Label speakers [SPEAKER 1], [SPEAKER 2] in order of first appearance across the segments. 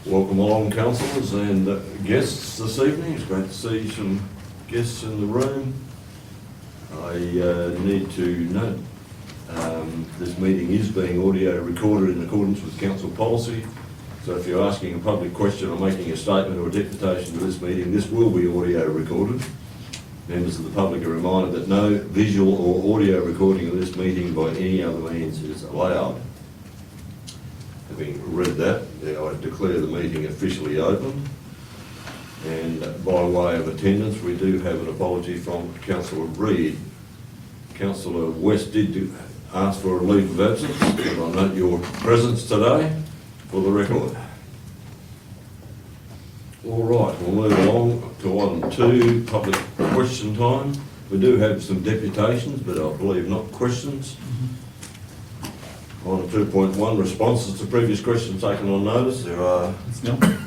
[SPEAKER 1] Welcome along, councillors and guests this evening. It's great to see some guests in the room. I need to note this meeting is being audio recorded in accordance with council policy. So if you're asking a public question or making a statement or a deputation to this meeting, this will be audio recorded. Members of the public are reminded that no visual or audio recording of this meeting by any other means is allowed. Having read that, I declare the meeting officially open. And by way of attendance, we do have an apology from Councillor Reid. Councillor West did ask for a leave of absence, but I note your presence today for the record. All right, we'll move along to item 2, public question time. We do have some deputations, but I believe not questions. Item 2.1, responses to previous questions taken on notice. There are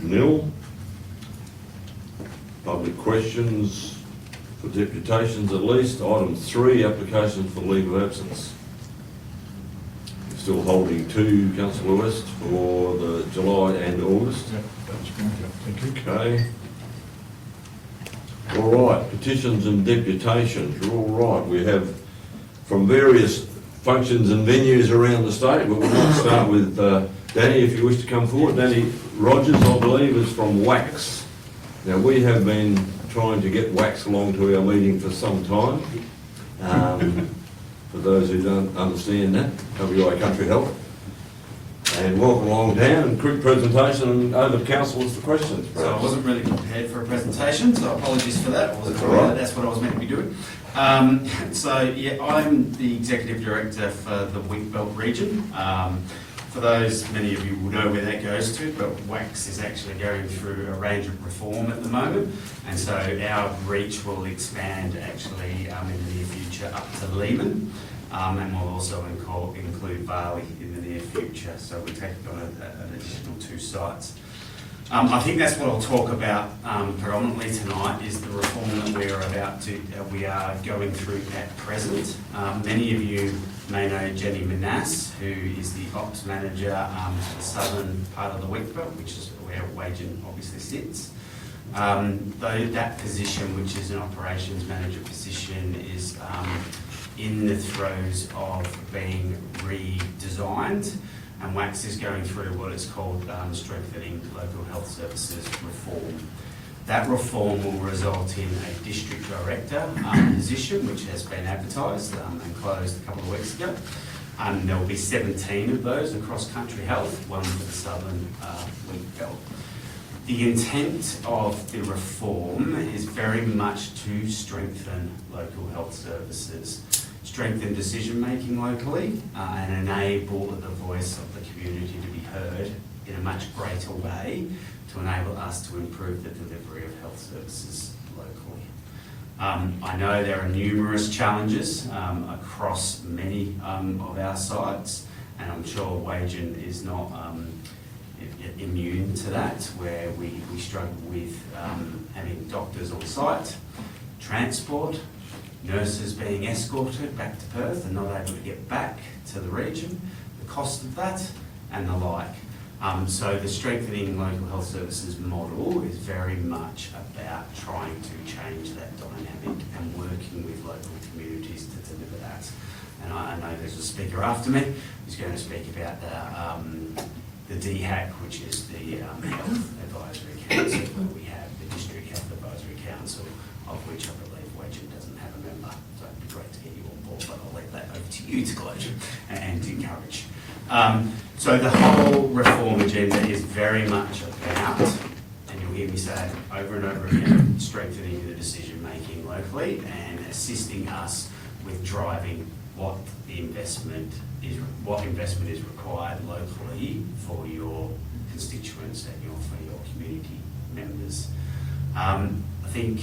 [SPEAKER 1] nil. Public questions for deputations at least. Item 3, applications for leave of absence. Still holding 2, Councillor West, for the July and August.
[SPEAKER 2] Yep, that's good. Thank you.
[SPEAKER 1] Okay. All right, petitions and deputations. You're all right. We have from various functions and venues around the state, but we'll start with Danny, if you wish to come forward. Danny Rogers, I believe, is from WAX. Now, we have been trying to get WAX along to our meeting for some time. For those who don't understand that, WA Country Health. And welcome along, Dan, and quick presentation and over to councillors for questions.
[SPEAKER 3] So I wasn't really prepared for a presentation, so apologies for that.
[SPEAKER 1] That's all right.
[SPEAKER 3] That's what I was meant to be doing. So yeah, I'm the Executive Director for the Wheatbelt region. For those, many of you will know where that goes to, but WAX is actually going through a range of reform at the moment, and so our reach will expand actually in the near future up to Lehman, and we'll also include Varley in the near future, so we're taking on an additional 2 sites. I think that's what I'll talk about predominantly tonight, is the reform that we are going through at present. Many of you may know Jenny Manass, who is the Ops Manager for the southern part of the Wheatbelt, which is where Wagen obviously sits. Though that position, which is an Operations Manager position, is in the throes of being redesigned. And WAX is going through what is called Strengthening Local Health Services Reform. That reform will result in a District Director position, which has been advertised and closed a couple of weeks ago. There will be 17 of those across Country Health, 1 for the southern Wheatbelt. The intent of the reform is very much to strengthen local health services, strengthen decision-making locally, and enable the voice of the community to be heard in a much greater way to enable us to improve the delivery of health services locally. I know there are numerous challenges across many of our sites, and I'm sure Wagen is not immune to that, where we struggle with having doctors on site, transport, nurses being escorted back to Perth and not able to get back to the region, the cost of that and the like. So the Strengthening Local Health Services model is very much about trying to change that dynamic and working with local communities to deliver that. And I know there's a speaker after me who's going to speak about the DHAC, which is the Health Advisory Council, where we have the District Health Advisory Council, of which I believe Wagen doesn't have a member. So it'd be great to get you on board, but I'll let that over to you to close and encourage. So the whole reform agenda is very much about, and you'll hear me say it over and over again, strengthening the decision making locally and assisting us with driving what investment is required locally for your constituents and for your community members. I think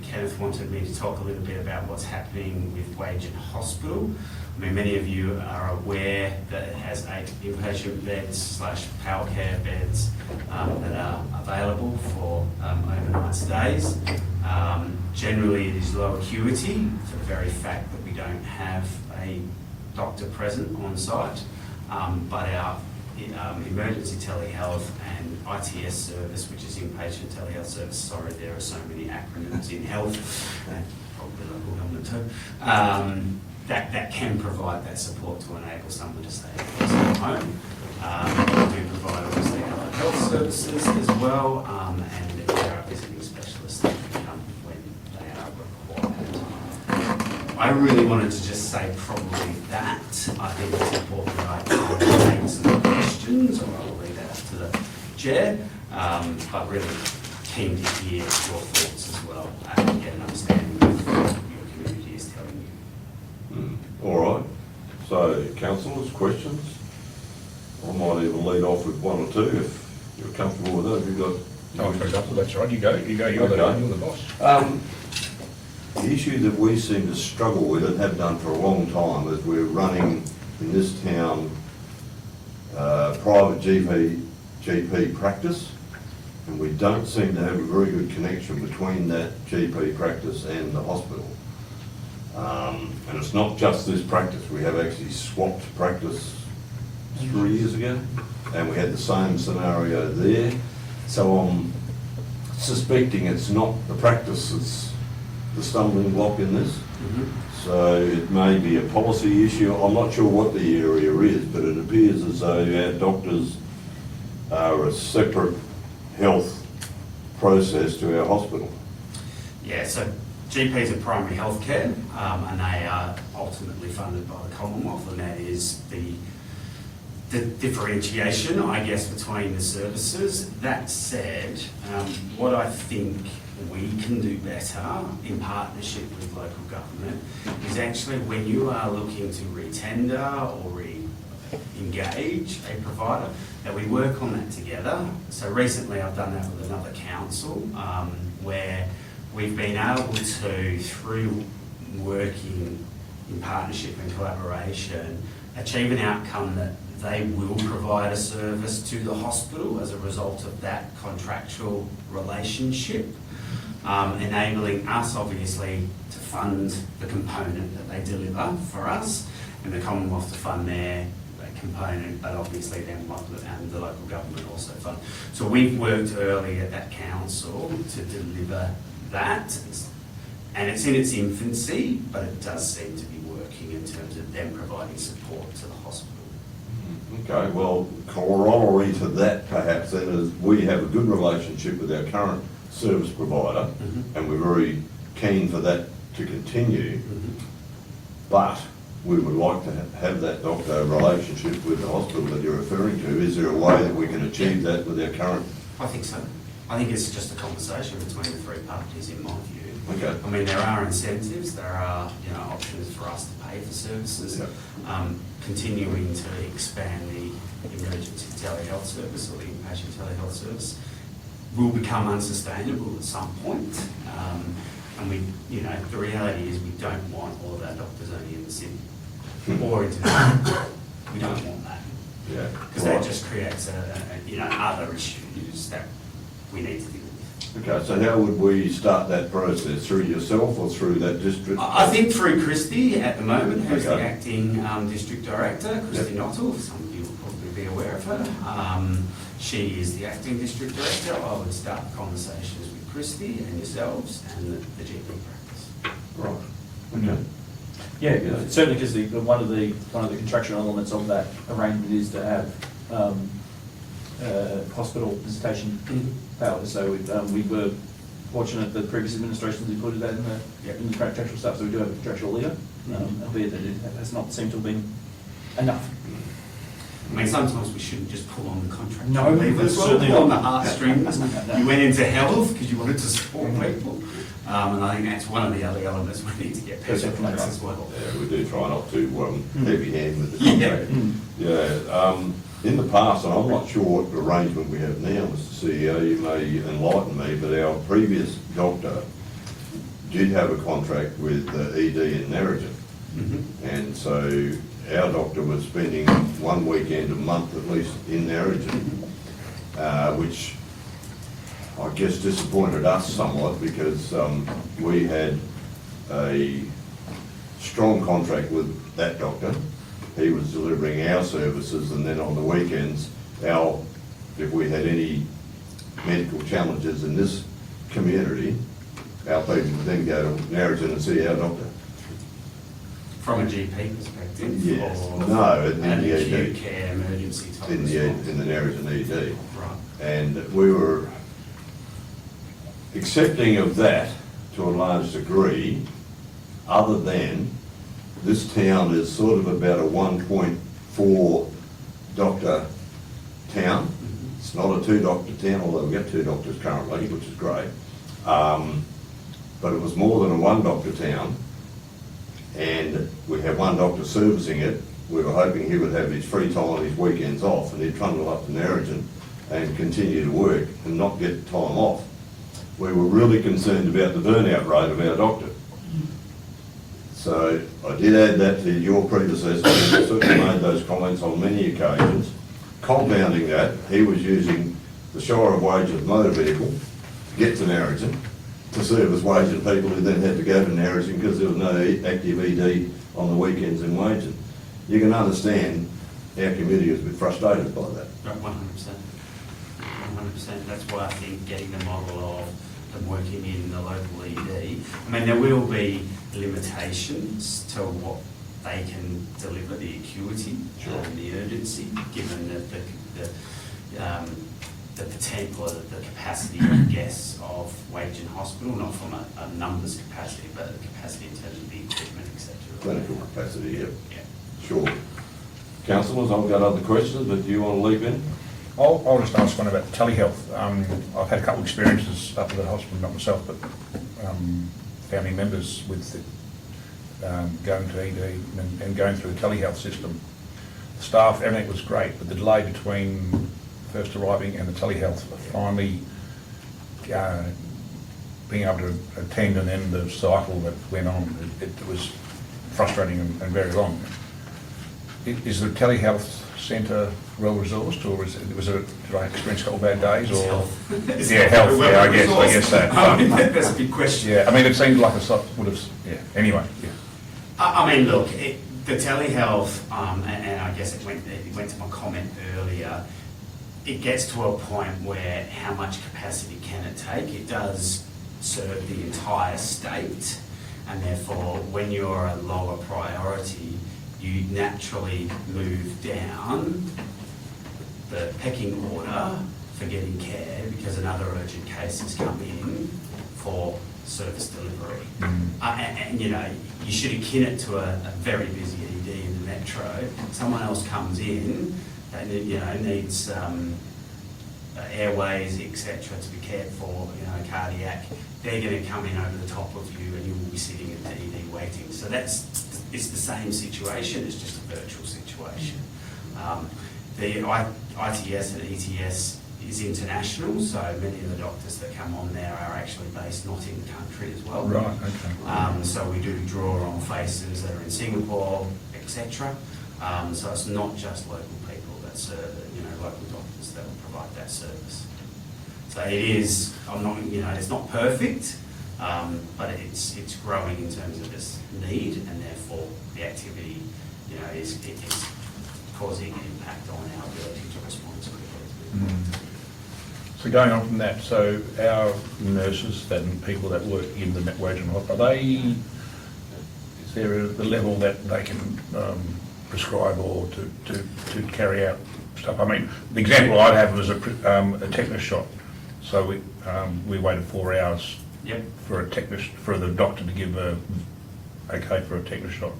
[SPEAKER 3] Kenneth wanted me to talk a little bit about what's happening with Wagen Hospital. I mean, many of you are aware that it has 8 inpatient beds / power care beds that are available for overnight stays. Generally, it is low acuity for the very fact that we don't have a doctor present on site, but our emergency telehealth and ITS service, which is inpatient telehealth service. Sorry, there are so many acronyms in health, and probably local government too. That can provide that support to enable someone to stay at home. We do provide obviously other health services as well, and there are visiting specialists that can come when they are required. I really wanted to just say probably that. I think it's important that I take some questions, or I'll leave that up to the chair, but really keen to hear your thoughts as well and get an understanding of what your community is telling you.
[SPEAKER 1] All right, so councillors, questions? I might even lead off with one or two if you're comfortable with that. Have you got?
[SPEAKER 2] Oh, for example, that's right. You go, you're the boss.
[SPEAKER 1] The issue that we seem to struggle with and have done for a long time is we're running in this town private GP practice, and we don't seem to have a very good connection between that GP practice and the hospital. And it's not just this practice. We have actually swapped practice 3 years ago, and we had the same scenario there. So I'm suspecting it's not the practice that's the stumbling block in this. So it may be a policy issue. I'm not sure what the area is, but it appears as though our doctors are a separate health process to our hospital.
[SPEAKER 3] Yeah, so GPs are primary health care, and they are ultimately funded by the Commonwealth, and that is the differentiation, I guess, between the services. That said, what I think we can do better in partnership with local government is actually when you are looking to re-tender or re-engage a provider, that we work on that together. So recently I've done that with another council where we've been able to, through working in partnership and collaboration, achieve an outcome that they will provide a service to the hospital as a result of that contractual relationship, enabling us obviously to fund the component that they deliver for us, and the Commonwealth to fund their component, but obviously then and the local government also fund. So we've worked early at that council to deliver that, and it's in its infancy, but it does seem to be working in terms of them providing support to the hospital.
[SPEAKER 1] Okay, well, corollary to that perhaps then is we have a good relationship with our current service provider, and we're very keen for that to continue, but we would like to have that doctor relationship with the hospital that you're referring to. Is there a way that we can achieve that with our current?
[SPEAKER 3] I think so. I think it's just a conversation between the three parties, in my view.
[SPEAKER 1] Okay.
[SPEAKER 3] I mean, there are incentives, there are options for us to pay for services.
[SPEAKER 1] Yep.
[SPEAKER 3] Continuing to expand the emergency telehealth service or the inpatient telehealth service will become unsustainable at some point. And the reality is we don't want all of our doctors only in the city or international. We don't want that.
[SPEAKER 1] Yeah.
[SPEAKER 3] Because that just creates other issues that we need to deal with.
[SPEAKER 1] Okay, so how would we start that process? Through yourself or through that district?
[SPEAKER 3] I think through Christy at the moment, who's the
[SPEAKER 1] Okay.
[SPEAKER 3] acting district director, Christy Nottle. Some of you will probably be aware of her. She is the acting district director. I would start conversations with Christy and yourselves and the GP practice.
[SPEAKER 1] Right. Okay.
[SPEAKER 4] Yeah, certainly, because one of the contractual elements of that arrangement is to have hospital visitation powers. So we were fortunate that previous administrations included that in the contractual stuff. So we do have a contractual leader, albeit that it has not seemed to have been enough.
[SPEAKER 3] I mean, sometimes we shouldn't just pull on the contract.
[SPEAKER 4] No,
[SPEAKER 3] as well,
[SPEAKER 4] certainly
[SPEAKER 3] pull on the
[SPEAKER 4] not.
[SPEAKER 3] heartstrings.
[SPEAKER 4] No.
[SPEAKER 3] You went into health because you wanted to support people. And I think that's one of the other elements we need to get better at as well.
[SPEAKER 1] Yeah, we do try not to heavy hand with the
[SPEAKER 3] Yeah.
[SPEAKER 1] contract. Yeah. In the past, and I'm not sure what arrangement we have now, Mr. CEO, you may enlighten me, but our previous doctor did have a contract with ED in Narrogin. And so our doctor was spending one weekend a month at least in Narrogin, which I guess disappointed us somewhat because we had a strong contract with that doctor, he was delivering our services, and then on the weekends, if we had any medical challenges in this community, our people would then go to Narrogin and see our doctor.
[SPEAKER 3] From a GP perspective?
[SPEAKER 1] Yes.
[SPEAKER 3] Or
[SPEAKER 1] No, in
[SPEAKER 3] an
[SPEAKER 1] the
[SPEAKER 3] acute
[SPEAKER 1] ED.
[SPEAKER 3] care emergency type
[SPEAKER 1] In
[SPEAKER 3] response?
[SPEAKER 1] the Narrogin ED.
[SPEAKER 3] Right.
[SPEAKER 1] And we were accepting of that to a large degree, other than this town is sort of about a 1.4 doctor town. It's not a 2 doctor town, although we've got 2 doctors currently, which is great. But it was more than a 1 doctor town, and we had 1 doctor servicing it. We were hoping he would have his free time and his weekends off, and he'd trundle up to Narrogin and continue to work and not get time off. We were really concerned about the burnout rate of our doctor. So I did add that to your predecessor, and he certainly made those comments on many occasions. Compounding that, he was using the Shire of Wages motor vehicle to get to Narrogin to service Wagen people who then had to go to Narrogin because there was no active ED on the weekends in Wagen. You can understand our committee was a bit frustrated by that.
[SPEAKER 3] 100%. 100%. That's why I think getting the model of them working in the local ED, I mean, there will be limitations to what they can deliver, the acuity and the urgency, given that the potential, the capacity of guests of Wagen Hospital, not from a numbers capacity, but the capacity in terms of the equipment, etc.
[SPEAKER 1] Clinical capacity, yeah.
[SPEAKER 3] Yeah.
[SPEAKER 1] Sure. Councillors, I've got other questions, but do you want to leap in?
[SPEAKER 2] I'll just ask one about telehealth. I've had a couple of experiences up at the hospital, not myself, but family members with going to ED and going through the telehealth system. The staff, everything was great, but the delay between first arriving and the telehealth finally being able to attend, and then the cycle that went on, it was frustrating and very long. Is the telehealth centre well resourced, or did I experience a couple of bad days?
[SPEAKER 3] It's
[SPEAKER 2] Or
[SPEAKER 3] health.
[SPEAKER 2] Yeah, health. Yeah, I guess that.
[SPEAKER 3] That's a big question.
[SPEAKER 2] Yeah, I mean, it seemed like a sort would have. Yeah. Anyway. Yeah.
[SPEAKER 3] I mean, look, the telehealth, and I guess it went to my comment earlier. It gets to a point where how much capacity can it take? It does serve the entire state, and therefore, when you're a lower priority, you naturally move down the pecking order for getting care because another urgent case has come in for service delivery. And you know, you should akin it to a very busy ED in the metro. Someone else comes in that needs airways, etc., to be cared for, cardiac. They're going to come in over the top of you, and you will be sitting at the ED waiting. So it's the same situation. It's just a virtual situation. The ITS and ETS is international, so many of the doctors that come on there are actually based not in the country as well.
[SPEAKER 2] Right. Okay.
[SPEAKER 3] So we do draw on faces that are in Singapore, etc. So it's not just local people that's local doctors that will provide that service. So it is. It's not perfect, but it's growing in terms of its need, and therefore the activity, is causing an impact on our ability to respond to it.
[SPEAKER 2] So going on from that, so our nurses and people that work in the Wagen Hospital, is there the level that they can prescribe or to carry out stuff? I mean, the example I have was a tetanus shot. So we waited 4 hours for the doctor to give for a tetanus shot.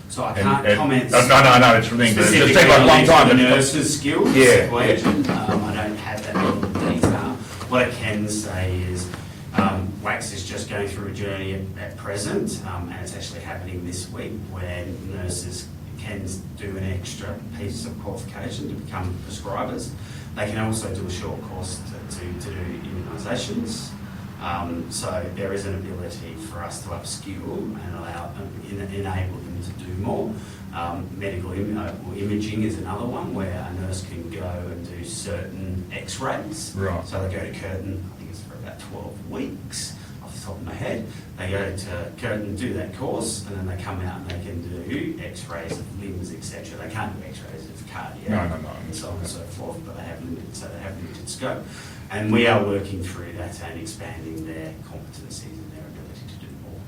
[SPEAKER 3] So I can't comment.
[SPEAKER 2] No, it's from England. It just
[SPEAKER 3] Specifically
[SPEAKER 2] takes like a long time.
[SPEAKER 3] the nurses' skills.
[SPEAKER 2] Yeah.
[SPEAKER 3] Equation. I don't have that level of detail. What I can say is WACS is just going through a journey at present, and it's actually happening this week, where nurses can do an extra piece of qualification to become prescribers. They can also do a short course to do immunisations. So there is an ability for us to upskill and enable them to do more. Medical imaging is another one where a nurse can go and do certain X-rays.
[SPEAKER 2] Right.
[SPEAKER 3] So they go to Curtin, I think it's for about 12 weeks, off the top of my head. They go to Curtin, do that course, and then they come out and they can do X-rays of limbs, etc. They can't do X-rays of cardiac,
[SPEAKER 2] No.
[SPEAKER 3] and so on and so forth, but they have limited scope. And we are working through that and expanding their competencies and their ability to do more.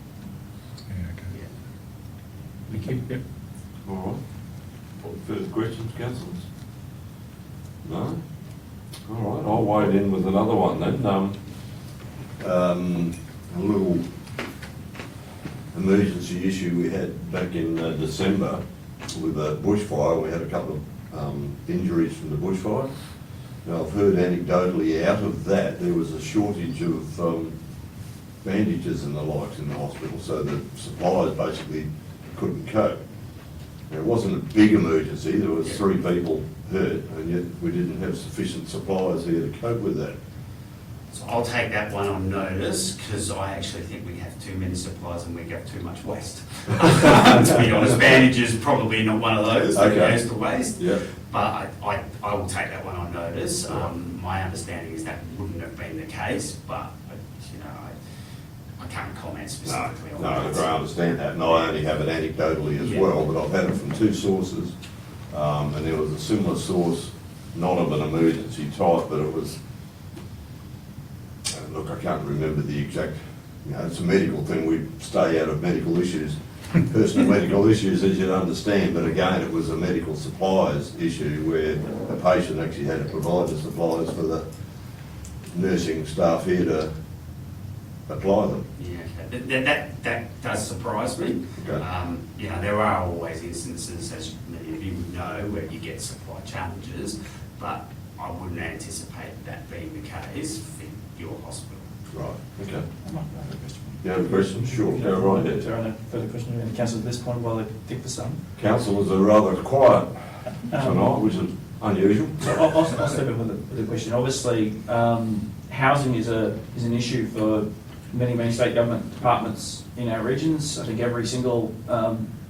[SPEAKER 2] Yeah, okay.
[SPEAKER 3] Yeah.
[SPEAKER 2] Thank you. Yep.
[SPEAKER 1] All right. Further questions, councillors? No? All right, I'll wade in with another one then. A little emergency issue we had back in December with a bushfire. We had a couple of injuries from the bushfire. Now, I've heard anecdotally out of that, there was a shortage of bandages and the likes in the hospital, so the suppliers basically couldn't cope. Now, it wasn't a big emergency, there was 3 people hurt, and yet we didn't have sufficient suppliers here to cope with that.
[SPEAKER 3] So I'll take that one on notice, because I actually think we have too many supplies and we have too much waste. To be honest, bandages probably not one of those that
[SPEAKER 1] Okay.
[SPEAKER 3] goes to waste.
[SPEAKER 1] Yeah.
[SPEAKER 3] But I will take that one on notice. My understanding is that wouldn't have been the case, but I can't comment specifically on
[SPEAKER 1] No,
[SPEAKER 3] that.
[SPEAKER 1] I understand that, and I only have it anecdotally as
[SPEAKER 3] Yeah.
[SPEAKER 1] well, but I've had it from 2 sources. And there was a similar source, not of an emergency type, but it was, look, I can't remember the exact, it's a medical thing, we stay out of medical issues, personal medical issues, as you'd understand, but again, it was a medical supplies issue where a patient actually had to provide the supplies for the nursing staff here to apply them.
[SPEAKER 3] Yeah, okay. That does surprise me.
[SPEAKER 1] Okay.
[SPEAKER 3] There are always instances, as many of you would know, where you get supply challenges, but I wouldn't anticipate that being the case for your hospital.
[SPEAKER 1] Right, okay.
[SPEAKER 4] I might have a question.
[SPEAKER 1] You have a question? Sure, go right
[SPEAKER 4] Is
[SPEAKER 1] ahead.
[SPEAKER 4] there any further questions from the council at this point while they think for some?
[SPEAKER 1] Councillors are rather quiet tonight, which is unusual.
[SPEAKER 4] So I'll step in with a question. Obviously, housing is an issue for many state government departments in our regions. I think every single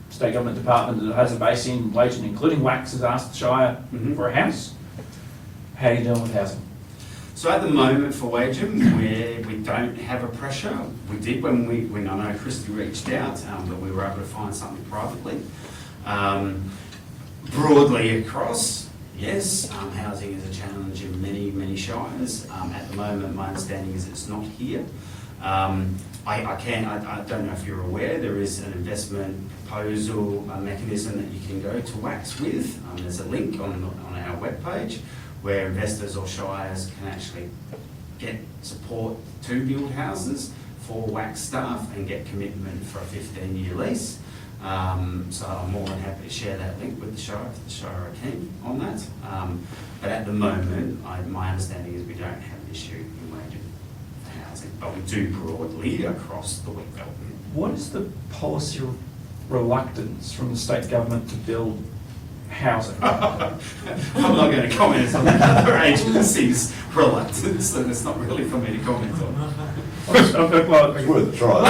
[SPEAKER 4] state government department that has a base in Wagin, including WAX, has asked Shire
[SPEAKER 3] Mhm.
[SPEAKER 4] for a house. How are you dealing with housing?
[SPEAKER 3] So at the moment for Wagin, we don't have a pressure. We did when I know Christy reached out, but we were able to find something privately. Broadly across, yes, housing is a challenge in many shires. At the moment, my understanding is it's not here. I don't know if you're aware, there is an investment proposal mechanism that you can go to WAX with. There's a link on our webpage where investors or shires can actually get support to build houses for WAX staff and get commitment for a 15-year lease. So I'm more than happy to share that link with the Shire if the Shire are keen on that. But at the moment, my understanding is we don't have an issue in Wagin for housing, but we do broadly across the wheat belt.
[SPEAKER 4] What is the policy reluctance from the state government to build housing?
[SPEAKER 3] I'm not going to comment on the other agencies' reluctance, and it's not really for me to comment on.
[SPEAKER 1] It's worth a try.
[SPEAKER 4] I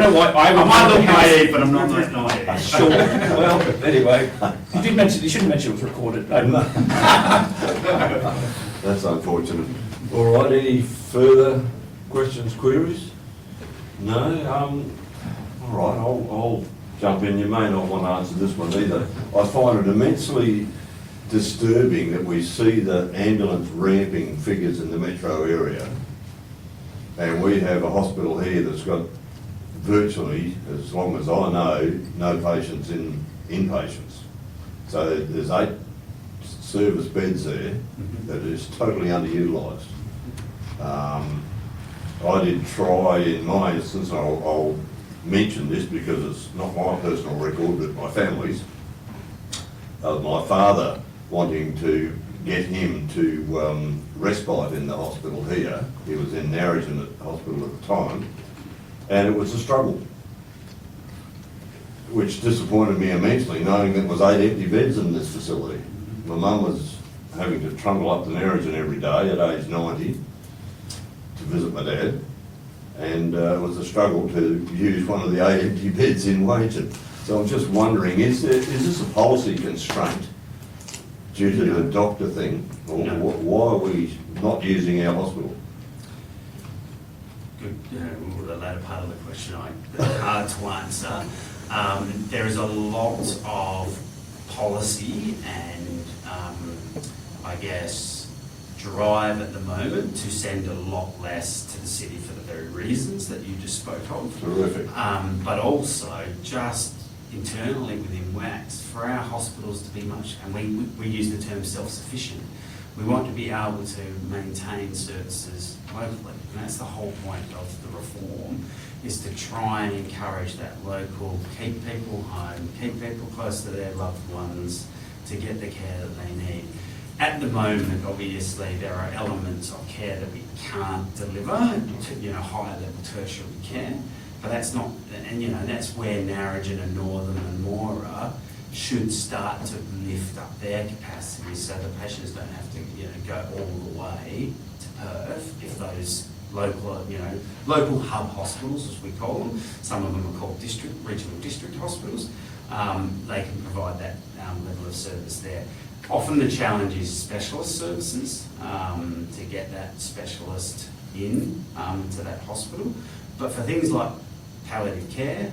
[SPEAKER 4] don't know why I
[SPEAKER 3] I might look
[SPEAKER 4] would house-
[SPEAKER 3] naive, but I'm not that naive.
[SPEAKER 4] Sure. Well, anyway, you shouldn't mention it was recorded.
[SPEAKER 1] That's unfortunate. All right, any further questions, queries? No? All right, I'll jump in. You may not want to answer this one either. I find it immensely disturbing that we see the ambulance ramping figures in the metro area, and we have a hospital here that's got virtually, as long as I know, no patients in inpatients. So there's 8 service beds there that is totally underutilised. I did try in my instance, I'll mention this because it's not my personal record but my family's, my father wanting to get him to respite in the hospital here. He was in Narrogin at the hospital at the time, and it was a struggle, which disappointed me immensely, knowing there was 8 empty beds in this facility. My mum was having to trundle up to Narrogin every day at age 90 to visit my dad, and it was a struggle to use one of the 8 empty beds in Wagin. So I'm just wondering, is this a policy constraint due to the doctor thing, or
[SPEAKER 3] No.
[SPEAKER 1] why are we not using our hospital?
[SPEAKER 3] good, the latter part of the question, hard to answer. There is a lot of policy and, I guess, drive at the moment to send a lot less to the city for the very reasons that you just spoke of.
[SPEAKER 1] Terrific.
[SPEAKER 3] But also just internally within WACS, for our hospitals to be much, and we use the term self-sufficient. We want to be able to maintain services locally, and that's the whole point of the reform, is to try and encourage that local, keep people home, keep people close to their loved ones to get the care that they need. At the moment, obviously, there are elements of care that we can't deliver, to, higher level tertiary care, but that's not, and that's where Narrogin and Northern and Moora should start to lift up their capacity so the patients don't have to, go all the way to Perth if those local hub hospitals, as we call them, some of them are called regional district hospitals, they can provide that level of service there. Often the challenge is specialist services, to get that specialist in to that hospital. But for things like palliative care,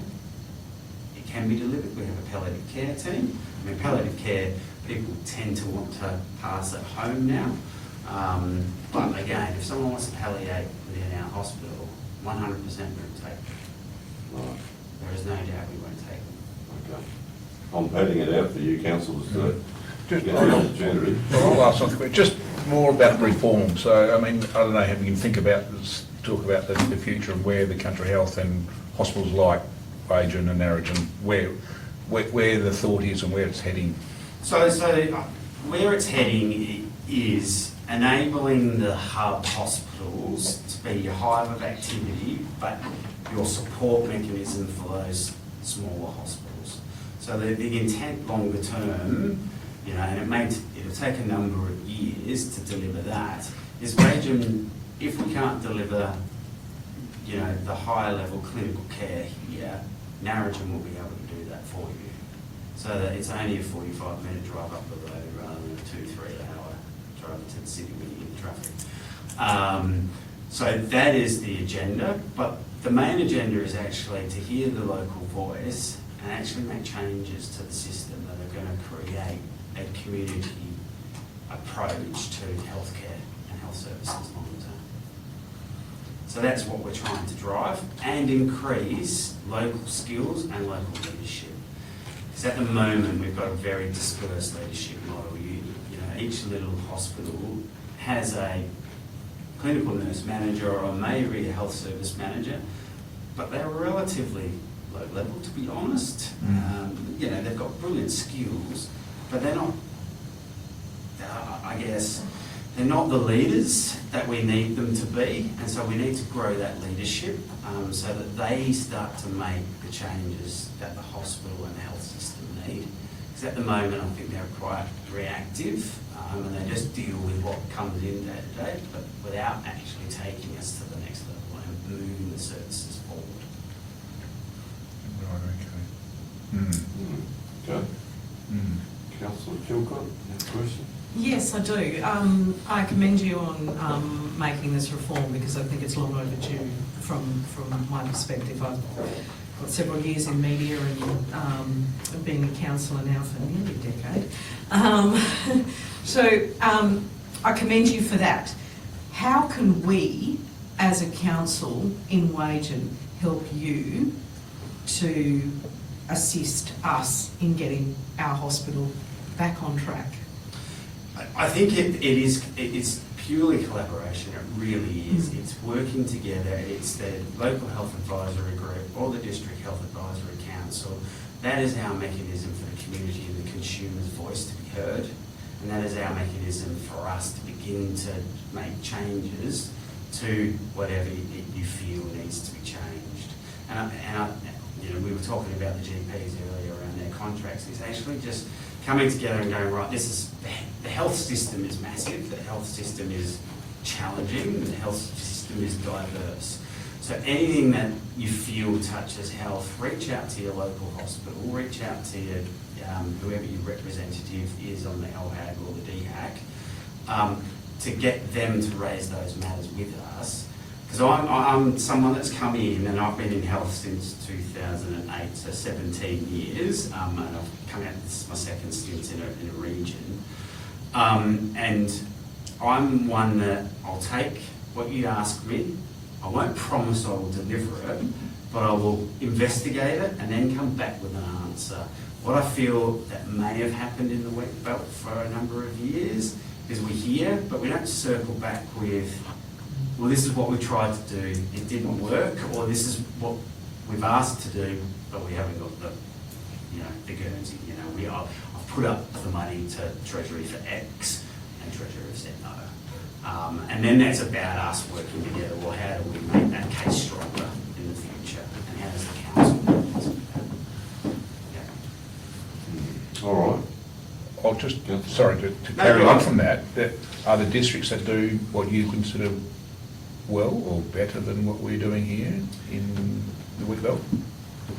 [SPEAKER 3] it can be delivered. We have a palliative care team. I mean, palliative care, people tend to want to pass at home now. But again, if someone wants to palliate within our hospital, 100% we will take them.
[SPEAKER 1] Right.
[SPEAKER 3] There is no doubt we won't take them.
[SPEAKER 1] Okay. I'm padding it out for you councillors to
[SPEAKER 2] Just,
[SPEAKER 1] get the opportunity.
[SPEAKER 2] I'll ask something, just more about reform. So, I mean, I don't know how we can talk about the future and where the country health and hospitals like Wagen and Narrogin, where the thought is and where it's heading.
[SPEAKER 3] So where it's heading is enabling the hub hospitals to be your hive of activity, but your support mechanism for those smaller hospitals. So the intent longer term, and it'll take a number of years to deliver that, is Wagen, if we can't deliver, the higher level clinical care here, Narrogin will be able to do that for you. So that it's only a 45-minute drive up the road rather than a 2-3 hour drive into the city when you're in traffic. So that is the agenda, but the main agenda is actually to hear the local voice and actually make changes to the system that are going to create a community approach to healthcare and health services long term. So that's what we're trying to drive and increase local skills and local leadership. Because at the moment we've got a very dispersed leadership model. Each little hospital has a clinical nurse manager or maybe a health service manager, but they're relatively low level, to be honest. They've got brilliant skills, but they're not, they're not the leaders that we need them to be, and so we need to grow that leadership so that they start to make the changes that the hospital and the health system need. Because at the moment I think they're quite reactive and they just deal with what comes in day to day, but without actually taking us to the next level and moving the services forward.
[SPEAKER 2] Right, okay.
[SPEAKER 1] Okay. Councillor Chilcott, you have a question?
[SPEAKER 5] Yes, I do. I commend you on making this reform because I think it's long overdue from my perspective. I've got several years in media and being a councillor now for nearly a decade. So I commend you for that. How can we, as a council in Wagen, help you to assist us in getting our hospital back on track?
[SPEAKER 3] I think it's purely collaboration, it really is. It's working together, it's the local health advisory group or the district health advisory council. That is our mechanism for the community and the consumer's voice to be heard, and that is our mechanism for us to begin to make changes to whatever you feel needs to be changed. We were talking about the GPs earlier around their contracts. It's actually just coming together and going, right, the health system is massive, the health system is challenging, the health system is diverse. So anything that you feel touches health, reach out to your local hospital, reach out to your, whoever your representative is on the LHAG or the DHAC, to get them to raise those matters with us. Because I'm someone that's come in, and I've been in health since 2008, so 17 years, and I've come out, this is my second stint in a region. And I'm one that I'll take what you ask me. I won't promise I will deliver it, but I will investigate it and then come back with an answer. What I feel that may have happened in the wet belt for a number of years is we hear, but we don't circle back with, well, this is what we tried to do, it didn't work, or this is what we've asked to do, but we haven't got the, the Guernsey. I've put up the money to Treasury for X, and Treasury have said no. And then that's about us working together. Well, how do we make that case stronger in the future, and how does the council work with that? Yeah.
[SPEAKER 1] All right.
[SPEAKER 2] I'll just, sorry, to
[SPEAKER 3] No,
[SPEAKER 2] carry
[SPEAKER 3] go
[SPEAKER 2] on
[SPEAKER 3] on.
[SPEAKER 2] from that, are there districts that do what you consider well or better than what we're doing here in the wheat belt?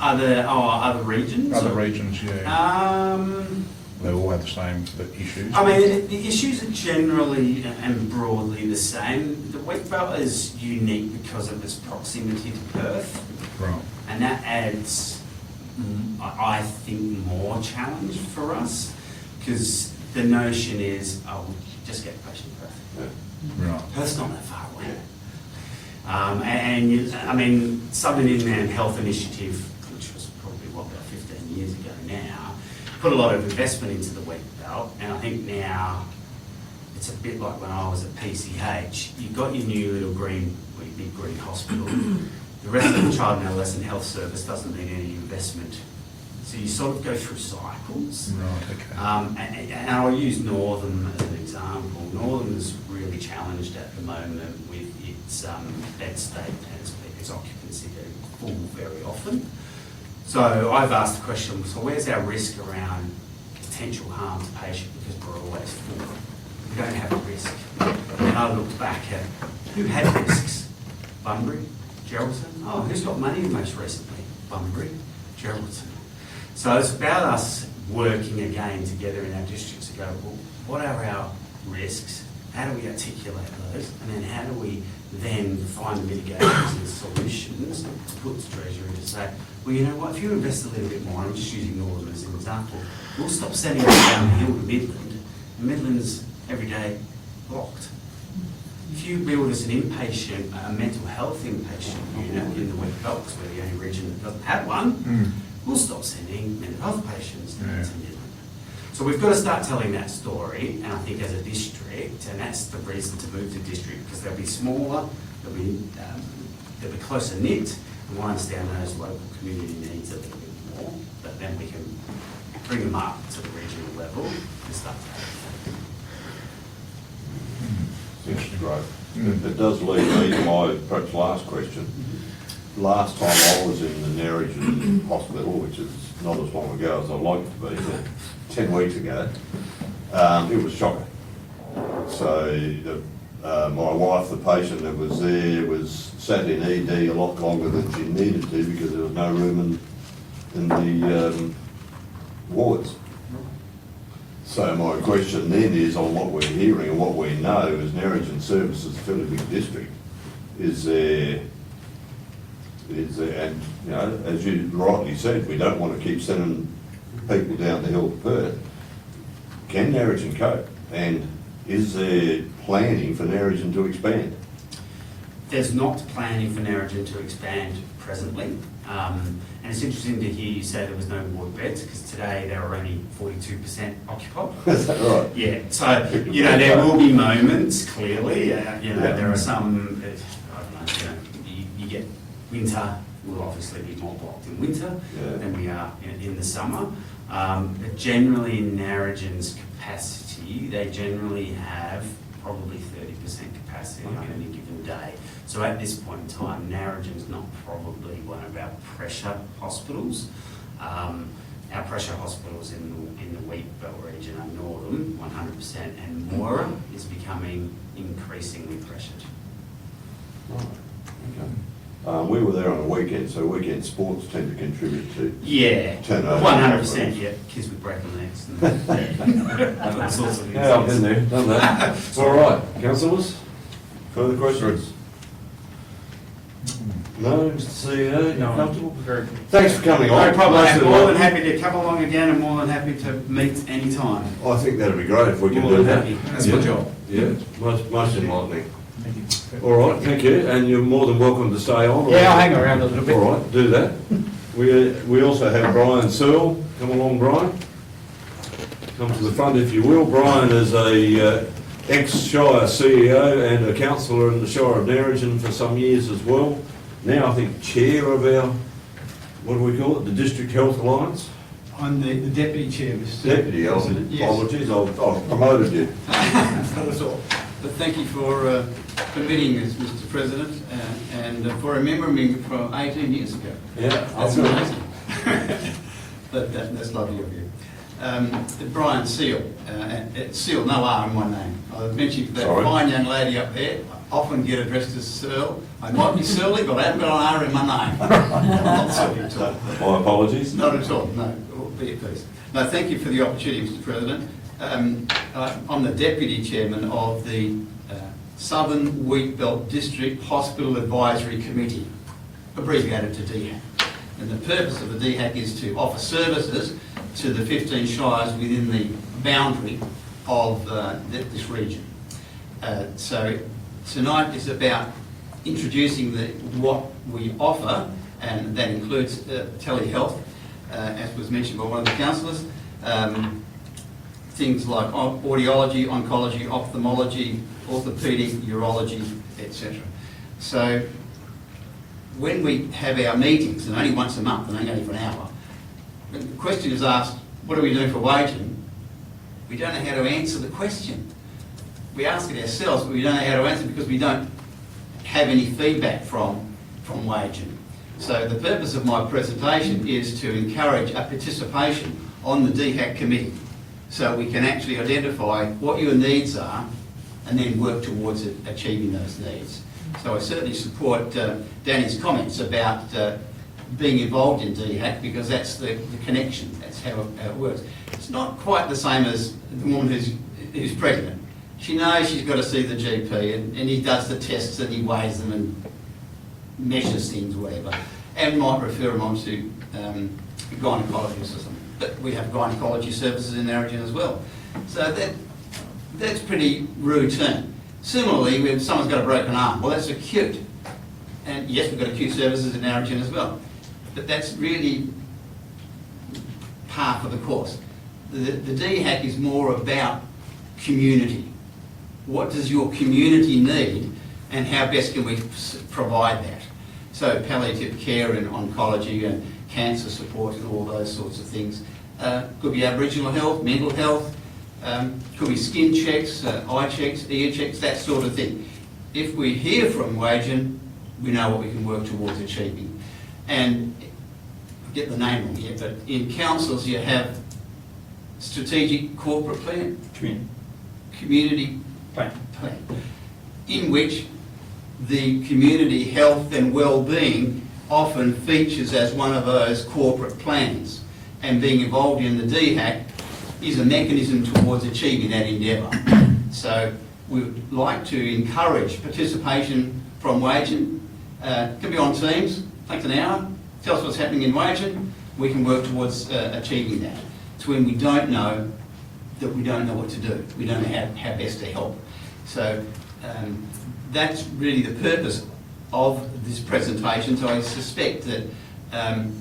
[SPEAKER 3] Other regions?
[SPEAKER 2] Other
[SPEAKER 3] or-
[SPEAKER 2] regions, yeah.
[SPEAKER 3] Um,
[SPEAKER 2] They all have the same issues.
[SPEAKER 3] I mean, the issues are generally and broadly the same. The wheat belt is unique because of its proximity to Perth,
[SPEAKER 2] Right.
[SPEAKER 3] and that adds, I think, more challenge for us, because the notion is, oh, we'll just get a patient in Perth.
[SPEAKER 1] Yeah.
[SPEAKER 2] Right.
[SPEAKER 3] Perth's not that far away. I mean, Southern Inland Health Initiative, which was probably, about 15 years ago now, put a lot of investment into the wheat belt, and I think now it's a bit like when I was at PCH. You've got your new little big green hospital. The rest of the child and adolescent health service doesn't need any investment. So you sort of go through cycles.
[SPEAKER 2] Right, okay.
[SPEAKER 3] And I'll use Northam as an example. Northam is really challenged at the moment with its bed state and its occupancy getting full very often. So I've asked the question, so where's our risk around potential harm to patient, because we're always full? We don't have a risk. And I looked back at who had risks? Bunbury, Geraldton. Oh, who's got money most recently? Bunbury, Geraldton. So it's about us working again together in our districts to go, well, what are our risks? How do we articulate those? And then how do we then find the mitigations and solutions to put to Treasury to say, well, you know what, if you invest a little bit more, I'm just using Northern as an example, we'll stop sending them down the hill to Midland, and Midland's every day blocked. If you build us an inpatient, a mental health inpatient unit in the wet belt, because we're the only region that doesn't have one, we'll stop sending mental health patients to Midland. So we've got to start telling that story, and I think as a district, and that's the reason to move to district, because they'll be smaller, they'll be closer knit, and we'll understand those local community needs a little bit more, but then we can bring them up to the regional level and start to have
[SPEAKER 1] It's great. It does lead me to my perhaps last question. Last time I was in the Narrogin Hospital, which is not as long ago as I'd like it to be, but 10 weeks ago, it was shocking. So my wife, the patient that was there, was sat in ED a lot longer than she needed to because there was no room in the wards. So my question then is, on what we're hearing and what we know, is Narrogin Service is a fairly big district. Is there, and as you rightly said, we don't want to keep sending people down the hill to Perth. Can Narrogin cope? And is there planning for Narrogin to expand?
[SPEAKER 3] There's not planning for Narrogin to expand presently. And it's interesting to hear you say there was no ward beds, because today they were only 42% occupied.
[SPEAKER 1] Is that right?
[SPEAKER 3] Yeah, so, there will be moments, clearly, there are some, I don't know, you get winter, we'll obviously be more blocked in winter than we are in the summer. But generally in Narrogin's capacity, they generally have probably 30% capacity on any given day. So at this point in time, Narrogin's not probably one of our pressure hospitals. Our pressure hospitals in the wheat belt region are Northam, 100%, and Moira is becoming increasingly pressured.
[SPEAKER 1] Right, okay. We were there on a weekend, so weekend sports tend to contribute to
[SPEAKER 3] Yeah,
[SPEAKER 1] turnover.
[SPEAKER 3] 100%, yeah, kids with broken legs and all sorts of things.
[SPEAKER 1] Yeah, I've been there, done that. All right, councillors, further questions? No, Mr. CEO, you comfortable?
[SPEAKER 4] Very good.
[SPEAKER 1] Thanks for coming on.
[SPEAKER 3] No problem,
[SPEAKER 1] Most
[SPEAKER 3] I'm
[SPEAKER 1] of
[SPEAKER 3] more
[SPEAKER 1] the-
[SPEAKER 3] than happy to come along again and more than happy to meet any time.
[SPEAKER 1] I think that'd be great if we can
[SPEAKER 3] More
[SPEAKER 1] do
[SPEAKER 3] than
[SPEAKER 1] that.
[SPEAKER 3] happy.
[SPEAKER 4] That's
[SPEAKER 1] Yeah.
[SPEAKER 4] my job.
[SPEAKER 1] Yeah, most enlightening.
[SPEAKER 4] Thank you.
[SPEAKER 1] All right, thank you, and you're more than welcome to stay on.
[SPEAKER 4] Yeah, I'll hang around a little bit.
[SPEAKER 1] All right, do that. We also have Brian Searle. Come along, Brian. Come to the front if you will. Brian is a ex-Shire CEO and a councillor in the Shire of Narrogin for some years as well. Now, I think, chair of our, what do we call it, the District Health Alliance?
[SPEAKER 6] I'm the deputy chair, Mr.
[SPEAKER 1] Deputy,
[SPEAKER 6] President. Yes.
[SPEAKER 1] apologies, I've promoted you.
[SPEAKER 6] Not at all. But thank you for permitting us, Mr. President, and for remembering me from 18 years ago.
[SPEAKER 1] Yeah,
[SPEAKER 6] That's amazing. But that's lovely of you. Brian Searle, Searle, no R in my name. I mentioned that
[SPEAKER 1] Sorry.
[SPEAKER 6] fine young lady up there, I often get addressed as Searle. I might be surly, but I haven't got an R in my name. I'm not surly at all.
[SPEAKER 1] My apologies.
[SPEAKER 6] Not at all, no, be at peace. No, thank you for the opportunity, Mr. President. I'm the Deputy Chairman of the Southern Wheatbelt District Hospital Advisory Committee, abbreviated to DHAC. And the purpose of the DHAC is to offer services to the 15 shires within the boundary of this region. So tonight is about introducing what we offer, and that includes telehealth, as was mentioned by one of the councillors. Things like audiology, oncology, ophthalmology, orthopaedic, urology, etc. So when we have our meetings, and only once a month, and only for an hour, when the question is asked, what do we do for waging? We don't know how to answer the question. We ask it ourselves, but we don't know how to answer because we don't have any feedback from waging. So the purpose of my presentation is to encourage a participation on the DHAC committee, so we can actually identify what your needs are and then work towards achieving those needs. So I certainly support Danny's comments about being involved in DHAC, because that's the connection, that's how it works. It's not quite the same as the woman who's pregnant. She knows she's got to see the GP, and he does the tests and he weighs them and measures things, whatever, and might refer them on to gynaecologists or something. But we have gynaecology services in Narrogin as well. So that's pretty routine. Similarly, if someone's got a broken arm, well, that's acute. And yes, we've got acute services in Narrogin as well. But that's really part of the course. The DHAC is more about community. What does your community need, and how best can we provide that? So palliative care and oncology and cancer support and all those sorts of things. Could be Aboriginal health, mental health, could be skin checks, eye checks, ear checks, that sort of thing. If we hear from Wagin, we know what we can work towards achieving. And I get the name wrong here, but in councils you have strategic corporate plan, community
[SPEAKER 4] Plan.
[SPEAKER 6] in which the community health and well-being often features as one of those corporate plans, and being involved in the DHAC is a mechanism towards achieving that endeavour. So we would like to encourage participation from Wagin. It can be on Teams, takes an hour, tell us what's happening in Wagin, we can work towards achieving that. It's when we don't know that we don't know what to do, we don't know how best to help. So that's really the purpose of this presentation. So I suspect that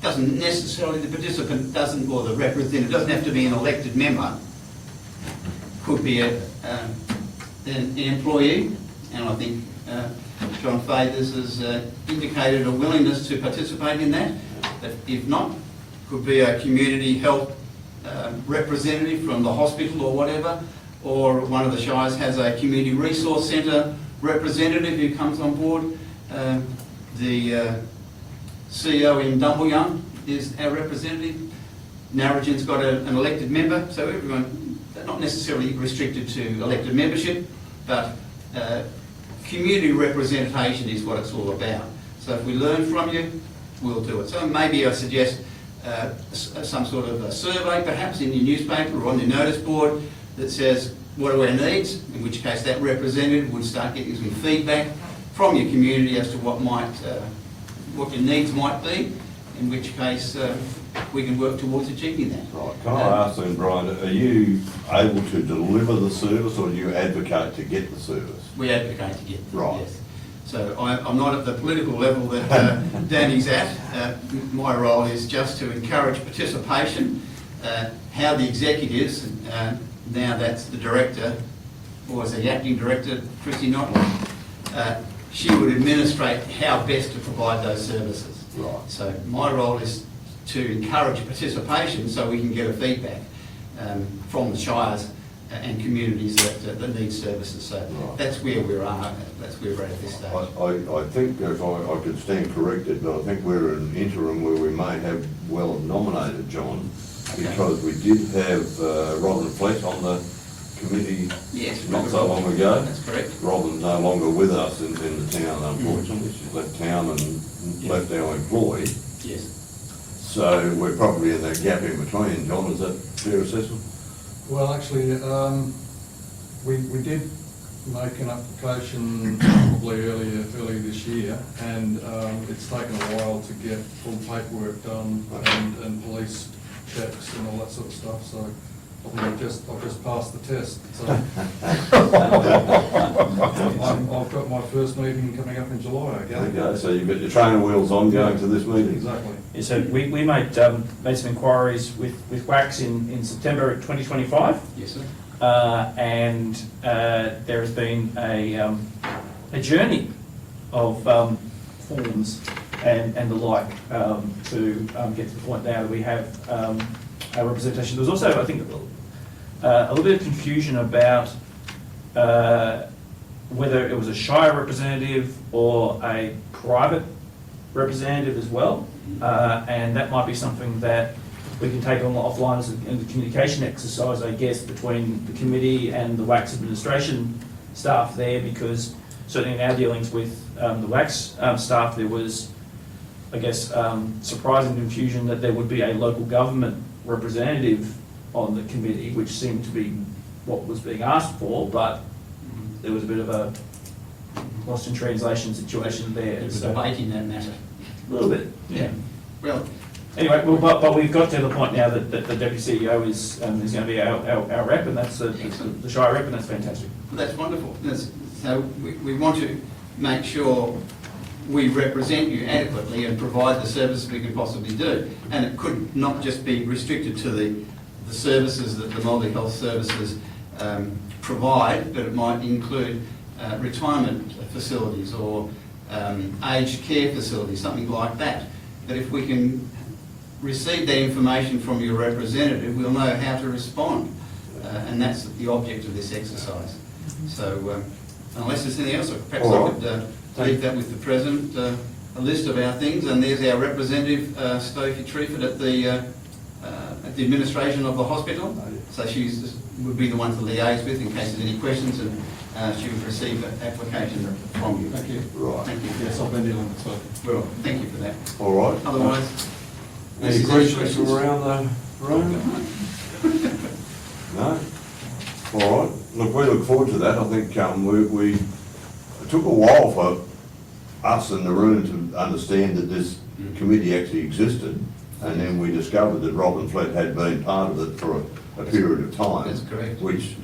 [SPEAKER 6] doesn't necessarily, the participant doesn't, or the representative doesn't have to be an elected member. Could be an employee, and I think John Fathers has indicated a willingness to participate in that. But if not, could be a community health representative from the hospital or whatever, or one of the shires has a community resource centre representative who comes on board. The CEO in Dumbleyung is our representative. Narrogin's got an elected member, so everyone, they're not necessarily restricted to elected membership, but community representation is what it's all about. So if we learn from you, we'll do it. So maybe I suggest some sort of a survey, perhaps in your newspaper or on your notice board, that says what are our needs, in which case that representative would start getting some feedback from your community as to what your needs might be, in which case we can work towards achieving that.
[SPEAKER 1] Right, can I ask then, Brian, are you able to deliver the service or do you advocate to get the service?
[SPEAKER 6] We advocate to get,
[SPEAKER 1] Right.
[SPEAKER 6] yes. So I'm not at the political level that Danny's at. My role is just to encourage participation. How the executives, now that's the director, or as the acting director, Christy Notley, she would administrate how best to provide those services.
[SPEAKER 1] Right.
[SPEAKER 6] So my role is to encourage participation so we can get a feedback from the shires and communities that need services. So
[SPEAKER 1] Right.
[SPEAKER 6] that's where we're at. That's where we're at this stage.
[SPEAKER 1] I think, if I could stand corrected, but I think we're in an interim where we may have well nominated John,
[SPEAKER 6] Okay.
[SPEAKER 1] because we did have Robin Flett on the committee
[SPEAKER 6] Yes.
[SPEAKER 1] not so long ago.
[SPEAKER 6] That's correct.
[SPEAKER 1] Robin's no longer with us in the town, unfortunately. She's left town and left our employ.
[SPEAKER 6] Yes.
[SPEAKER 1] So we're probably in that gap in between. John, is that a fair assessment?
[SPEAKER 7] Well, actually, we did make an application probably early this year, and it's taken a while to get full paperwork done and police checks and all that sort of stuff, so I think I've just passed the test. So I've got my first meeting coming up in July, okay?
[SPEAKER 1] Okay, so you've got your trainer wheels on going to this meeting.
[SPEAKER 7] Exactly.
[SPEAKER 4] Yeah, so we made some inquiries with WAX in September 2025.
[SPEAKER 6] Yes, sir.
[SPEAKER 4] And there has been a journey of forms and the like to get to the point now that we have a representation. There was also, I think, a little bit of confusion about whether it was a shire representative or a private representative as well, and that might be something that we can take on offline as a communication exercise, I guess, between the committee and the WAX administration staff there, because certainly in our dealings with the WAX staff, there was, I guess, surprising confusion that there would be a local government representative on the committee, which seemed to be what was being asked for, but there was a bit of a lost in translation situation there.
[SPEAKER 6] There's a
[SPEAKER 4] So-
[SPEAKER 6] debate in that matter.
[SPEAKER 4] A little bit, yeah.
[SPEAKER 6] Well,
[SPEAKER 4] Anyway, well, but we've got to the point now that the deputy CEO is going to be our rep, and that's the Shire rep, and that's fantastic.
[SPEAKER 6] that's wonderful. So we want to make sure we represent you adequately and provide the services we can possibly do. And it could not just be restricted to the services that the Multi Health Services provide, but it might include retirement facilities or aged care facilities, something like that. But if we can receive that information from your representative, we'll know how to respond. And that's the object of this exercise. So unless there's anything else, perhaps I could leave that with the President, a list of our things, and there's our representative, Stokey Treeford, at the administration of the hospital. So she would be the one to liaise with in case there's any questions, and she would receive an application from you.
[SPEAKER 7] Thank you.
[SPEAKER 1] Right.
[SPEAKER 6] Thank you.
[SPEAKER 7] Yes, I've been dealing with it.
[SPEAKER 6] Well, thank you for that.
[SPEAKER 1] All right.
[SPEAKER 6] Otherwise,
[SPEAKER 1] Any questions from around the room? No? All right. Look, we look forward to that. I think it took a while for us in the room to understand that this committee actually existed, and then we discovered that Robin Flett had been part of it for a period of time.
[SPEAKER 6] That's correct.
[SPEAKER 1] Which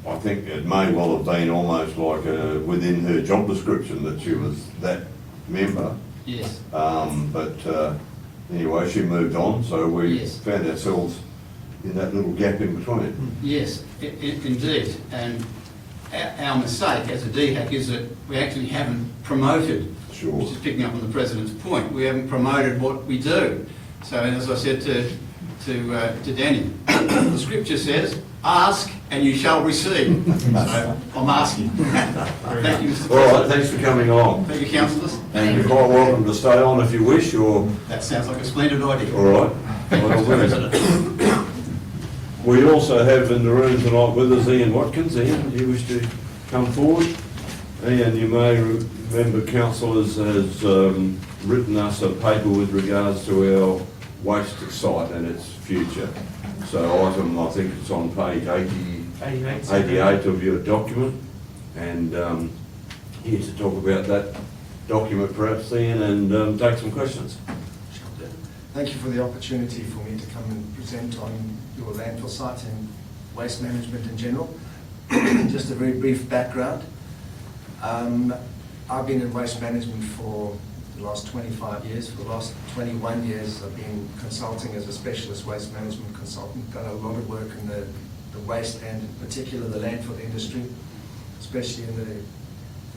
[SPEAKER 1] I think it may well have been almost like within her job description that she was that member.
[SPEAKER 6] yes.
[SPEAKER 1] But anyway, she moved on, so we
[SPEAKER 6] Yes.
[SPEAKER 1] found ourselves in that little gap in between.
[SPEAKER 6] Yes, indeed. And our mistake as a DHAC is that we actually haven't promoted,
[SPEAKER 1] Sure.
[SPEAKER 6] which is picking up on the President's point, we haven't promoted what we do. So as I said to Danny, the scripture says, ask and you shall receive. So I'm asking. Thank you, Mr.
[SPEAKER 1] All right,
[SPEAKER 6] President.
[SPEAKER 1] thanks for coming on.
[SPEAKER 6] Thank you, councillors.
[SPEAKER 1] And you're quite welcome to stay on if you wish, or,
[SPEAKER 6] That sounds like a splendid idea.
[SPEAKER 1] all right. Well, then. We also have in the room tonight with us Ian Watkins. Ian, do you wish to come forward? Ian, you may remember councillors has written us a paper with regards to our waste site and its future. So item, I think it's on page 88 of your document. And here to talk about that document perhaps, Ian, and take some questions.
[SPEAKER 8] Thank you for the opportunity for me to come and present on your landfill site and waste management in general. Just a very brief background. I've been in waste management for the last 25 years. For the last 21 years, I've been consulting as a specialist waste management consultant. Done a lot of work in the waste and in particular the landfill industry, especially in the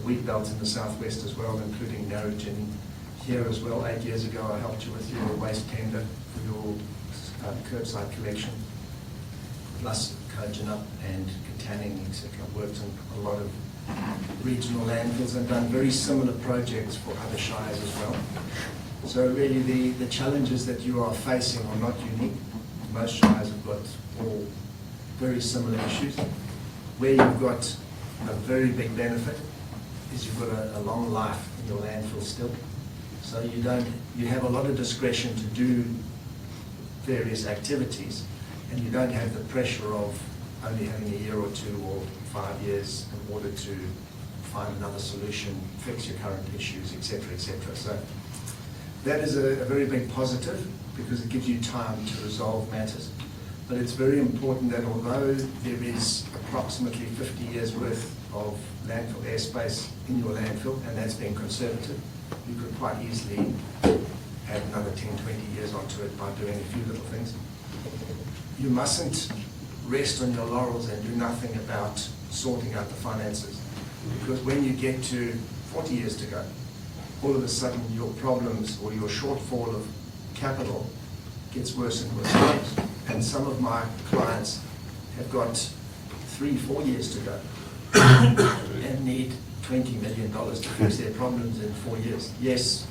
[SPEAKER 8] wheat belt in the southwest as well, including Narrogin here as well. 8 years ago, I helped you with your waste tender for your curbside collection, plus Kojonup and Katanning, etc. I've worked on a lot of regional landfills and done very similar projects for other shires as well. So really the challenges that you are facing are not unique. Most shires have got all very similar issues. Where you've got a very big benefit is you've got a long life in your landfill still. So you have a lot of discretion to do various activities, and you don't have the pressure of only having a year or 2 or 5 years in order to find another solution, fix your current issues, etc., etc. So that is a very big positive because it gives you time to resolve matters. But it's very important that although there is approximately 50 years worth of landfill airspace in your landfill, and that's being conservative, you could quite easily add another 10, 20 years onto it by doing a few little things. You mustn't rest on your laurels and do nothing about sorting out the finances, because when you get to 40 years to go, all of a sudden your problems or your shortfall of capital gets worse and worse. And some of my clients have got 3, 4 years to go and need $20 million to fix their problems in 4 years. Yes,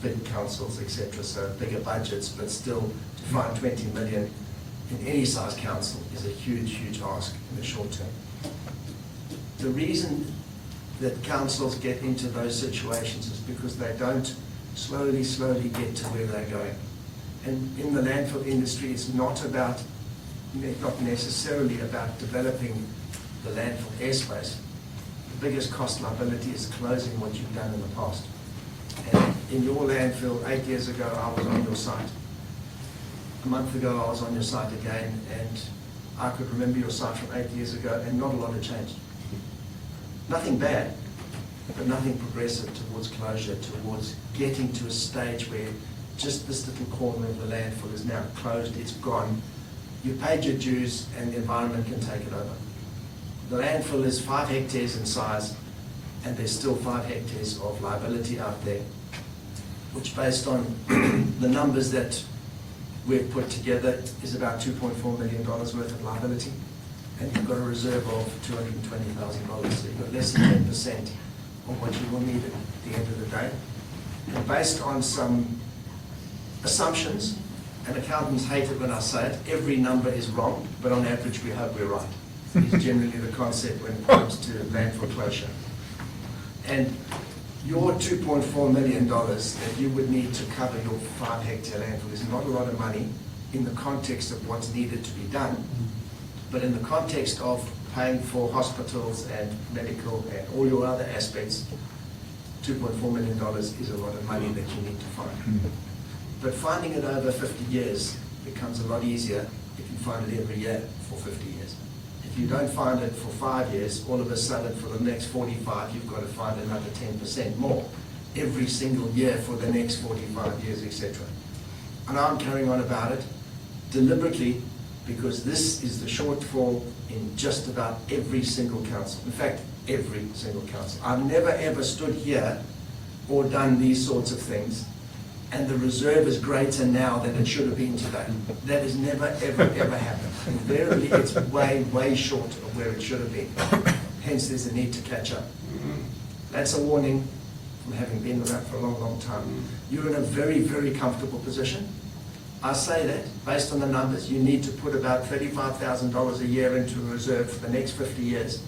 [SPEAKER 8] big councils, etc., so bigger budgets, but still to find 20 million in any size council is a huge, huge ask in the short term. The reason that councils get into those situations is because they don't slowly get to where they're going. And in the landfill industry, it's not necessarily about developing the landfill airspace. The biggest cost liability is closing what you've done in the past. And in your landfill, 8 years ago, I was on your site. A month ago, I was on your site again, and I could remember your site from 8 years ago, and not a lot had changed. Nothing bad, but nothing progressive towards closure, towards getting to a stage where just this little corner of the landfill is now closed, it's gone. You paid your dues, and the environment can take it over. The landfill is 5 hectares in size, and there's still 5 hectares of liability out there, which based on the numbers that we've put together is about $2.4 million worth of liability, and you've got a reserve of $220,000, so you've got less than 10% of what you will need at the end of the day. And based on some assumptions, and accountants hate it when I say it, every number is wrong, but on average we hope we're right. Is generally the concept when it comes to landfill closure. And your $2.4 million that you would need to cover your 5 hectare landfill is not a lot of money in the context of what's needed to be done, but in the context of paying for hospitals and medical and all your other aspects, $2.4 million is a lot of money that you need to find. But finding it over 50 years becomes a lot easier if you find it every year for 50 years. If you don't find it for 5 years, all of a sudden for the next 45, you've got to find another 10% more every single year for the next 45 years, etc. And I'm carrying on about it deliberately because this is the shortfall in just about every single council. In fact, every single council. I've never ever stood here or done these sorts of things, and the reserve is greater now than it should have been today. That has never, ever, ever happened. Invariably, it's way, way short of where it should have been. Hence, there's a need to catch up. That's a warning from having been around for a long, long time. You're in a very, very comfortable position. I say that, based on the numbers, you need to put about $35,000 a year into a reserve for the next 50 years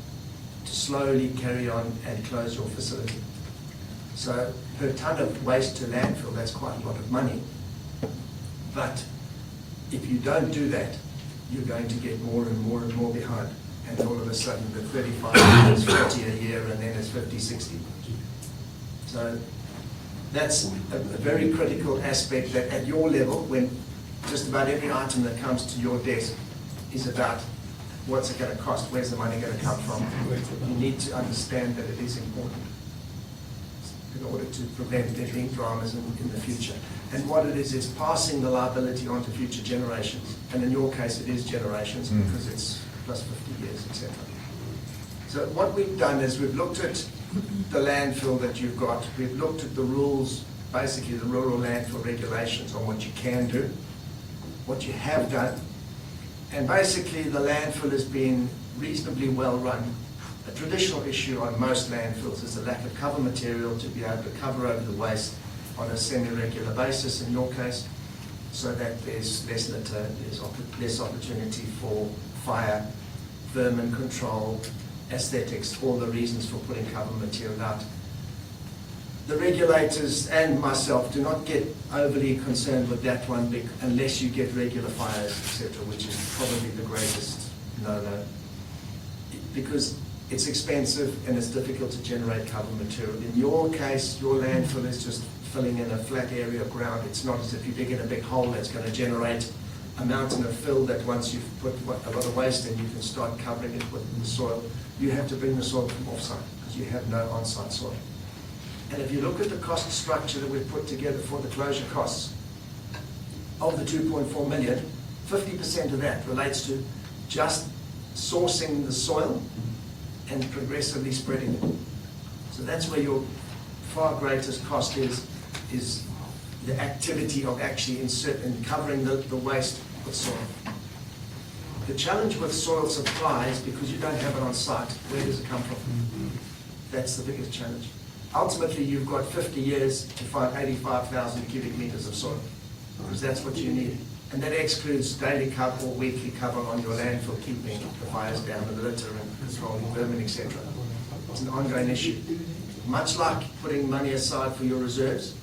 [SPEAKER 8] to slowly carry on and close your facility. So per ton of waste to landfill, that's quite a lot of money. But if you don't do that, you're going to get more and more and more behind. and all of a sudden the 35 is 40 a year, and then it's 50, 60. So that's a very critical aspect, that at your level, when just about every item that comes to your desk is about what's it going to cost, where's the money going to come from, you need to understand that it is important in order to prevent there being dramas in the future. And what it is, it's passing the liability on to future generations. And in your case, it is generations because it's plus 50 years, etc. So what we've done is we've looked at the landfill that you've got. We've looked at the rules, basically the rural landfill regulations on what you can do, what you have done. And basically the landfill has been reasonably well run. A traditional issue on most landfills is the lack of cover material to be able to cover over the waste on a semi-regular basis in your case, so that there's less litter, there's less opportunity for fire, vermin control, aesthetics, all the reasons for putting cover material out. The regulators and myself do not get overly concerned with that one unless you get regular fires, etc., which is probably the greatest no-no. Because it's expensive and it's difficult to generate cover material. In your case, your landfill is just filling in a flat area of ground. It's not as if you dig in a big hole that's going to generate a mountain of fill that once you've put a lot of waste in, you can start covering it with the soil. You have to bring the soil from off-site because you have no on-site soil. And if you look at the cost structure that we've put together for the closure costs, of the 2.4 million, 50% of that relates to just sourcing the soil and progressively spreading it. So that's where your far greatest cost is the activity of actually inserting, covering the waste with soil. The challenge with soil supply is because you don't have it on site. Where does it come from? That's the biggest challenge. Ultimately, you've got 50 years to find 85,000 cubic meters of soil, because that's what you need. And that excludes daily cover or weekly cover on your landfill, keeping the fires down, and the litter and controlling vermin, etc. It's an ongoing issue. Much like putting money aside for your reserves,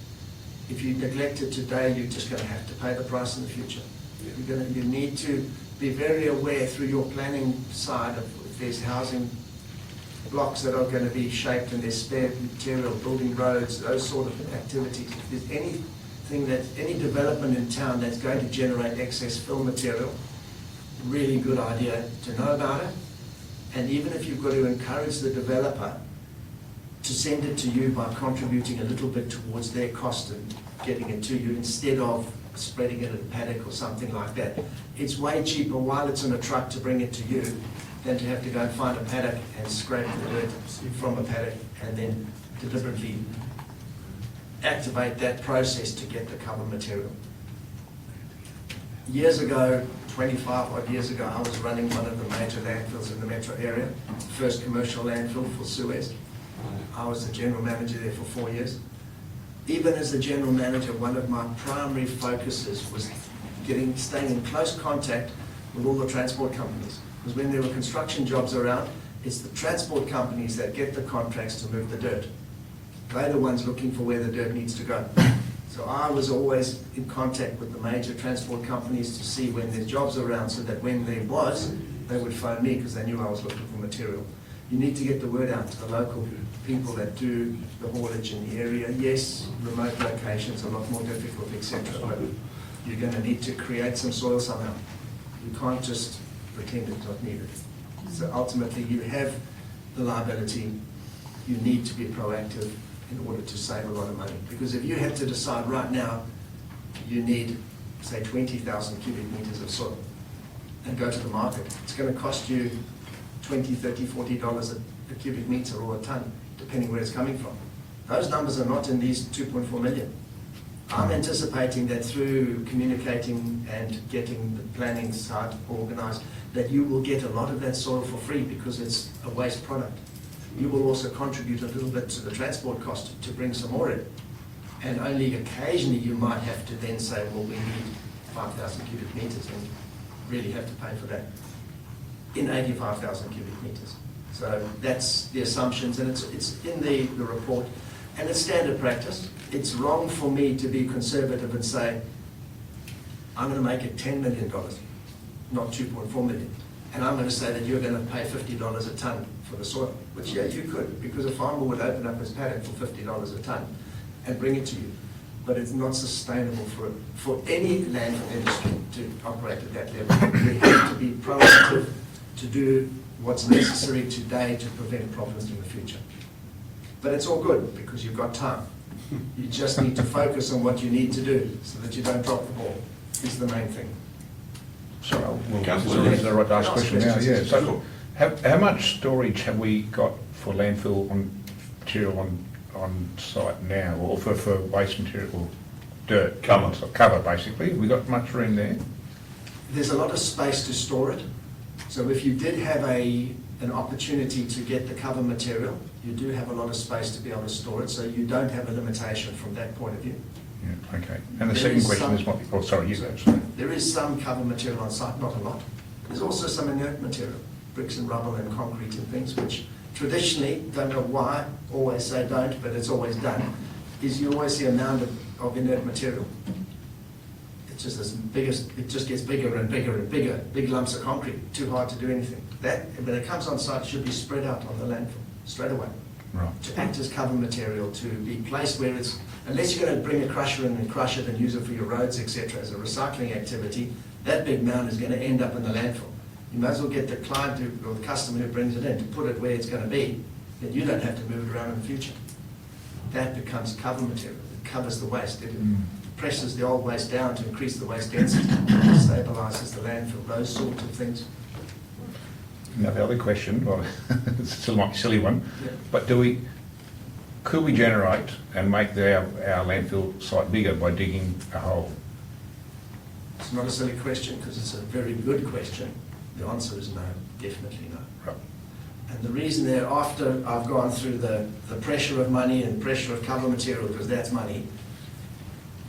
[SPEAKER 8] if you neglect it today, you're just going to have to pay the price in the future. You need to be very aware through your planning side of if there's housing blocks that are going to be shaped and there's spare material, building roads, those sort of activities. If there's anything any development in town that's going to generate excess fill material, really good idea to know about it. And even if you've got to encourage the developer to send it to you by contributing a little bit towards their cost and getting it to you instead of spreading it in a paddock or something like that. It's way cheaper while it's in a truck to bring it to you than to have to go and find a paddock and scrape the dirt from a paddock and then deliberately activate that process to get the cover material. Years ago, 25 odd years ago, I was running one of the major landfills in the metro area, first commercial landfill for Suez. I was the general manager there for 4 years. Even as the general manager, one of my primary focuses was staying in close contact with all the transport companies. Because when there were construction jobs around, it's the transport companies that get the contracts to move the dirt. They're the ones looking for where the dirt needs to go. So I was always in contact with the major transport companies to see when there's jobs around, so that when there was, they would phone me because they knew I was looking for material. You need to get the word out to the local people that do the haulage in the area. Yes, remote locations are a lot more difficult, etc., but you're going to need to create some soil somehow. You can't just pretend it's not needed. So ultimately, you have the liability. You need to be proactive in order to save a lot of money. Because if you had to decide right now, you need, say, 20,000 cubic meters of soil and go to the market, it's going to cost you $20, $30, $40 a cubic meter or a ton, depending where it's coming from. Those numbers are not in these 2.4 million. I'm anticipating that through communicating and getting the planning side organized, that you will get a lot of that soil for free because it's a waste product. You will also contribute a little bit to the transport cost to bring some more in. And only occasionally you might have to then say, well, we need 5,000 cubic meters, and really have to pay for that in 85,000 cubic meters. So that's the assumptions, and it's in the report, and it's standard practice. It's wrong for me to be conservative and say, I'm going to make it $10 million, not 2.4 million. and I'm going to say that you're going to pay $50 a tonne for the soil, which, yeah, you could, because a farmer would open up his paddock for $50 a tonne and bring it to you. But it's not sustainable for any landfill industry to operate at that level. We have to be proactive to do what's necessary today to prevent problems in the future. But it's all good, because you've got time. You just need to focus on what you need to do so that you don't drop the ball, is the main thing.
[SPEAKER 2] Sorry, well,
[SPEAKER 1] Councillor.
[SPEAKER 2] is the right to ask
[SPEAKER 8] Ask
[SPEAKER 2] question now?
[SPEAKER 8] questions.
[SPEAKER 2] Yeah, so how much storage have we got for landfill material on site now, or for waste material, or dirt? Cover, basically. Have we got much room there?
[SPEAKER 8] There's a lot of space to store it. So if you did have an opportunity to get the cover material, you do have a lot of space to be able to store it, so you don't have a limitation from that point of view.
[SPEAKER 2] Yeah, okay. And the
[SPEAKER 8] There
[SPEAKER 2] second
[SPEAKER 8] is
[SPEAKER 2] question
[SPEAKER 8] some-
[SPEAKER 2] is what, oh, sorry, you go, sorry.
[SPEAKER 8] There is some cover material on site, not a lot. There's also some inert material, bricks and rubble and concrete and things, which traditionally, don't know why, always say don't, but it's always done, is you always see a mound of inert material. It's just as big as, it just gets bigger and bigger and bigger, big lumps of concrete, too hard to do anything. That, when it comes on site, should be spread out on the landfill, straight away,
[SPEAKER 2] Right.
[SPEAKER 8] to act as cover material, to be placed where it's, unless you're going to bring a crusher in and crush it and use it for your roads, etc., as a recycling activity, that big mound is going to end up in the landfill. You might as well get the client or the customer who brings it in to put it where it's going to be, then you don't have to move it around in the future. That becomes cover material. It covers the waste. It presses the old waste down to increase the waste density, stabilises the landfill, those sorts of things.
[SPEAKER 2] Now, the other question, well, it's still might be a silly one,
[SPEAKER 8] Yeah.
[SPEAKER 2] but could we generate and make our landfill site bigger by digging a hole?
[SPEAKER 8] It's not a silly question because it's a very good question. The answer is no, definitely no.
[SPEAKER 2] Right.
[SPEAKER 8] And the reason there, after I've gone through the pressure of money and pressure of cover material, because that's money,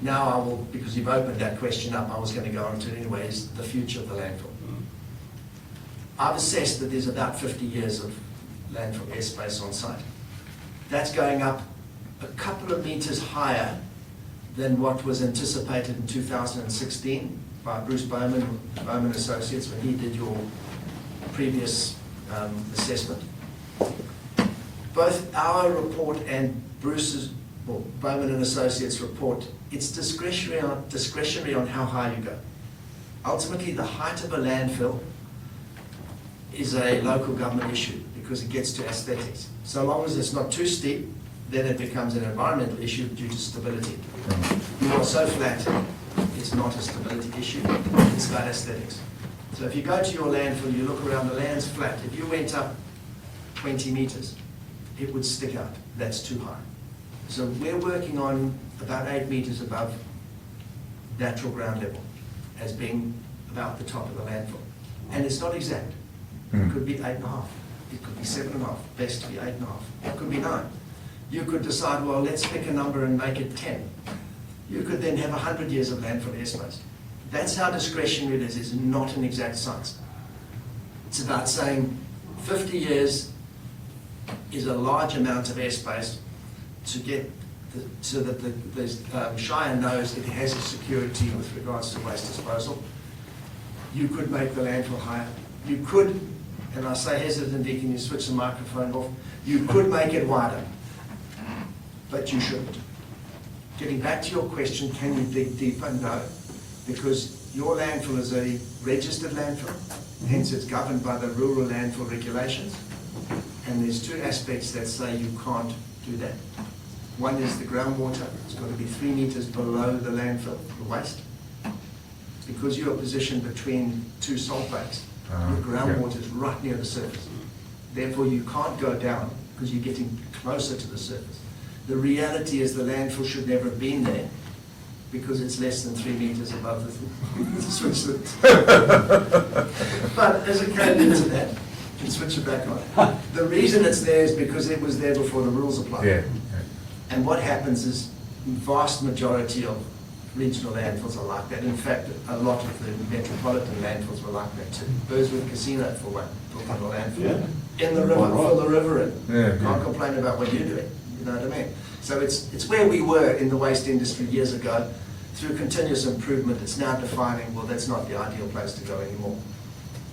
[SPEAKER 8] now I will, because you've opened that question up, I was going to go on to it anyway, is the future of the landfill. I've assessed that there's about 50 years of landfill airspace on site. That's going up a couple of meters higher than what was anticipated in 2016 by Bruce Bowman, Bowman Associates, when he did your previous assessment. Both our report and Bruce's, well, Bowman and Associates report, it's discretionary on how high you go. Ultimately, the height of a landfill is a local government issue because it gets to aesthetics. So long as it's not too steep, then it becomes an environmental issue due to stability. You are so flat, it's not a stability issue, it's about aesthetics. So if you go to your landfill, you look around, the land's flat. If you went up 20 meters, it would stick out. That's too high. So we're working on about 8 meters above natural ground level as being about the top of the landfill. And it's not exact. It could be 8.5. It could be 7.5. Best to be 8.5. It could be 9. You could decide, well, let's pick a number and make it 10. You could then have 100 years of landfill airspace. That's how discretionary it is. It's not an exact science. It's about saying 50 years is a large amount of airspace to get so that the Shire knows it has a security with regards to waste disposal. You could make the landfill higher. You could, and I say hesitantly, can you switch the microphone off? You could make it wider, but you shouldn't. Getting back to your question, can you dig deeper? No, because your landfill is a registered landfill, hence it's governed by the rural landfill regulations. And there's two aspects that say you can't do that. One is the groundwater. It's got to be 3 meters below the landfill, the waste. Because you are positioned between two salt banks, your groundwater is right near the surface. Therefore, you can't go down because you're getting closer to the surface. The reality is the landfill should never have been there because it's less than 3 meters above the switch. But as it came into that, you can switch it back on. The reason it's there is because it was there before the rules applied.
[SPEAKER 2] Yeah.
[SPEAKER 8] And what happens is the vast majority of regional landfills are like that. In fact, a lot of the metropolitan landfills were like that too. Burswood Casino, for one, built on a landfill. In the river, fill the river in.
[SPEAKER 2] Yeah,
[SPEAKER 8] Can't complain about what you're doing. You know what I mean? So it's where we were in the waste industry years ago. Through continuous improvement, it's now defining, well, that's not the ideal place to go anymore.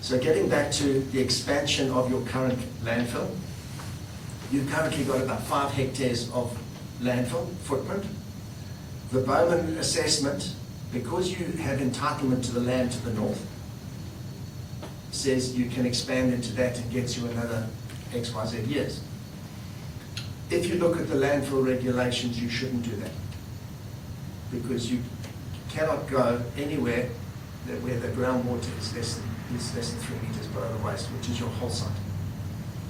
[SPEAKER 8] So getting back to the expansion of your current landfill, you've currently got about 5 hectares of landfill footprint. The Bowman assessment, because you have entitlement to the land to the north, says you can expand into that and gets you another XYZ years. If you look at the landfill regulations, you shouldn't do that, because you cannot go anywhere where the groundwater is less than 3 meters below the waste, which is your whole site.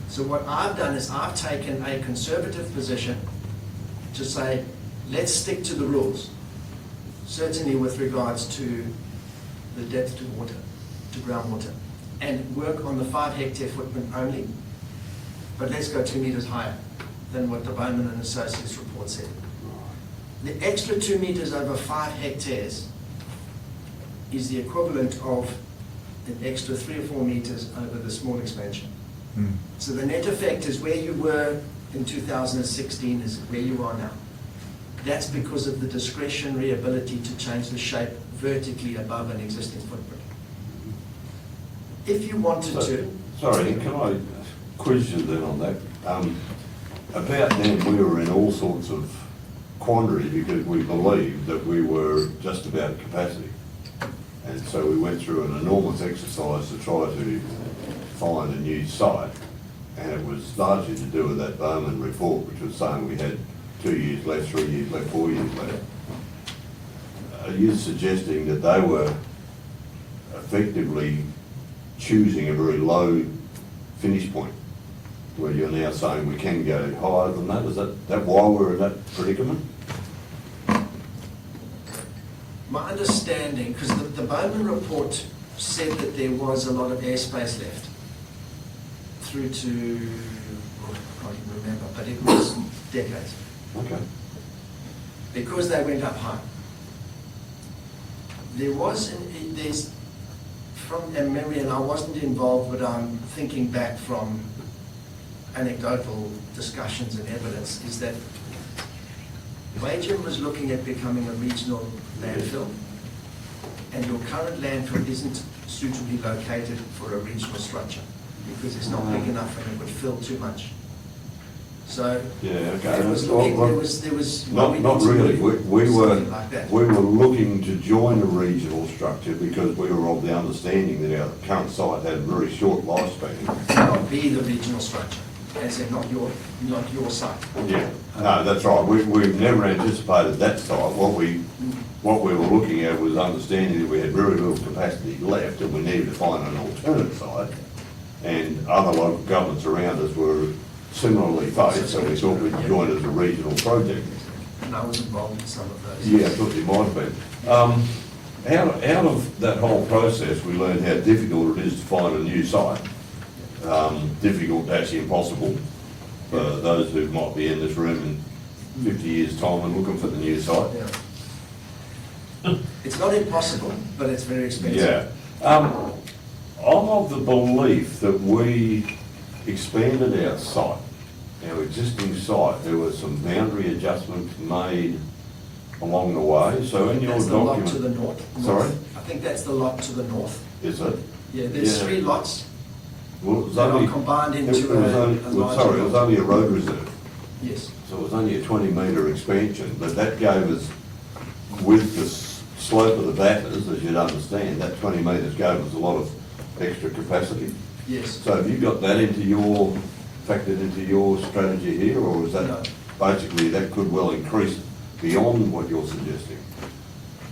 [SPEAKER 8] So what I've done is I've taken a conservative position to say, let's stick to the rules, certainly with regards to the depth to water, to groundwater, and work on the 5 hectare footprint only, but let's go 2 meters higher than what the Bowman and Associates report said. The extra 2 meters over 5 hectares is the equivalent of an extra 3 or 4 meters over the small expansion. So the net effect is where you were in 2016 is where you are now. That's because of the discretionary ability to change the shape vertically above an existing footprint. If you wanted to...
[SPEAKER 1] Sorry, can I quiz you then on that? About then, we were in all sorts of quandary because we believed that we were just about at capacity. And so we went through an enormous exercise to try to find a new site. And it was largely to do with that Bowman report, which was saying we had 2 years left, 3 years left, 4 years left. Are you suggesting that they were effectively choosing a very low finish point, where you're now saying we can go higher than that? Is that why we're in that predicament?
[SPEAKER 8] My understanding, because the Bowman report said that there was a lot of airspace left through to, I can't even remember, but it was decades.
[SPEAKER 1] Okay.
[SPEAKER 8] Because they went up high. There's, from memory, and I wasn't involved, but I'm thinking back from anecdotal discussions and evidence, is that Wagen was looking at becoming a regional landfill, and your current landfill isn't suitably located for a regional structure because it's not big enough and it would fill too much. So
[SPEAKER 1] Yeah, okay.
[SPEAKER 8] it was looking, there was
[SPEAKER 1] Not really. We were
[SPEAKER 8] something like that.
[SPEAKER 1] looking to join a regional structure because we were of the understanding that our current site had a very short lifespan.
[SPEAKER 8] Not be the regional structure, as in not your site.
[SPEAKER 1] Yeah, no, that's right. We've never anticipated that site. What we were looking at was understanding that we had very little capacity left and we needed to find an alternate site. And other local governments around us were similarly faced, so we thought we'd join as a regional project.
[SPEAKER 8] And I was involved in some of those.
[SPEAKER 1] Yeah, I thought you might have been. Out of that whole process, we learned how difficult it is to find a new site. Difficult, actually impossible, for those who might be in this room in 50 years' time and looking for the new site.
[SPEAKER 8] Yeah. It's not impossible, but it's very expensive.
[SPEAKER 1] Yeah. I'm of the belief that we expanded our site, our existing site. There was some boundary adjustments made along the way. So in your
[SPEAKER 8] That's the lot
[SPEAKER 1] document...
[SPEAKER 8] to the north.
[SPEAKER 1] Sorry?
[SPEAKER 8] I think that's the lot to the north.
[SPEAKER 1] Is it?
[SPEAKER 8] Yeah, there's
[SPEAKER 1] Yeah.
[SPEAKER 8] 3 lots
[SPEAKER 1] Well, it was
[SPEAKER 8] that
[SPEAKER 1] only...
[SPEAKER 8] are combined
[SPEAKER 1] It
[SPEAKER 8] into
[SPEAKER 1] was
[SPEAKER 8] a
[SPEAKER 1] only,
[SPEAKER 8] larger
[SPEAKER 1] sorry, it was
[SPEAKER 8] lot.
[SPEAKER 1] only a road reserve.
[SPEAKER 8] Yes.
[SPEAKER 1] So it was only a 20-metre expansion, but that gave us, with the slope of the batters, as you'd understand, that 20 metres gave us a lot of extra capacity.
[SPEAKER 8] Yes.
[SPEAKER 1] So have you got that factored into your strategy here, or is that
[SPEAKER 8] No.
[SPEAKER 1] basically that could well increase beyond what you're suggesting?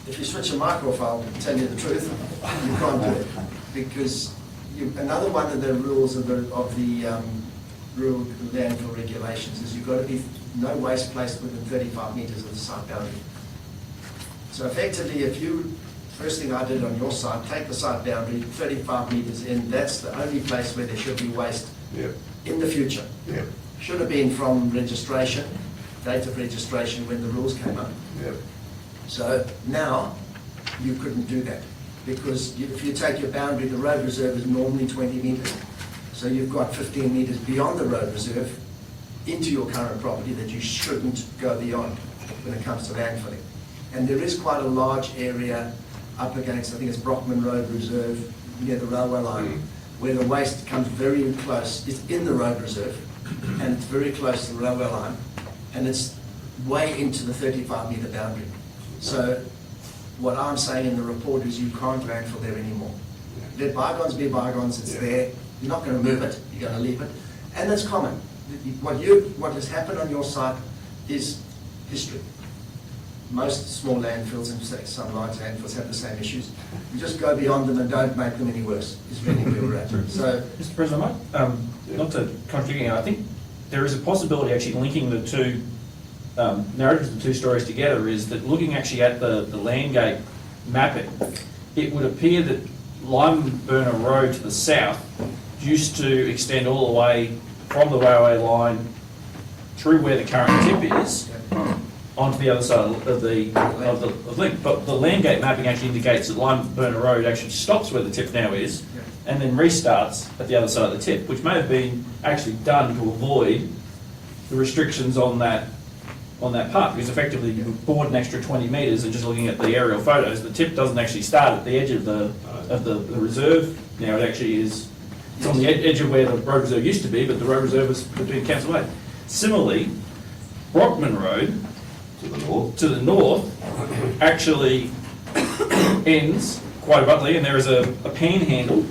[SPEAKER 8] If you switch a mic off, I'll tell you the truth. You can't do it. Because another one of the rules of the rural landfill regulations is you've got to be no waste placed within 35 metres of the site boundary. So effectively, first thing I did on your site, take the site boundary, 35 metres in, that's the only place where there should be waste
[SPEAKER 1] Yeah,
[SPEAKER 8] in the future.
[SPEAKER 1] yeah,
[SPEAKER 8] Should have been from registration, date of registration when the rules came up.
[SPEAKER 1] yeah.
[SPEAKER 8] So now, you couldn't do that, because if you take your boundary, the road reserve is normally 20 metres. So you've got 15 metres beyond the road reserve into your current property that you shouldn't go beyond when it comes to landfilling. And there is quite a large area up against, I think it's Brockman Road Reserve, near the railway line, where the waste comes very close. It's in the road reserve, and it's very close to the railway line, and it's way into the 35-metre boundary. So what I'm saying in the report is you can't landfill there anymore. Let bygones be bygones, it's there. You're not going to move it, you're going to leave it. And that's common. What has happened on your site is history. Most small landfills and some large landfills have the same issues. You just go beyond them and don't make them any worse, is really where we're at. So,
[SPEAKER 4] Mr. President, not to contradict you, I think there is a possibility actually linking the two narratives, the two stories together, is that looking actually at the Landgate mapping, it would appear that Limeburner Road to the south used to extend all the way from the railway line through where the current tip is, onto the other side of the link. But the Landgate mapping actually indicates that Limeburner Road actually stops where the tip now is, and then restarts at the other side of the tip, which may have been actually done to avoid the restrictions on that part, because effectively you've bored an extra 20 metres, and just looking at the aerial photos, the tip doesn't actually start at the edge of the reserve. Now it actually is, it's on the edge of where the road reserve used to be, but the road reserve has been cancelled away. Similarly, Brockman Road to the north actually ends quite abruptly, and there is a panhandle,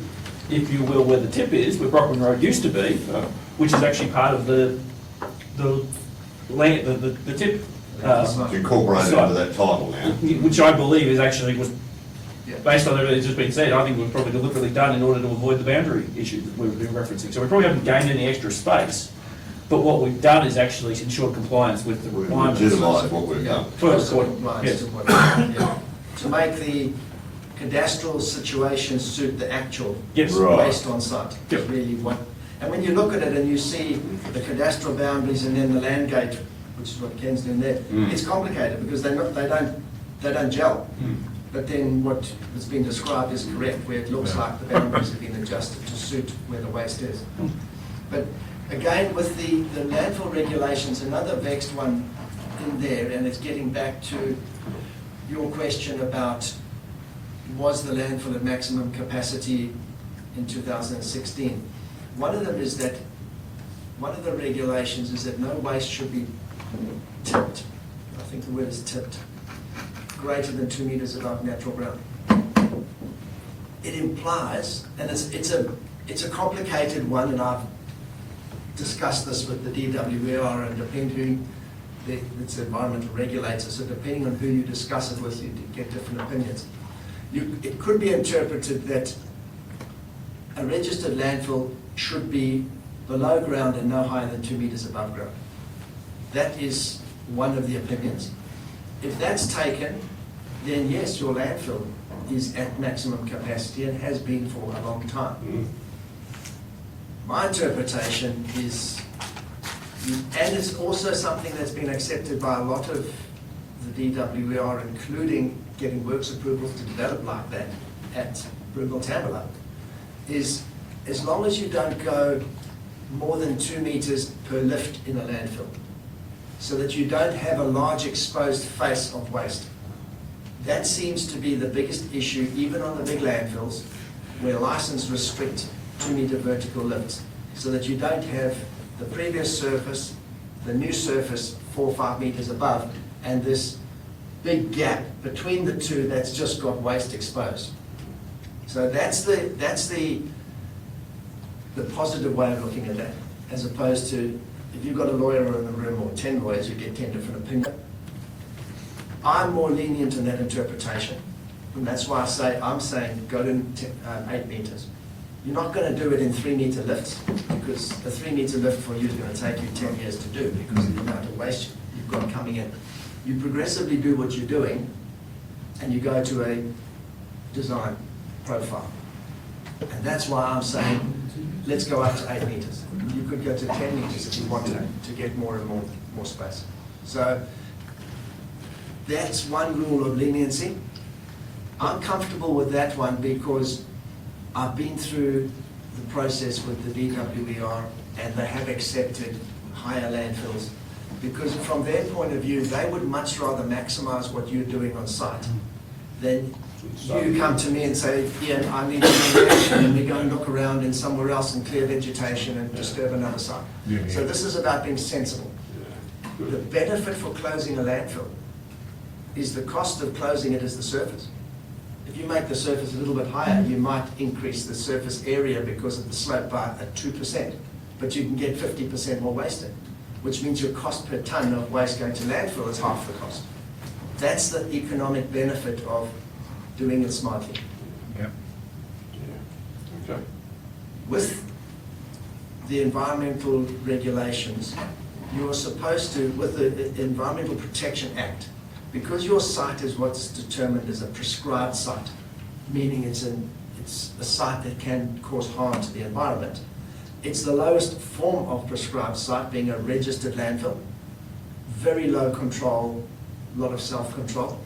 [SPEAKER 4] if you will, where the tip is, where Brockman Road used to be, which is actually part of the land, the tip.
[SPEAKER 1] It's incorporated into that title now.
[SPEAKER 4] Which I believe is actually was,
[SPEAKER 8] yeah.
[SPEAKER 4] based on everything that's just been said, I think we've probably deliberately done in order to avoid the boundary issue that we've been referencing. So we probably haven't gained any extra space, but what we've done is actually ensure compliance with the requirements.
[SPEAKER 1] Legitimise what we've done.
[SPEAKER 4] First,
[SPEAKER 8] compliance
[SPEAKER 4] yes.
[SPEAKER 8] to what- yeah. To make the cadastral situation suit the actual
[SPEAKER 4] Yes.
[SPEAKER 1] Right.
[SPEAKER 8] based on site.
[SPEAKER 4] Yep.
[SPEAKER 8] Is really what, and when you look at it and you see the cadastral boundaries and then the land gate, which is what Ken's doing there, it's complicated because they don't gel. But then what has been described is correct, where it looks like the boundaries have been adjusted to suit where the waste is. But again, with the landfill regulations, another vexed one in there, and it's getting back to your question about was the landfill at maximum capacity in 2016. One of them is that, one of the regulations is that no waste should be tipped, I think the word is tipped, greater than 2 metres above natural ground. It implies, and it's a complicated one, and I've discussed this with the DWR, and depending it's environmental regulator, so depending on who you discuss it with, you get different opinions. It could be interpreted that a registered landfill should be below ground and no higher than 2 metres above ground. That is one of the opinions. If that's taken, then yes, your landfill is at maximum capacity and has been for a long time. My interpretation is, and it's also something that's been accepted by a lot of the DWR, including getting works approvals to develop like that at Brunel Tamala, is as long as you don't go more than 2 metres per lift in a landfill, so that you don't have a large exposed face of waste. That seems to be the biggest issue, even on the big landfills, where license restrict 2 metre vertical lifts, so that you don't have the previous surface, the new surface 4 or 5 metres above, and this big gap between the two that's just got waste exposed. So that's the positive way of looking at that, as opposed to if you've got a lawyer in the room or 10 lawyers, you get 10 different opinions. I'm more lenient in that interpretation, and that's why I'm saying go to 8 metres. You're not going to do it in 3 metre lifts, because a 3 metre lift for you is going to take you 10 years to do because of the amount of waste you've got coming in. You progressively do what you're doing, and you go to a design profile. And that's why I'm saying, let's go up to 8 metres. You could go to 10 metres if you want to get more and more space. So that's one rule of leniency. I'm comfortable with that one because I've been through the process with the DWER, and they have accepted higher landfills, because from their point of view, they would much rather maximise what you're doing on site then you come to me and say, Ian, I need some action, and we go and look around in somewhere else and clear vegetation and disturb another site.
[SPEAKER 2] Yeah.
[SPEAKER 8] So this is about being sensible. The benefit for closing a landfill is the cost of closing it is the surface. If you make the surface a little bit higher, you might increase the surface area because of the slope by 2%, but you can get 50% more waste in, which means your cost per tonne of waste going to landfill is half the cost. That's the economic benefit of doing it smartly.
[SPEAKER 2] Yeah.
[SPEAKER 1] Okay.
[SPEAKER 8] With the environmental regulations, you are supposed to, with the Environmental Protection Act, because your site is what's determined as a prescribed site, meaning it's a site that can cause harm to the environment. It's the lowest form of prescribed site, being a registered landfill, very low control, a lot of self-control.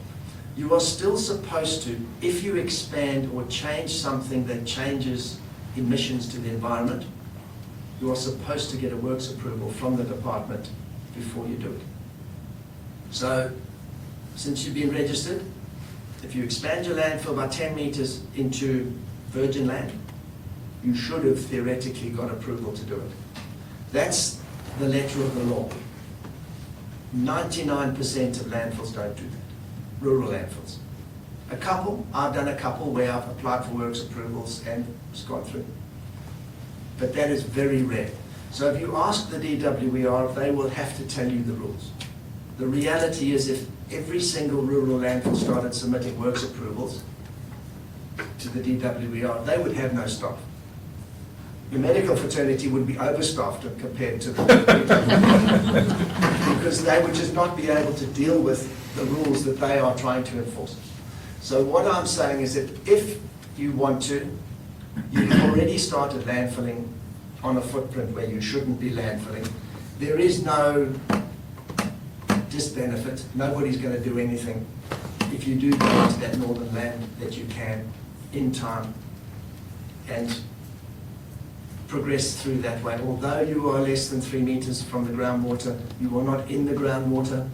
[SPEAKER 8] You are still supposed to, if you expand or change something that changes emissions to the environment, you are supposed to get a works approval from the department before you do it. So, since you've been registered, if you expand your landfill by 10 meters into virgin land, you should have theoretically got approval to do it. That's the letter of the law. 99% of landfills don't do that, rural landfills. A couple, I've done a couple where I've applied for works approvals and it's gone through. But that is very rare. So if you ask the DWER, they will have to tell you the rules. The reality is if every single rural landfill started submitting works approvals to the DWER, they would have no staff. The medical fraternity would be overstaffed compared to the because they would just not be able to deal with the rules that they are trying to enforce. So what I'm saying is that if you want to, you've already started landfilling on a footprint where you shouldn't be landfilling. There is no disbenefit. Nobody's going to do anything if you do go into that northern land that you can in time and progress through that way. Although you are less than 3 meters from the groundwater, you are not in the groundwater.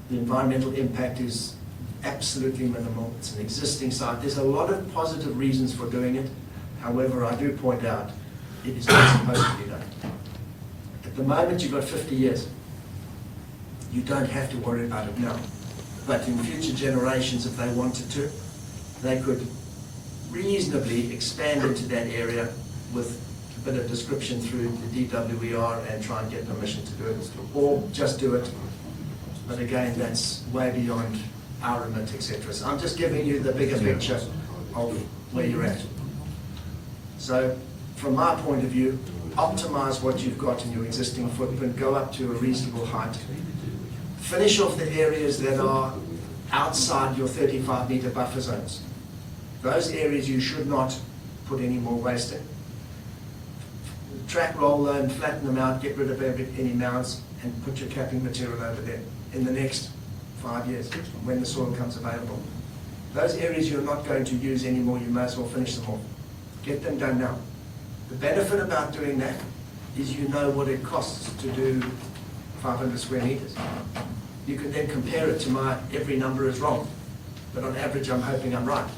[SPEAKER 8] The environmental impact is absolutely minimal. It's an existing site. There's a lot of positive reasons for doing it. However, I do point out it is not supposed to be done. At the moment, you've got 50 years. You don't have to worry about it now. But in future generations, if they wanted to, they could reasonably expand into that area with a bit of description through the DWER and try and get permission to do it, or just do it. But again, that's way beyond our remit, etc. So I'm just giving you the bigger picture of where you're at. So from my point of view, optimize what you've got in your existing footprint, go up to a reasonable height. Finish off the areas that are outside your 35-meter buffer zones. Those areas you should not put any more waste in. Track roll them, flatten them out, get rid of any mounds, and put your capping material over there in the next 5 years when the soil comes available. Those areas you're not going to use anymore, you may as well finish them off. Get them done now. The benefit about doing that is you know what it costs to do 500 square meters. You can then compare it to my every number is wrong, but on average I'm hoping I'm right.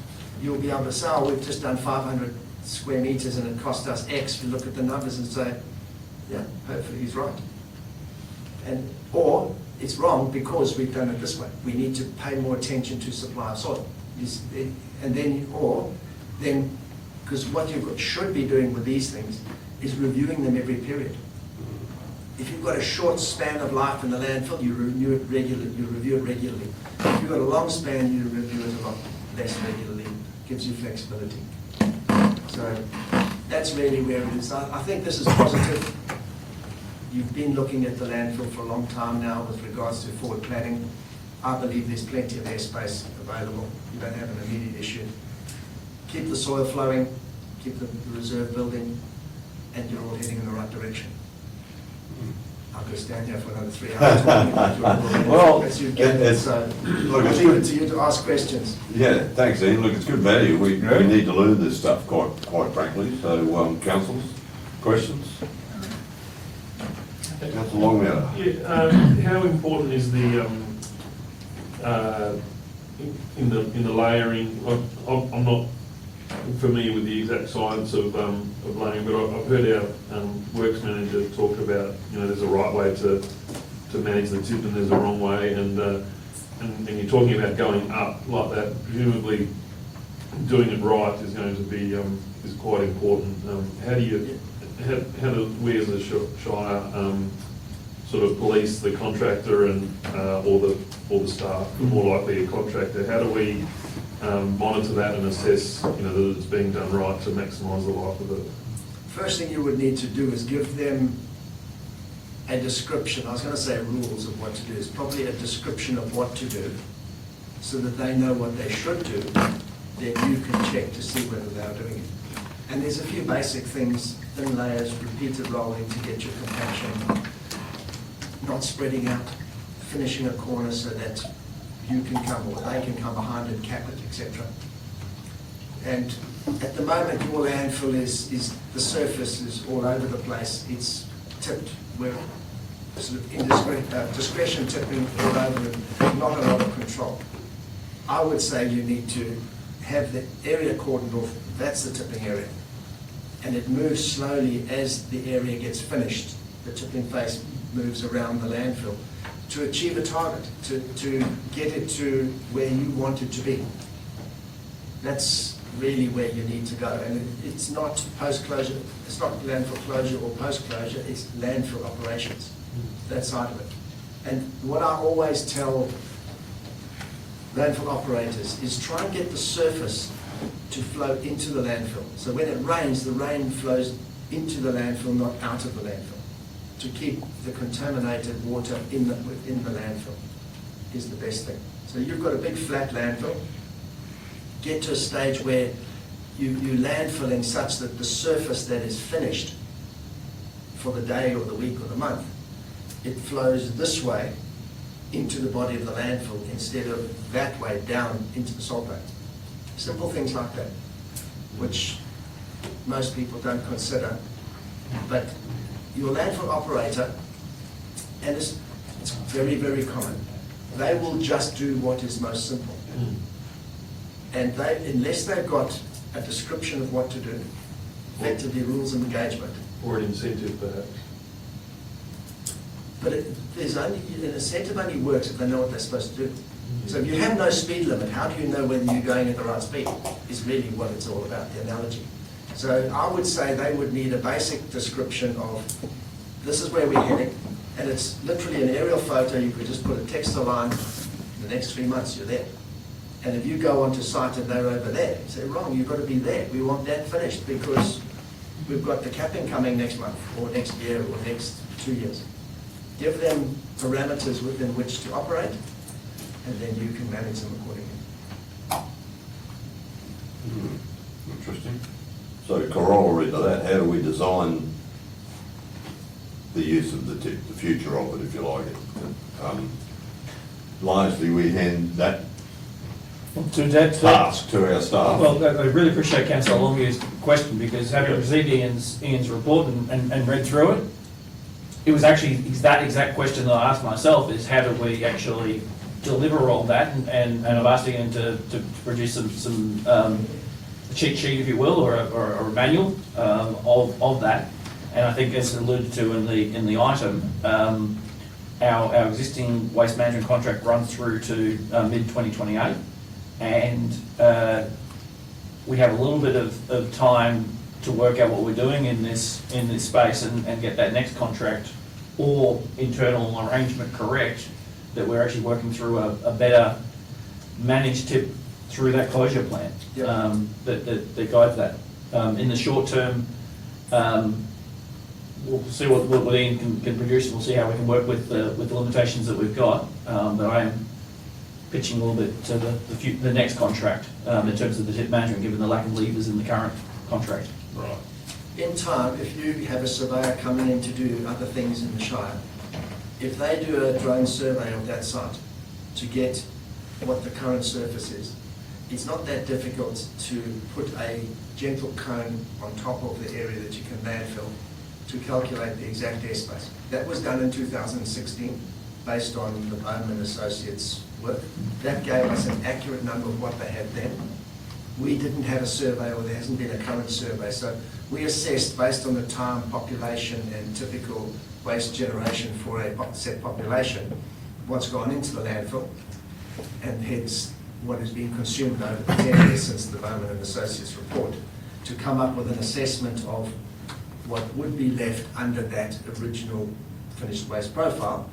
[SPEAKER 8] You'll be able to say, oh, we've just done 500 square meters and it cost us X. You look at the numbers and say, yeah, hopefully he's right. And or it's wrong because we've done it this way. We need to pay more attention to supply of soil. And then, because what you should be doing with these things is reviewing them every period. If you've got a short span of life in the landfill, you review it regularly. If you've got a long span, you review it a lot less regularly. Gives you flexibility. So that's really where it is. I think this is positive. You've been looking at the landfill for a long time now with regards to forward planning. I believe there's plenty of airspace available. You don't have an immediate issue. Keep the soil flowing, keep the reserve building, and you're all heading in the right direction. I'll go stand here for another 3 hours talking about your
[SPEAKER 1] Well,
[SPEAKER 8] as you
[SPEAKER 1] it's-
[SPEAKER 8] so
[SPEAKER 1] look,
[SPEAKER 8] I'll
[SPEAKER 1] it's
[SPEAKER 8] leave
[SPEAKER 1] good.
[SPEAKER 8] it to you to ask questions.
[SPEAKER 1] Yeah, thanks, Ian. Look, it's good value. We
[SPEAKER 2] Yeah.
[SPEAKER 1] need to learn this stuff quite frankly. So, councils, questions? Councillor Longmeadow.
[SPEAKER 9] Yeah, how important is the in the layering. I'm not familiar with the exact science of layering, but I've heard our works manager talk about, there's a right way to manage the tip and there's a wrong way, and you're talking about going up like that. Presumably, doing it right is going to be is quite important. How do we as a Shire sort of police the contractor and or the staff, or more likely a contractor? How do we monitor that and assess, that it's being done right to maximise the life of it?
[SPEAKER 8] First thing you would need to do is give them a description. I was going to say rules of what to do. It's probably a description of what to do, so that they know what they should do. Then you can check to see whether they are doing it. And there's a few basic things: thin layers, repeated rolling to get your compaction, not spreading out, finishing a corner so that you can come or they can come behind and cap it, etc. And at the moment, your landfill is the surface is all over the place. It's tipped. We're sort of discretion tipping all over and not a lot of control. I would say you need to have the area cordoned off. That's the tipping area. And it moves slowly as the area gets finished. The tipping face moves around the landfill to achieve a target, to get it to where you want it to be. That's really where you need to go. And it's not post-closure, it's not landfill closure or post-closure, it's landfill operations, that side of it. And what I always tell landfill operators is try and get the surface to flow into the landfill. So when it rains, the rain flows into the landfill, not out of the landfill, to keep the contaminated water within the landfill is the best thing. So you've got a big flat landfill. Get to a stage where you landfill in such that the surface that is finished for the day or the week or the month, it flows this way into the body of the landfill instead of that way down into the salt bank. Simple things like that, which most people don't consider. But your landfill operator, and it's very, very common, they will just do what is most simple. And unless they've got a description of what to do, effectively rules of engagement.
[SPEAKER 9] Or an incentive, perhaps.
[SPEAKER 8] But an incentive only works if they know what they're supposed to do. So if you have no speed limit, how do you know whether you're going at the right speed? Is really what it's all about, the analogy. So I would say they would need a basic description of this is where we're heading, and it's literally an aerial photo. You could just put a textile line, the next 3 months you're there. And if you go onto site and they're over there, you say, wrong, you've got to be there. We want that finished because we've got the capping coming next month or next year or next 2 years. Give them parameters within which to operate, and then you can manage them accordingly.
[SPEAKER 1] Interesting. So corollary to that, how do we design the use of the tip, the future of it, if you like it? Largely we hand that
[SPEAKER 4] To that,
[SPEAKER 1] task to our staff.
[SPEAKER 4] well, I really appreciate Councillor Longview's question, because having received Ian's report and read through it, it was actually that exact question that I asked myself, is how do we actually deliver all that? And I've asked Ian to produce some cheat sheet, if you will, or a manual of that. And I think, as alluded to in the item, our existing waste management contract runs through to mid-2028. And we have a little bit of time to work out what we're doing in this space and get that next contract or internal arrangement correct, that we're actually working through a better managed tip through that closure plan.
[SPEAKER 8] Yep.
[SPEAKER 4] That guides that. In the short term, we'll see what Ian can produce, and we'll see how we can work with the limitations that we've got. But I am pitching a little bit to the next contract in terms of the tip management, given the lack of levers in the current contract.
[SPEAKER 9] Right.
[SPEAKER 8] In time, if you have a surveyor coming in to do other things in the Shire, if they do a drone survey of that site to get what the current surface is, it's not that difficult to put a gentle cone on top of the area that you can landfill to calculate the exact airspace. That was done in 2016. based on the Bowman Associates work. That gave us an accurate number of what they had then. We didn't have a survey, or there hasn't been a current survey, so we assessed based on the time, population and typical waste generation for a set population, what's gone into the landfill, and hence what has been consumed over the 10 years since the Bowman and Associates report, to come up with an assessment of what would be left under that original finished waste profile.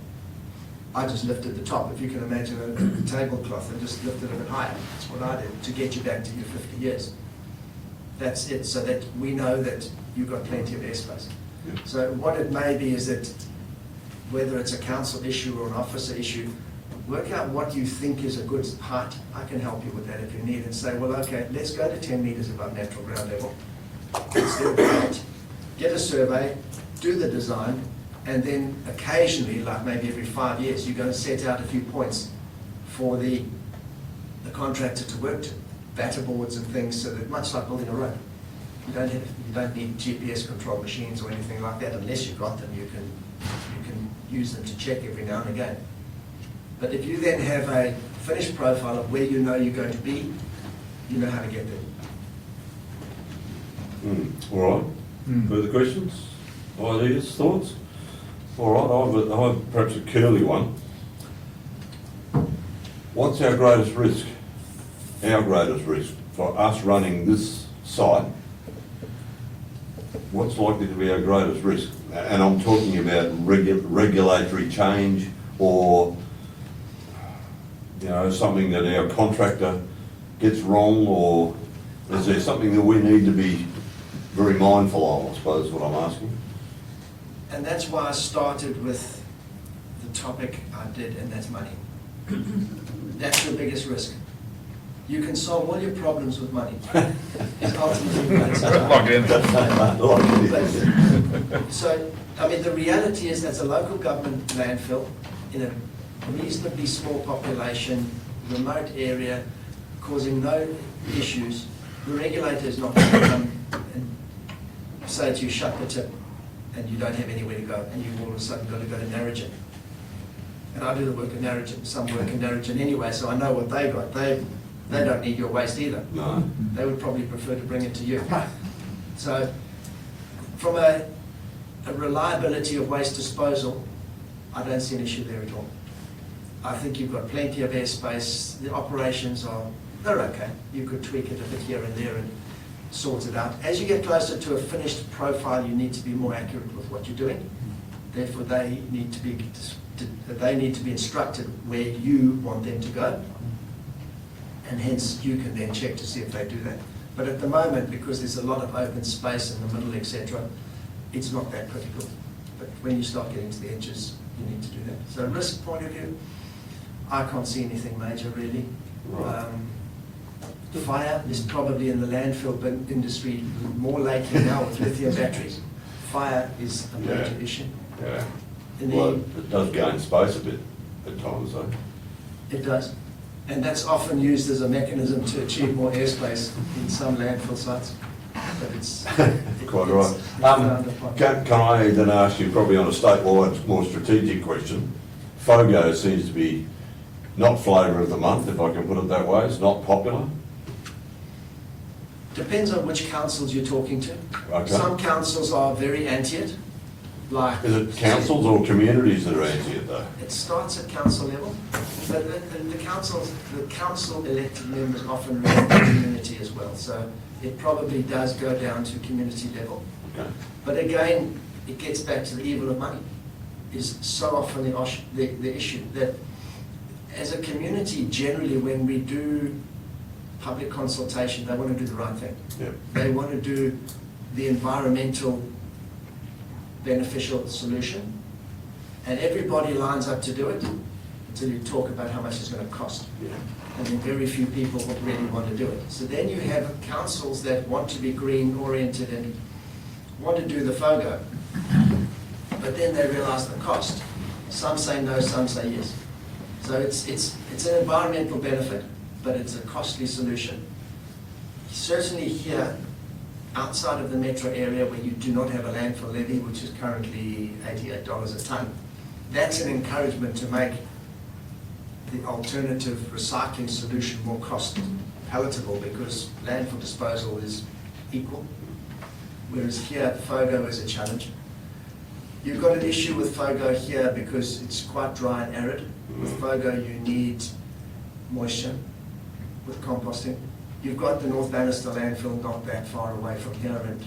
[SPEAKER 8] I just lifted the top, if you can imagine a tablecloth, and just lifted it a bit higher. That's what I did, to get you back to your 50 years. That's it, so that we know that you've got plenty of airspace.
[SPEAKER 1] Yeah.
[SPEAKER 8] So what it may be is that, whether it's a council issue or an officer issue, work out what you think is a good height. I can help you with that if you need, and say, well, okay, let's go to 10 metres above natural ground level. Instead of that, get a survey, do the design, and then occasionally, like maybe every 5 years, you're going to set out a few points for the contractor to work to, batter boards and things, so that, much like building a road, you don't need GPS control machines or anything like that. Unless you've got them, you can use them to check every now and again. But if you then have a finished profile of where you know you're going to be, you know how to get there.
[SPEAKER 1] All right. Further questions, ideas, thoughts? All right, I have perhaps a curly one. What's our greatest risk? Our greatest risk for us running this site? What's likely to be our greatest risk? And I'm talking about regulatory change, or something that our contractor gets wrong, or is there something that we need to be very mindful of, I suppose is what I'm asking.
[SPEAKER 8] And that's why I started with the topic I did, and that's money. That's your biggest risk. You can solve all your problems with money. It's ultimately what it's about. So, I mean, the reality is that's a local government landfill in a reasonably small population, remote area, causing no issues. The regulator is not going to come and say to you, shut the tip, and you don't have anywhere to go, and you've all of a sudden got to go to Narrogin. And I do the work in Narrogin, some work in Narrogin anyway, so I know what they got. They don't need your waste either.
[SPEAKER 1] No.
[SPEAKER 8] They would probably prefer to bring it to you. So, from a reliability of waste disposal, I don't see an issue there at all. I think you've got plenty of airspace. The operations they're okay. You could tweak it a bit here and there and sort it out. As you get closer to a finished profile, you need to be more accurate with what you're doing. Therefore, they need to be instructed where you want them to go. And hence, you can then check to see if they do that. But at the moment, because there's a lot of open space in the middle, etc., it's not that critical. But when you start getting to the edges, you need to do that. So risk point of view, I can't see anything major really.
[SPEAKER 1] Right.
[SPEAKER 8] Fire is probably in the landfill industry more lately now with lithium batteries. Fire is a major issue.
[SPEAKER 1] Yeah.
[SPEAKER 8] In
[SPEAKER 1] Well, it does gain space a bit at times, though.
[SPEAKER 8] It does. And that's often used as a mechanism to achieve more airspace in some landfill sites. But it's
[SPEAKER 1] Quite right.
[SPEAKER 8] frowned upon.
[SPEAKER 1] Can I then ask you, probably on a statewide, more strategic question? FOGO seems to be not flavour of the month, if I can put it that way. It's not popular.
[SPEAKER 8] Depends on which councils you're talking to.
[SPEAKER 1] Okay.
[SPEAKER 8] Some councils are very anti it, like...
[SPEAKER 1] Is it councils or communities that are anti it, though?
[SPEAKER 8] It starts at council level, but the council elected members often represent the community as well, so it probably does go down to community level.
[SPEAKER 1] Okay.
[SPEAKER 8] But again, it gets back to the evil of money, is so often the issue that as a community, generally when we do public consultation, they want to do the right thing.
[SPEAKER 1] Yep.
[SPEAKER 8] They want to do the environmental beneficial solution, and everybody lines up to do it until you talk about how much it's going to cost.
[SPEAKER 1] Yeah.
[SPEAKER 8] And then very few people really want to do it. So then you have councils that want to be green oriented and want to do the FOGO, but then they realise the cost. Some say no, some say yes. So it's an environmental benefit, but it's a costly solution. Certainly here, outside of the metro area where you do not have a landfill levy, which is currently $88 a tonne, that's an encouragement to make the alternative recycling solution more cost palatable, because landfill disposal is equal, whereas here FOGO is a challenge. You've got an issue with FOGO here because it's quite dry and arid. With FOGO you need moisture with composting. You've got the North Bannister landfill not that far away from here, and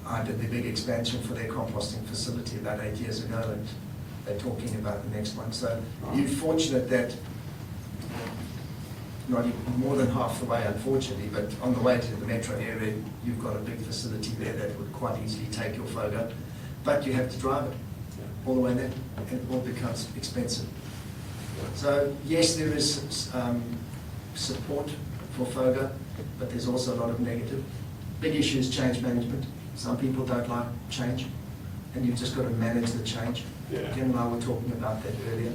[SPEAKER 8] I did the big expansion for their composting facility about 8 years ago, and they're talking about the next one. So you're fortunate that, not even more than half the way unfortunately, but on the way to the metro area, you've got a big facility there that would quite easily take your FOGO, but you have to drive it all the way there, and it all becomes expensive. So yes, there is support for FOGO, but there's also a lot of negative. Big issue is change management. Some people don't like change, and you've just got to manage the change.
[SPEAKER 9] Yeah.
[SPEAKER 8] Ken and I were talking about that earlier,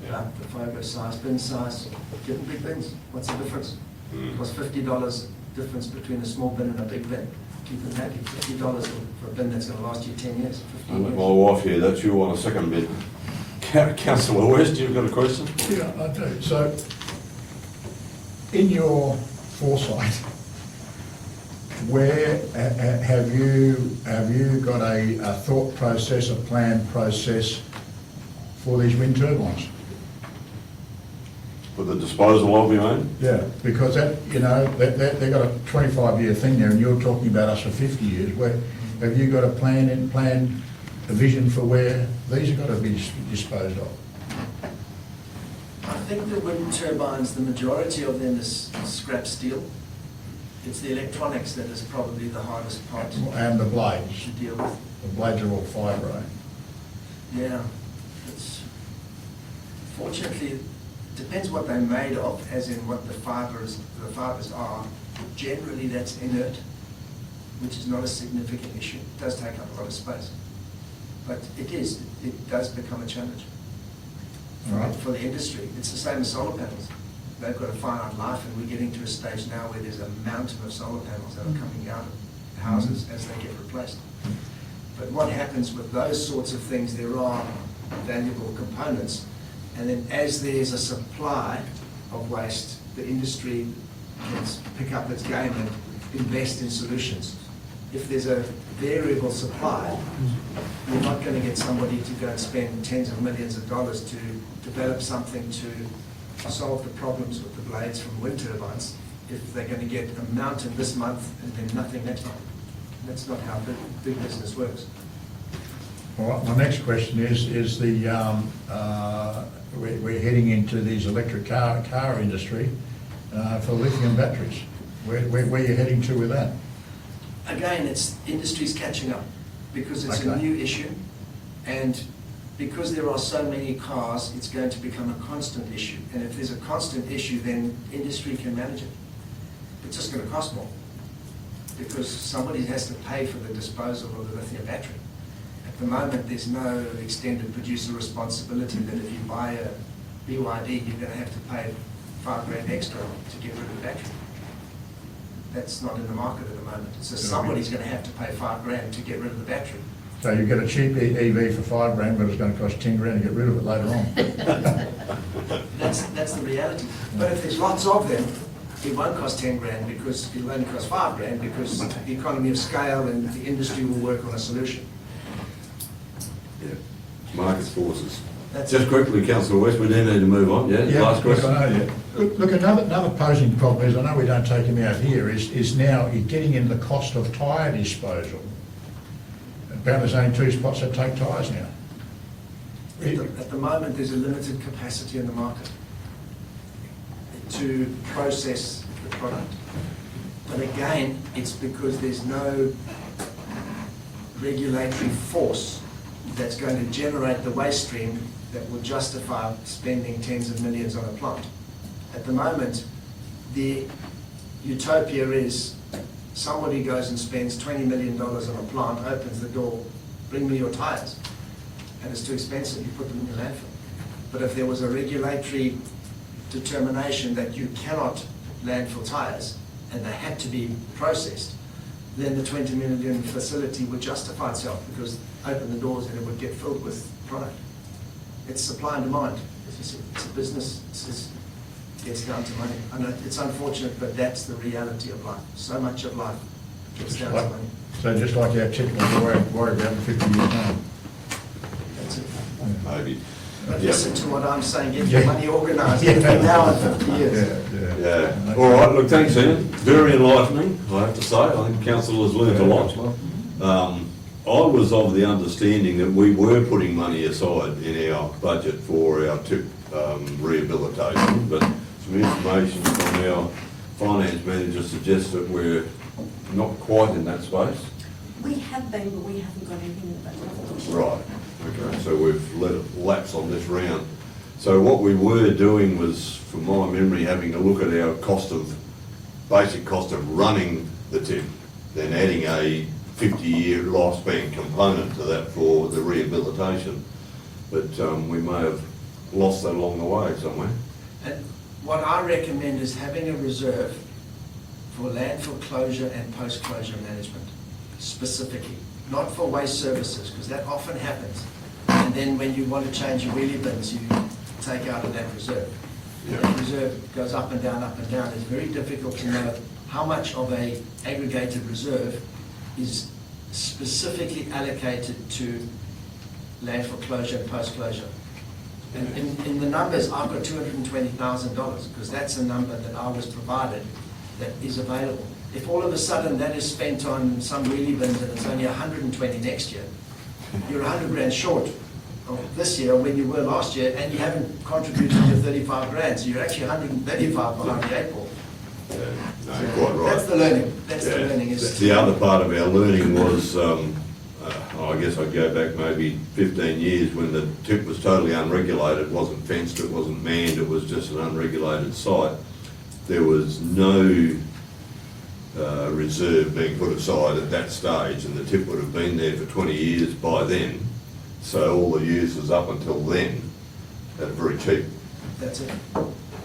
[SPEAKER 8] about the FOGO size, bin size. Give them big bins. What's the difference? It costs $50 difference between a small bin and a big bin. Keep them happy. $50 for a bin that's going to last you 10 years, 15
[SPEAKER 1] And
[SPEAKER 8] years.
[SPEAKER 1] my wife here, that's you on a second bit. Councillor West, you've got a question?
[SPEAKER 10] Yeah, I do. So, in your foresight, where have you got a thought process, a planned process for these wind turbines?
[SPEAKER 1] For the disposal of your own?
[SPEAKER 10] Yeah, because that, you know, they've got a 25-year thing there, and you're talking about us for 50 years. Where have you got a a vision for where these are going to be disposed of?
[SPEAKER 8] I think the wind turbines, the majority of them is scrap steel. It's the electronics that is probably the hardest part
[SPEAKER 10] And the blades.
[SPEAKER 8] to deal with.
[SPEAKER 10] The blades are all fibre, eh?
[SPEAKER 8] Yeah, it's, fortunately, it depends what they're made of, as in what the fibres are. Generally, that's inert, which is not a significant issue. It does take up a lot of space. But it does become a challenge
[SPEAKER 10] Right.
[SPEAKER 8] for the industry. It's the same as solar panels. They've got a finite life, and we're getting to a stage now where there's a mountain of solar panels that are coming out of houses as they get replaced. But what happens with those sorts of things, there are valuable components, and then as there's a supply of waste, the industry can pick up its game and invest in solutions. If there's a variable supply, you're not going to get somebody to go and spend tens of millions of dollars to develop something to solve the problems with the blades from wind turbines if they're going to get a mountain this month and then nothing next month. That's not how big business works.
[SPEAKER 10] All right, my next question is we're heading into these electric car industry for lithium batteries. Where are you heading to with that?
[SPEAKER 8] Again, it's industry's catching up because it's a
[SPEAKER 10] Okay.
[SPEAKER 8] new issue, and because there are so many cars, it's going to become a constant issue. And if there's a constant issue, then industry can manage it. It's just going to cost more because somebody has to pay for the disposal of the lithium battery. At the moment, there's no extended producer responsibility that if you buy a BYD, you're going to have to pay $5,000 extra to get rid of the battery. That's not in the market at the moment. So somebody's going to have to pay $5,000 to get rid of the battery.
[SPEAKER 10] So you get a cheap EV for $5,000, but it's going to cost $10,000 to get rid of it later on.
[SPEAKER 8] That's the reality. But if there's lots of them, it won't cost $10,000 because it'll only cost $5,000 because the economy of scale and the industry will work on a solution.
[SPEAKER 1] Yeah. Market forces.
[SPEAKER 8] That's
[SPEAKER 1] Just quickly, Councillor West, we do need to move on, yeah? Last question?
[SPEAKER 10] Look, I know, yeah. Look, another posing problem is, I know we don't take him out here, is now you're getting in the cost of tyre disposal. Apparently there's only 2 spots that take tyres now.
[SPEAKER 8] At the moment, there's a limited capacity in the market to process the product. But again, it's because there's no regulatory force that's going to generate the waste stream that will justify spending tens of millions on a plant. At the moment, the utopia is somebody goes and spends $20 million on a plant, opens the door, bring me your tyres. And it's too expensive, you put them in your landfill. But if there was a regulatory determination that you cannot landfill tyres and they had to be processed, then the 20 million facility would justify itself, because open the doors and it would get filled with product. It's supply and demand. It's a business, gets down to money. I know it's unfortunate, but that's the reality of life. So much of life gets down to money.
[SPEAKER 10] So just like our chickens worry about in 50 years' time.
[SPEAKER 8] That's it.
[SPEAKER 1] Maybe.
[SPEAKER 8] But
[SPEAKER 1] Yeah.
[SPEAKER 8] listen to what I'm saying, get your money organised between now and 50 years.
[SPEAKER 1] Yeah, all right, look, thanks Ian, very enlightening, I have to say, I think council has learned a lot. I was of the understanding that we were putting money aside in our budget for our tip rehabilitation, but some information from our finance manager suggests that we're not quite in that space.
[SPEAKER 11] We have been, but we haven't got anything in the budget.
[SPEAKER 1] Right, okay, so we've let it lapse on this round. So what we were doing was, from my memory, having a look at our basic cost of running the tip, then adding a 50-year lifespan component to that for the rehabilitation. But we may have lost that along the way somewhere.
[SPEAKER 8] And what I recommend is having a reserve for landfill closure and post-closure management, specifically. Not for waste services, because that often happens. And then when you want to change your wheelie bins, you take out of that reserve.
[SPEAKER 1] Yeah.
[SPEAKER 8] That reserve goes up and down, up and down. It's very difficult to know how much of a aggregated reserve is specifically allocated to landfill closure and post-closure. And in the numbers, I've got $220,000, because that's a number that I was provided that is available. If all of a sudden that is spent on some wheelie bins and it's only 120 next year, you're 100 grand short of this year when you were last year, and you haven't contributed your 35 grand, so you're actually 135 behind the eight ball.
[SPEAKER 1] No, quite right.
[SPEAKER 8] That's the learning. That's the
[SPEAKER 1] Yeah.
[SPEAKER 8] learning. Is
[SPEAKER 1] The other part of our learning was, I guess I'd go back maybe 15 years when the tip was totally unregulated, wasn't fenced, it wasn't manned, it was just an unregulated site. There was no reserve being put aside at that stage, and the tip would have been there for 20 years by then. So all the users up until then had a very cheap
[SPEAKER 8] That's it.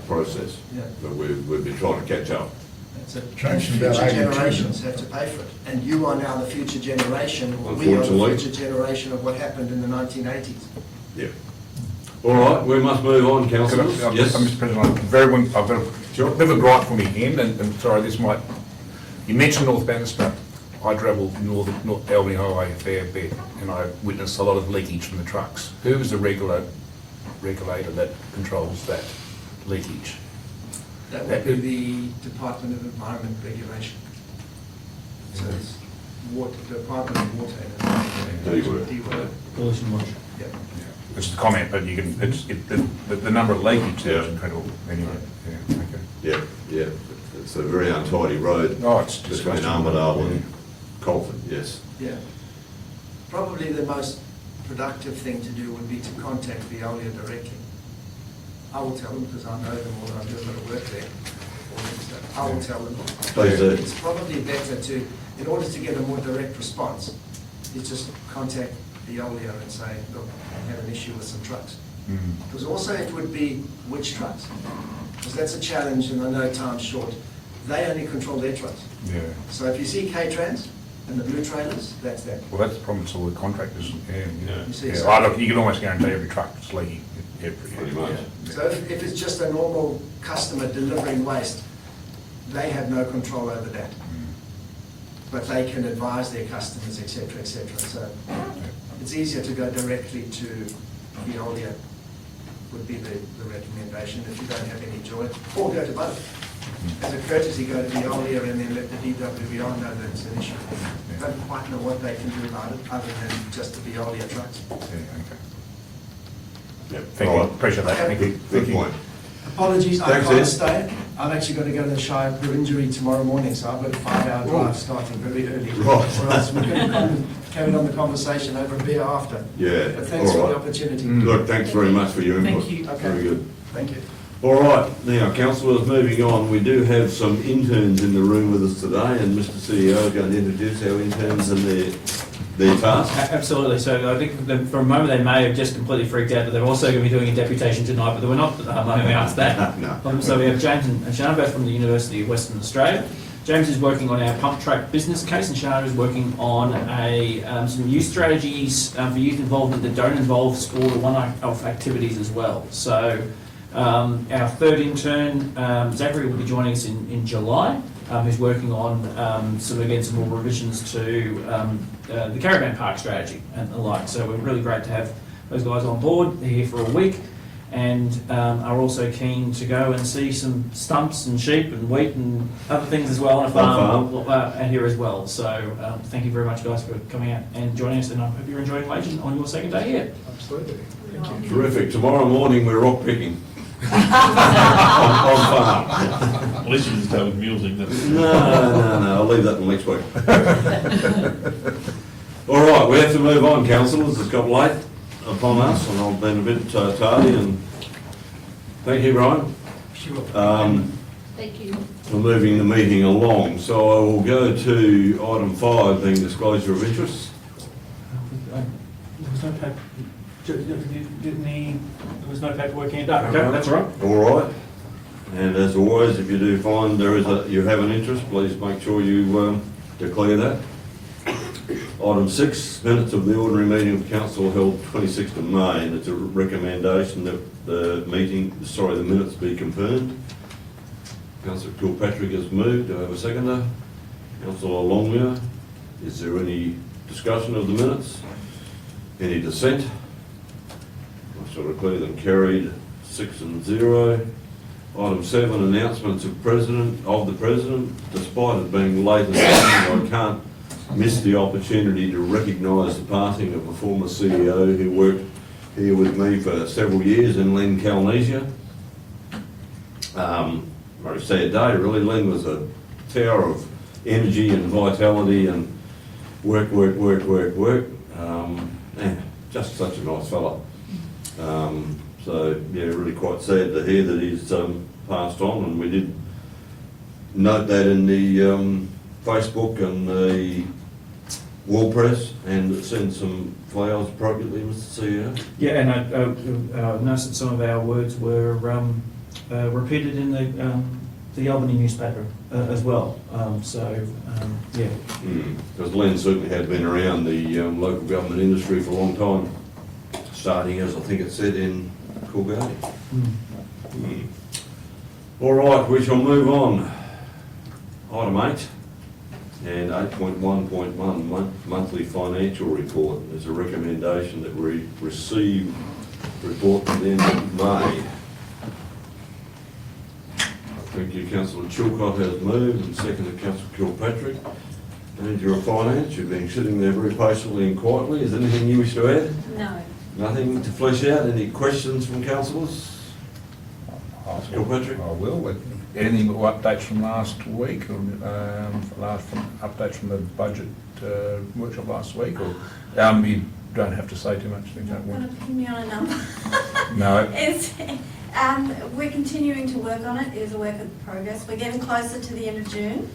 [SPEAKER 1] process.
[SPEAKER 8] Yeah.
[SPEAKER 1] But we've been trying to catch up.
[SPEAKER 8] That's it.
[SPEAKER 10] Changed
[SPEAKER 8] And
[SPEAKER 10] about
[SPEAKER 8] future
[SPEAKER 10] 82.
[SPEAKER 8] generations have to pay for it. And you are now the future generation, or we are the
[SPEAKER 1] Unfortunately.
[SPEAKER 8] future generation of what happened in the 1980s.
[SPEAKER 1] Yeah. All right, we must move on, councillors. Yes?
[SPEAKER 2] Mr. President, I've got a bit of a gripe for me again, and sorry, this might, you mentioned North Bannister. I travel North Albany Highway a fair bit, and I witnessed a lot of leakage from the trucks. Who is the regulator that controls that leakage?
[SPEAKER 8] That would be the Department of Environment Regulation. So it's Department of Water and
[SPEAKER 1] DWER.
[SPEAKER 4] Pollution watch.
[SPEAKER 8] Yeah.
[SPEAKER 2] It's a comment, but you can, the number of leakage there is
[SPEAKER 1] Yeah.
[SPEAKER 2] incredible. Anyway, yeah, okay.
[SPEAKER 1] Yeah, yeah. It's a very untidy road
[SPEAKER 2] Oh, it's
[SPEAKER 1] between
[SPEAKER 2] disgusting.
[SPEAKER 1] Armidale and Colford, yes.
[SPEAKER 8] Yeah. Probably the most productive thing to do would be to contact Veolia directly. I will tell them, because I know them all, I do a bit of work there. So I will tell them.
[SPEAKER 1] Please do.
[SPEAKER 8] It's probably better to, in order to get a more direct response, you just contact Veolia and say, look, I have an issue with some trucks. Because also it would be which trucks. Because that's a challenge, and I know time's short. They only control their trucks.
[SPEAKER 2] Yeah.
[SPEAKER 8] So if you see K-Trans and the blue trailers, that's them.
[SPEAKER 2] Well, that's the problem with all the contractors. Yeah.
[SPEAKER 8] You see,
[SPEAKER 2] Yeah.
[SPEAKER 8] so-
[SPEAKER 2] I look, you can almost guarantee every truck is leaking.
[SPEAKER 1] Pretty much.
[SPEAKER 8] So if it's just a normal customer delivering waste, they have no control over that. But they can advise their customers, et cetera, et cetera. So it's easier to go directly to Veolia, would be the recommendation if you don't have any joy, or go to both. As a courtesy, go to Veolia and then let the DWVR know that it's an issue. Don't quite know what they can do about it, other than just the Veolia trucks.
[SPEAKER 2] Yeah, okay.
[SPEAKER 1] Yep.
[SPEAKER 2] Thank
[SPEAKER 1] All
[SPEAKER 2] you,
[SPEAKER 1] right.
[SPEAKER 2] appreciate that, thank you.
[SPEAKER 1] Good point.
[SPEAKER 8] Apologies, I
[SPEAKER 1] Thanks,
[SPEAKER 8] can't
[SPEAKER 1] Ed.
[SPEAKER 8] stay. I've actually got to go to the Shire Injury tomorrow morning, so I've got a 5-hour drive starting very early.
[SPEAKER 1] Right.
[SPEAKER 8] Or else we could have carried on the conversation over a beer after.
[SPEAKER 1] Yeah,
[SPEAKER 8] But thanks for
[SPEAKER 1] all
[SPEAKER 8] the
[SPEAKER 1] right.
[SPEAKER 8] opportunity.
[SPEAKER 1] Look, thanks very much for your input.
[SPEAKER 5] Thank you.
[SPEAKER 8] Okay.
[SPEAKER 1] Very good.
[SPEAKER 8] Thank you.
[SPEAKER 1] All right, now, councillors, moving on, we do have some interns in the room with us today, and Mr CEO is going to introduce our interns and their tasks.
[SPEAKER 4] Absolutely. So I think for a moment they may have just completely freaked out that they're also going to be doing a deputation tonight, but we're not. Let me ask that.
[SPEAKER 1] No.
[SPEAKER 4] So we have James and Shanna both from the University of Western Australia. James is working on our pump track business case, and Shana is working on some youth strategies for youth involvement that don't involve sport or one-off activities as well. So our third intern, Zachary, will be joining us in July, who's working on some more revisions to the caravan park strategy and the like. So we're really great to have those guys on board. They're here for a week, and are also keen to go and see some stumps and sheep and wheat and other things as well on a farm out here as well. So thank you very much, guys, for coming out and joining us, and I hope you're enjoying Wagen on your second day here.
[SPEAKER 7] Absolutely.
[SPEAKER 1] Terrific. Tomorrow morning, we're rock picking. on farm.
[SPEAKER 9] At least you just have music.
[SPEAKER 1] No, I'll leave that till next week. All right, we have to move on, councillors. It's got late upon us, and I've been a bit tardy, and thank you, Brian.
[SPEAKER 6] Sure.
[SPEAKER 11] Thank you.
[SPEAKER 1] For moving the meeting along. So I will go to item 5, being disclosure of interest.
[SPEAKER 4] There was no paper. There was no paperwork handed up. Okay, that's all right.
[SPEAKER 1] All right. And as always, if you do find you have an interest, please make sure you declare that. Item 6, minutes of the ordinary meeting of council held 26th of May, and it's a recommendation that the minutes be confirmed. Councillor Kilpatrick has moved. Do I have a seconder? Councillor Longmuir. Is there any discussion of the minutes? Any dissent? I shall declare them carried 6-0. Item 7, announcements of the President. Despite it being late in the evening, I can't miss the opportunity to recognise the passing of a former CEO who worked here with me for several years in Len Calnesia. Very sad day, really. Len was a tower of energy and vitality and work. Just such a nice fella. So, yeah, really quite sad to hear that he's passed on, and we did note that in the Facebook and the wall press, and send some flowers appropriately, Mr. CEO.
[SPEAKER 4] Yeah, and I noticed that some of our words were repeated in the Albany newspaper as well. Yeah.
[SPEAKER 1] Because Len certainly had been around the local government industry for a long time, starting, as I think it said, in Coolgardie. All right, we shall move on. Item 8 and 8.1.1, monthly financial report. There's a recommendation that we receive report at the end of May. Thank you, Councillor Chilcott has moved, and seconded Councillor Kilpatrick. Manager of Finance, you've been sitting there very patiently and quietly. Is there anything you wish to add?
[SPEAKER 11] No.
[SPEAKER 1] Nothing to flesh out? Any questions from councillors? Kilpatrick?
[SPEAKER 2] I will. Anything updates from last week, or updates from the budget workshop last week, or you don't have to say too much. Things don't
[SPEAKER 11] Want
[SPEAKER 2] work.
[SPEAKER 11] to pin me on a number?
[SPEAKER 2] No.
[SPEAKER 11] It's, we're continuing to work on it. It is a work in progress. We're getting closer to the end of June.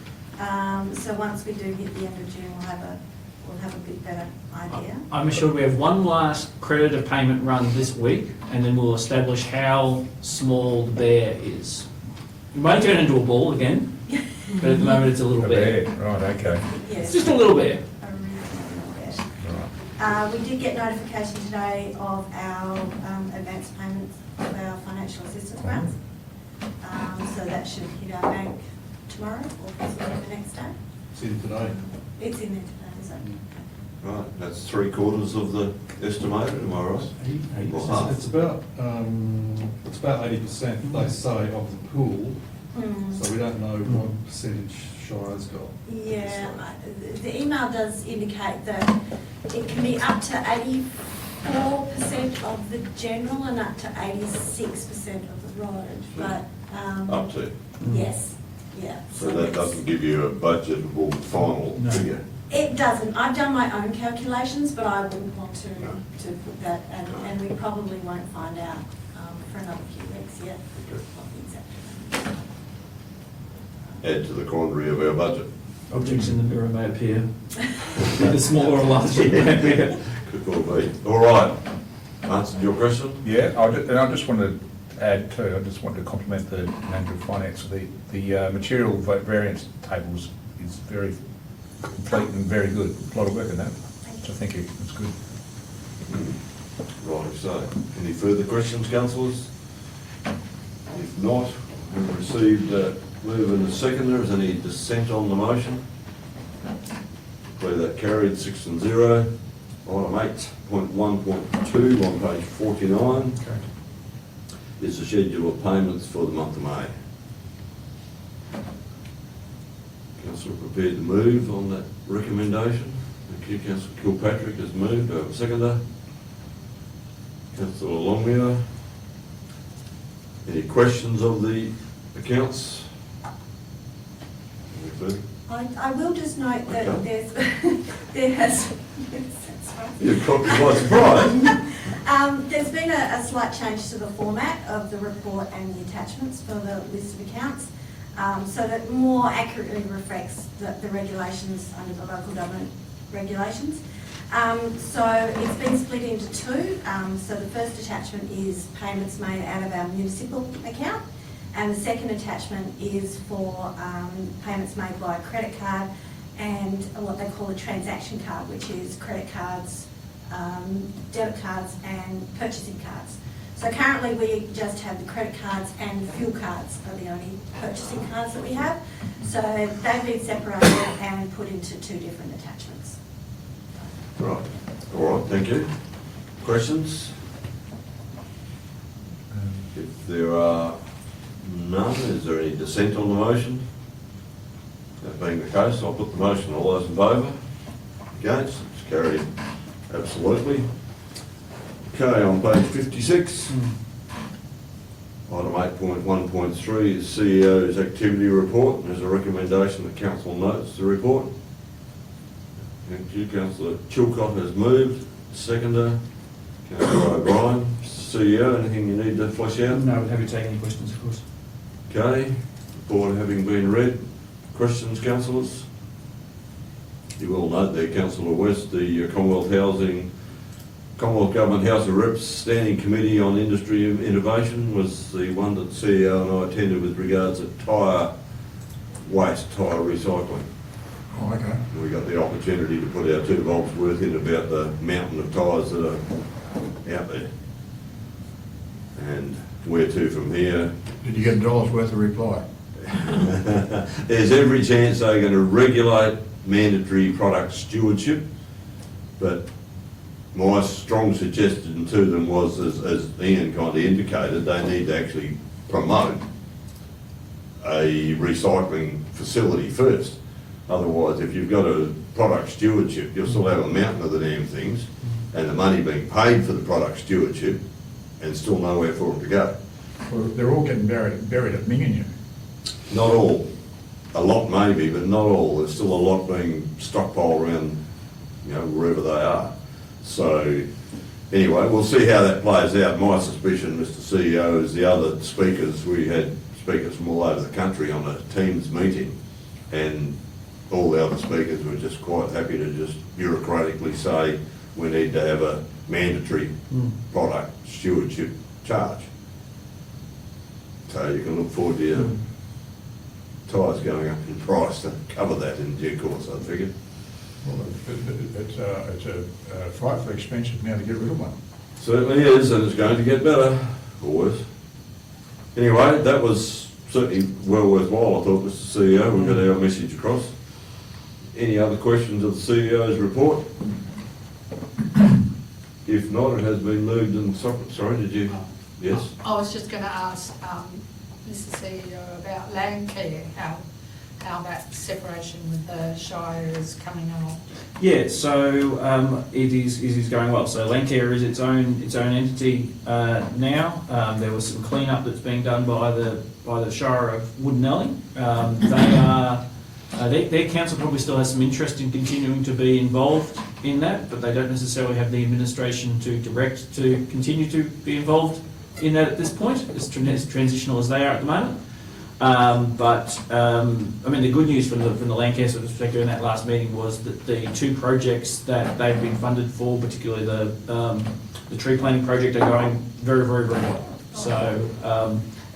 [SPEAKER 11] So once we do hit the end of June, we'll have a bit better idea.
[SPEAKER 4] I'm assured we have one last creditor payment run this week, and then we'll establish how small the bear is. It won't turn into a ball again, but at the moment it's a little bear.
[SPEAKER 2] Right, okay.
[SPEAKER 11] Yes.
[SPEAKER 4] It's just a little bear.
[SPEAKER 11] A reasonable bear.
[SPEAKER 2] Right.
[SPEAKER 11] We did get notification today of our advance payments of our financial assistance grants. So that should hit our bank tomorrow or possibly the next day.
[SPEAKER 7] It's in today.
[SPEAKER 11] It's in there today, is it?
[SPEAKER 1] Right, that's 3/4 of the estimated, am I right? Or half?
[SPEAKER 7] It's about 80%, they say, of the pool, so we don't know what percentage Shire's got.
[SPEAKER 11] Yeah, the email does indicate that it can be up to 84% of the general and up to 86% of the road, but...
[SPEAKER 1] Up to.
[SPEAKER 11] Yes, yeah.
[SPEAKER 1] So that doesn't give you a budgetable final
[SPEAKER 4] No.
[SPEAKER 1] figure?
[SPEAKER 11] It doesn't. I've done my own calculations, but I wouldn't want to put that, and we probably won't find out for another few weeks yet what the exact amount.
[SPEAKER 1] Add to the quandary of our budget.
[SPEAKER 4] Objects in the mirror may appear. The smaller or larger may appear.
[SPEAKER 1] Could well be. All right. Answered your question?
[SPEAKER 2] Yeah, I just wanted add too, I just want to compliment the manager of finance. The material variance tables is very complete and very good. A lot of work in that. So thank you, it's good.
[SPEAKER 1] Right, so, any further questions, councillors? If not, we've received a move and a seconder. Is any dissent on the motion? Declare that carried, 6-0. Item 8.1.2 on page 49 is the schedule of payments for the month of May. Councillor prepared to move on that recommendation. Thank you. Councillor Kilpatrick has moved. Do I have a seconder? Councillor Longmuir. Any questions of the accounts? Any further?
[SPEAKER 11] I will just note that
[SPEAKER 1] Okay.
[SPEAKER 11] there has, yes, that's right.
[SPEAKER 1] You've caught me by surprise.
[SPEAKER 11] There's been a slight change to the format of the report and the attachments for the list of accounts, so that more accurately reflects the regulations under the local government regulations. So it's been split into two. So the first attachment is payments made out of our municipal account, and the second attachment is for payments made by credit card and what they call a transaction card, which is credit cards, debit cards and purchasing cards. So currently we just have the credit cards and fuel cards are the only purchasing cards that we have. So they've been separated and put into two different attachments.
[SPEAKER 1] Right. All right, thank you. Questions? If there are none, is there any dissent on the motion? That being the case, I'll put the motion. All those in favour? Against? It's carried absolutely. Okay, on page 56. Item 8.1.3 is CEO's activity report, and there's a recommendation that council notes the report. Thank you. Councillor Chilcott has moved. Seconder, Councillor O'Brien. CEO, anything you need to flesh out?
[SPEAKER 4] No, we're happy to take any questions, of course.
[SPEAKER 1] Okay, report having been read. Questions, councillors? You will note there, Councillor West, the Commonwealth Government House of Reps Standing Committee on Industry Innovation was the one that CEO and I attended with regards to tyre waste, tyre recycling.
[SPEAKER 10] Oh, okay.
[SPEAKER 1] We got the opportunity to put our 2 volts worth in about the mountain of tyres that are out there. And where to from here?
[SPEAKER 10] Did you get $1 worth of reply?
[SPEAKER 1] There's every chance they're going to regulate mandatory product stewardship, but my strong suggestion to them was, as Ian kind of indicated, they need to actually promote a recycling facility first. Otherwise, if you've got a product stewardship, you'll still have a mountain of the damn things and the money being paid for the product stewardship and still nowhere for them to go.
[SPEAKER 10] Well, they're all getting buried at Minginyu.
[SPEAKER 1] Not all. A lot maybe, but not all. There's still a lot being stockpiled around, wherever they are. So, anyway, we'll see how that plays out. My suspicion, Mr. CEO, is the other speakers, we had speakers from all over the country on a Teams meeting, and all the other speakers were just quite happy to just bureaucratically say we need to have a mandatory product stewardship charge. So you can look forward to your tyres going up in price to cover that in due course, I figure.
[SPEAKER 10] Well, it's a frightfully expensive now to get rid of one.
[SPEAKER 1] Certainly is, and it's going to get better, or worse. Anyway, that was certainly well worthwhile, I thought, Mr. CEO. We got our message across. Any other questions of the CEO's report? If not, it has been moved and, sorry, did you? Yes?
[SPEAKER 12] I was just going to ask Mr. CEO about Landcare, how that separation with the Shire is coming along.
[SPEAKER 4] Yeah, so it is going well. So Landcare is its own entity now. There was some clean-up that's being done by the Shire of Woodnelly. Their council probably still has some interest in continuing to be involved in that, but they don't necessarily have the administration to direct to continue to be involved in that at this point, as transitional as they are at the moment. The good news from the Lancaster perspective in that last meeting was that the 2 projects that they've been funded for, particularly the tree planting project, are going very, very, very well. So,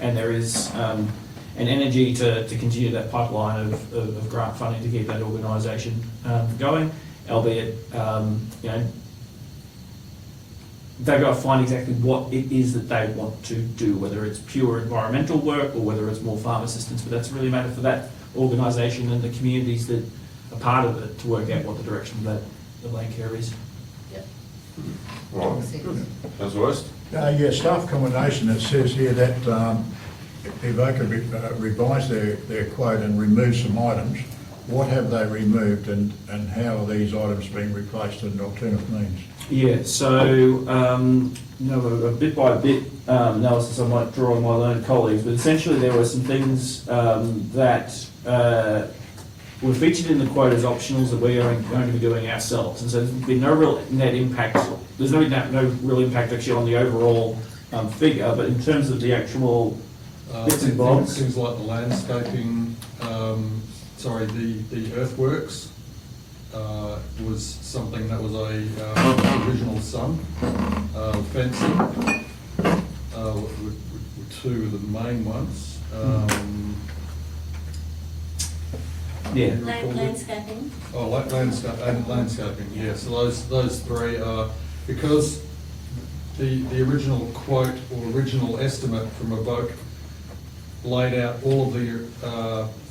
[SPEAKER 4] and there is an energy to continue that pipeline of grant funding to keep that organisation going, albeit, they've got to find exactly what it is that they want to do, whether it's pure environmental work or whether it's more farm assistance, but that's really a matter for that organisation and the communities that are part of it to work out what the direction of the land care is.
[SPEAKER 12] Yep.
[SPEAKER 1] Right, good. Councillor West?
[SPEAKER 10] Yeah, staff accommodation, it says here that Evoca revised their quote and removed some items. What have they removed and how are these items being replaced in alternative means?
[SPEAKER 4] Yeah, so, a bit by bit analysis I might draw on my learned colleagues, but essentially there were some things that were featured in the quote as optionals that we are going to be doing ourselves. And so there's been no real net impact, there's no real impact actually on the overall figure, but in terms of the actual bits and bobs.
[SPEAKER 7] Things like the landscaping, the earthworks was something that was a original sum. Fencing were two of the main ones.
[SPEAKER 4] Yeah.
[SPEAKER 11] Landscaping.
[SPEAKER 7] Oh, landscaping, yeah. So those three are, because the original quote or original estimate from Evoke laid out all of the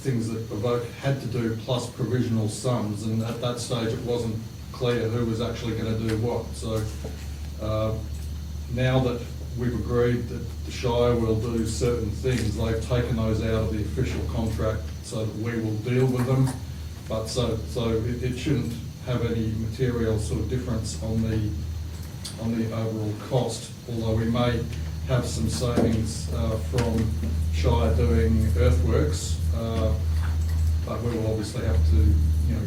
[SPEAKER 7] things that Evoke had to do plus provisional sums, and at that stage it wasn't clear who was actually going to do what. So now that we've agreed that the Shire will do certain things, they've taken those out of the official contract so that we will deal with them. But so it shouldn't have any material sort of difference on the overall cost, although we may have some savings from Shire doing earthworks, but we will obviously have to,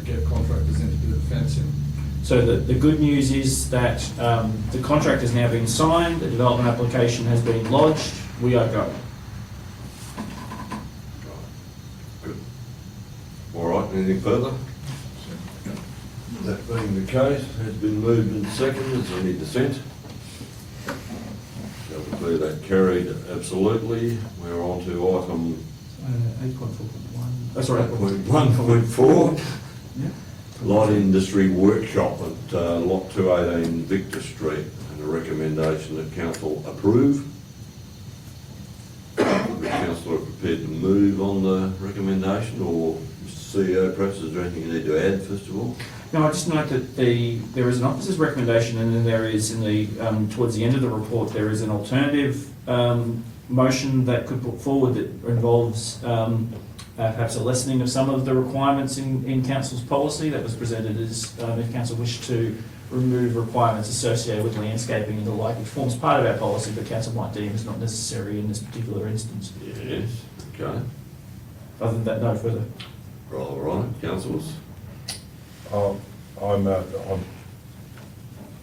[SPEAKER 7] get contractors in to do the fencing.
[SPEAKER 4] So the good news is that the contract has now been signed, the development application has been lodged, we are going.
[SPEAKER 1] Good. All right, anything further? That being the case, has been moved and seconded, is there any dissent? Shall declare that carried absolutely. We're on to item
[SPEAKER 4] 8.4.1. Oh, sorry.
[SPEAKER 1] 1.4.
[SPEAKER 4] Yeah.
[SPEAKER 1] Light Industry Workshop at Lot 218 Victor Street, and a recommendation that council approve. Is the councillor prepared to move on the recommendation, or Mr CEO, perhaps is there anything you need to add first of all?
[SPEAKER 4] No, I just note that there is an officer's recommendation, and then there is towards the end of the report, there is an alternative motion that could put forward that involves perhaps a lessening of some of the requirements in council's policy that was presented as if council wished to remove requirements associated with landscaping and the like, which forms part of our policy, but council might deem is not necessary in this particular instance.
[SPEAKER 1] Yes, okay.
[SPEAKER 4] Other than that, no further.
[SPEAKER 1] All right, councillors.
[SPEAKER 2] I'm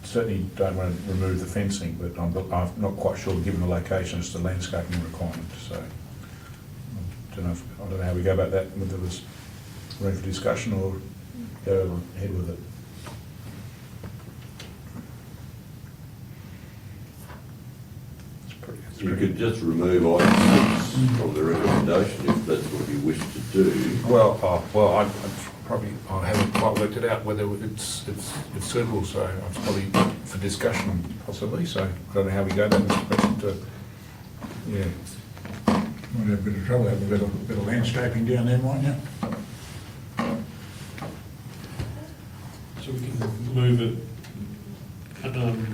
[SPEAKER 2] certainly don't want to remove the fencing, but I'm not quite sure, given the location, as to landscaping requirement. So I don't know how we go about that, whether it was room for discussion or go ahead with it.
[SPEAKER 1] You could just remove item 6 from the recommendation if that's what you wish to do.
[SPEAKER 2] Well, I haven't quite worked it out whether it's suitable, so it's probably for discussion possibly. So I don't know how we go about this question.
[SPEAKER 10] Might have a bit of trouble, have a bit of landscaping down there, mightn't you?
[SPEAKER 9] So we can move it,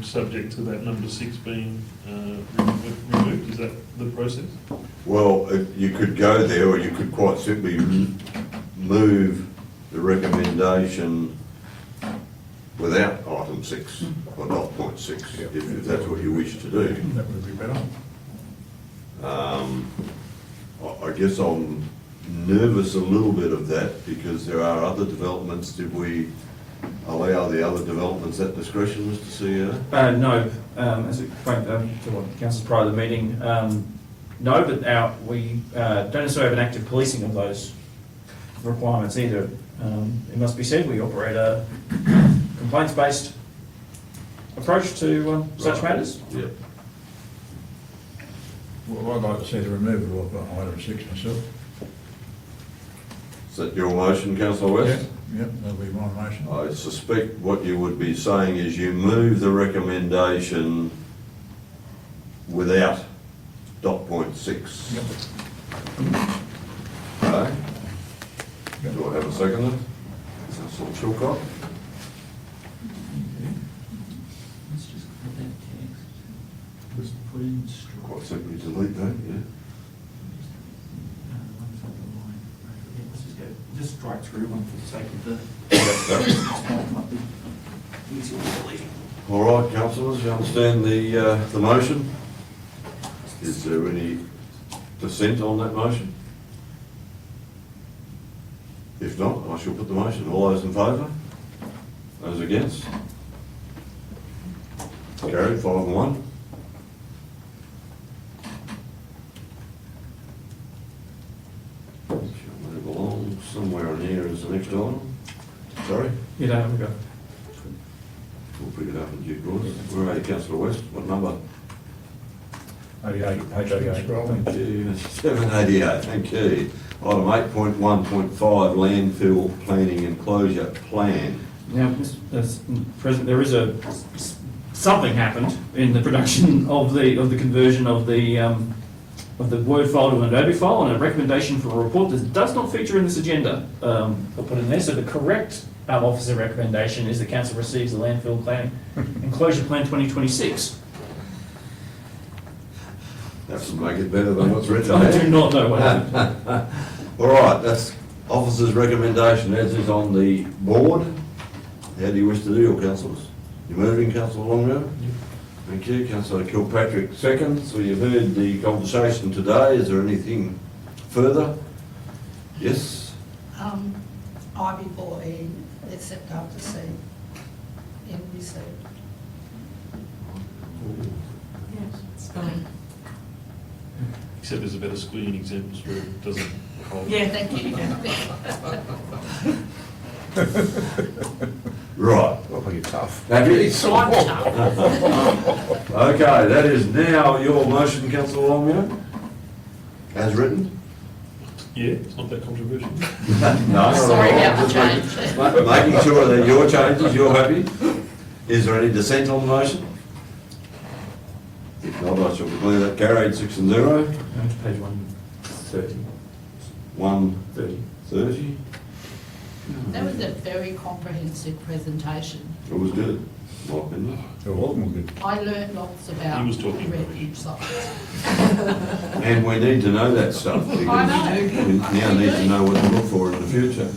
[SPEAKER 9] subject to that number 6 being removed, is that the process?
[SPEAKER 1] Well, you could go there, or you could quite simply move the recommendation without item 6, or dot point 6, if that's what you wish to do.
[SPEAKER 10] That would be better.
[SPEAKER 1] I guess I'm nervous a little bit of that, because there are other developments. Did we allow the other developments at discretion, Mr. CEO?
[SPEAKER 4] No, as explained to what councillors prior to the meeting, no, but we don't necessarily have an active policing of those requirements either. It must be said, we operate a complaints-based approach to such matters.
[SPEAKER 1] Yep.
[SPEAKER 10] Well, I'd like to see the removal of item 6 myself.
[SPEAKER 1] Is that your motion, councillor West?
[SPEAKER 10] Yep, that'll be my motion.
[SPEAKER 1] I suspect what you would be saying is you move the recommendation without dot point 6.
[SPEAKER 10] Yep.
[SPEAKER 1] Okay. Do I have a seconder? Councillor Chilcott?
[SPEAKER 4] Let's just put that text. Just put in strike.
[SPEAKER 1] Quite simply delete that, yeah.
[SPEAKER 4] Let's just go, just strike through one for the sake of the. Might be easier to delete.
[SPEAKER 1] All right, councillors, you understand the motion? Is there any dissent on that motion? If not, I shall put the motion. All those in favour? Those against? Carried, 5-1. Shall move along. Somewhere in here is the next item. Sorry?
[SPEAKER 4] You don't have to go.
[SPEAKER 1] We'll pick it up in due course. Where are you, councillor West? What number?
[SPEAKER 2] 88, page 88.
[SPEAKER 10] Scrolling.
[SPEAKER 1] Thank you. 788, thank you. Item 8.1.5, landfill planning and closure plan.
[SPEAKER 4] Now, Mr. President, there is something happened in the production of the conversion of the Word file to an Adobe file, and a recommendation for a report that does not feature in this agenda. I'll put in there. So the correct officer recommendation is the council receives the landfill planning and closure plan 2026.
[SPEAKER 1] That's to make it better than what's written
[SPEAKER 4] I do
[SPEAKER 1] there.
[SPEAKER 4] not know what happened.
[SPEAKER 1] All right, that's officer's recommendation as is on the board. How do you wish to do your councillors? You moving, councillor Longo? Thank you. Councillor Kilpatrick seconds. So you've heard the conversation today. Is there anything further? Yes?
[SPEAKER 12] I before E, except after C, in receipt.
[SPEAKER 5] Yes, it's fine.
[SPEAKER 9] Except there's a better squealing examples where it doesn't hold.
[SPEAKER 5] Yeah,
[SPEAKER 12] Thank you.
[SPEAKER 1] Right.
[SPEAKER 2] I'll make it tough.
[SPEAKER 1] Have you?
[SPEAKER 12] I'm tough.
[SPEAKER 1] Okay, that is now your motion, councillor Longo, as written.
[SPEAKER 9] Yeah, it's not that controversial.
[SPEAKER 1] No,
[SPEAKER 12] Sorry about the
[SPEAKER 1] just
[SPEAKER 12] change.
[SPEAKER 1] making sure that your changes, you're happy. Is there any dissent on the motion? If not, I shall declare that carried 6-0.
[SPEAKER 4] Going to page 130.
[SPEAKER 1] 130.
[SPEAKER 4] 30.
[SPEAKER 12] That was a very comprehensive presentation.
[SPEAKER 1] It was good, in my opinion.
[SPEAKER 10] It wasn't good.
[SPEAKER 12] I learnt lots about
[SPEAKER 9] He was talking
[SPEAKER 12] refuge sites.
[SPEAKER 1] And we need to know that stuff because
[SPEAKER 12] I know.
[SPEAKER 1] we now need to know what to look for in the future.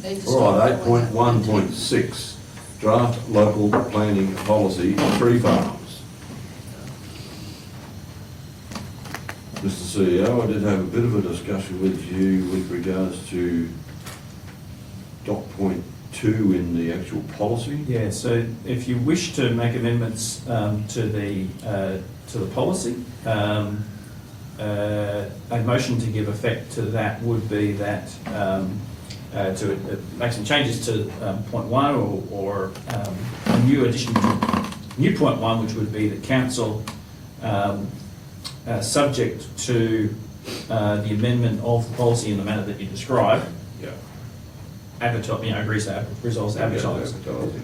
[SPEAKER 12] Need to
[SPEAKER 1] All right,
[SPEAKER 12] stop doing that.
[SPEAKER 1] 8.1.6, draft local planning policy, tree farms. Mr. CEO, I did have a bit of a discussion with you with regards to dot point 2 in the actual policy.
[SPEAKER 4] Yeah, so if you wish to make amendments to the policy, a motion to give effect to that would be that to make some changes to point 1 or a new addition to new point 1, which would be the council subject to the amendment of the policy in the manner that you describe.
[SPEAKER 1] Yeah.
[SPEAKER 4] Agrees to resolves advertised.
[SPEAKER 1] Advertising,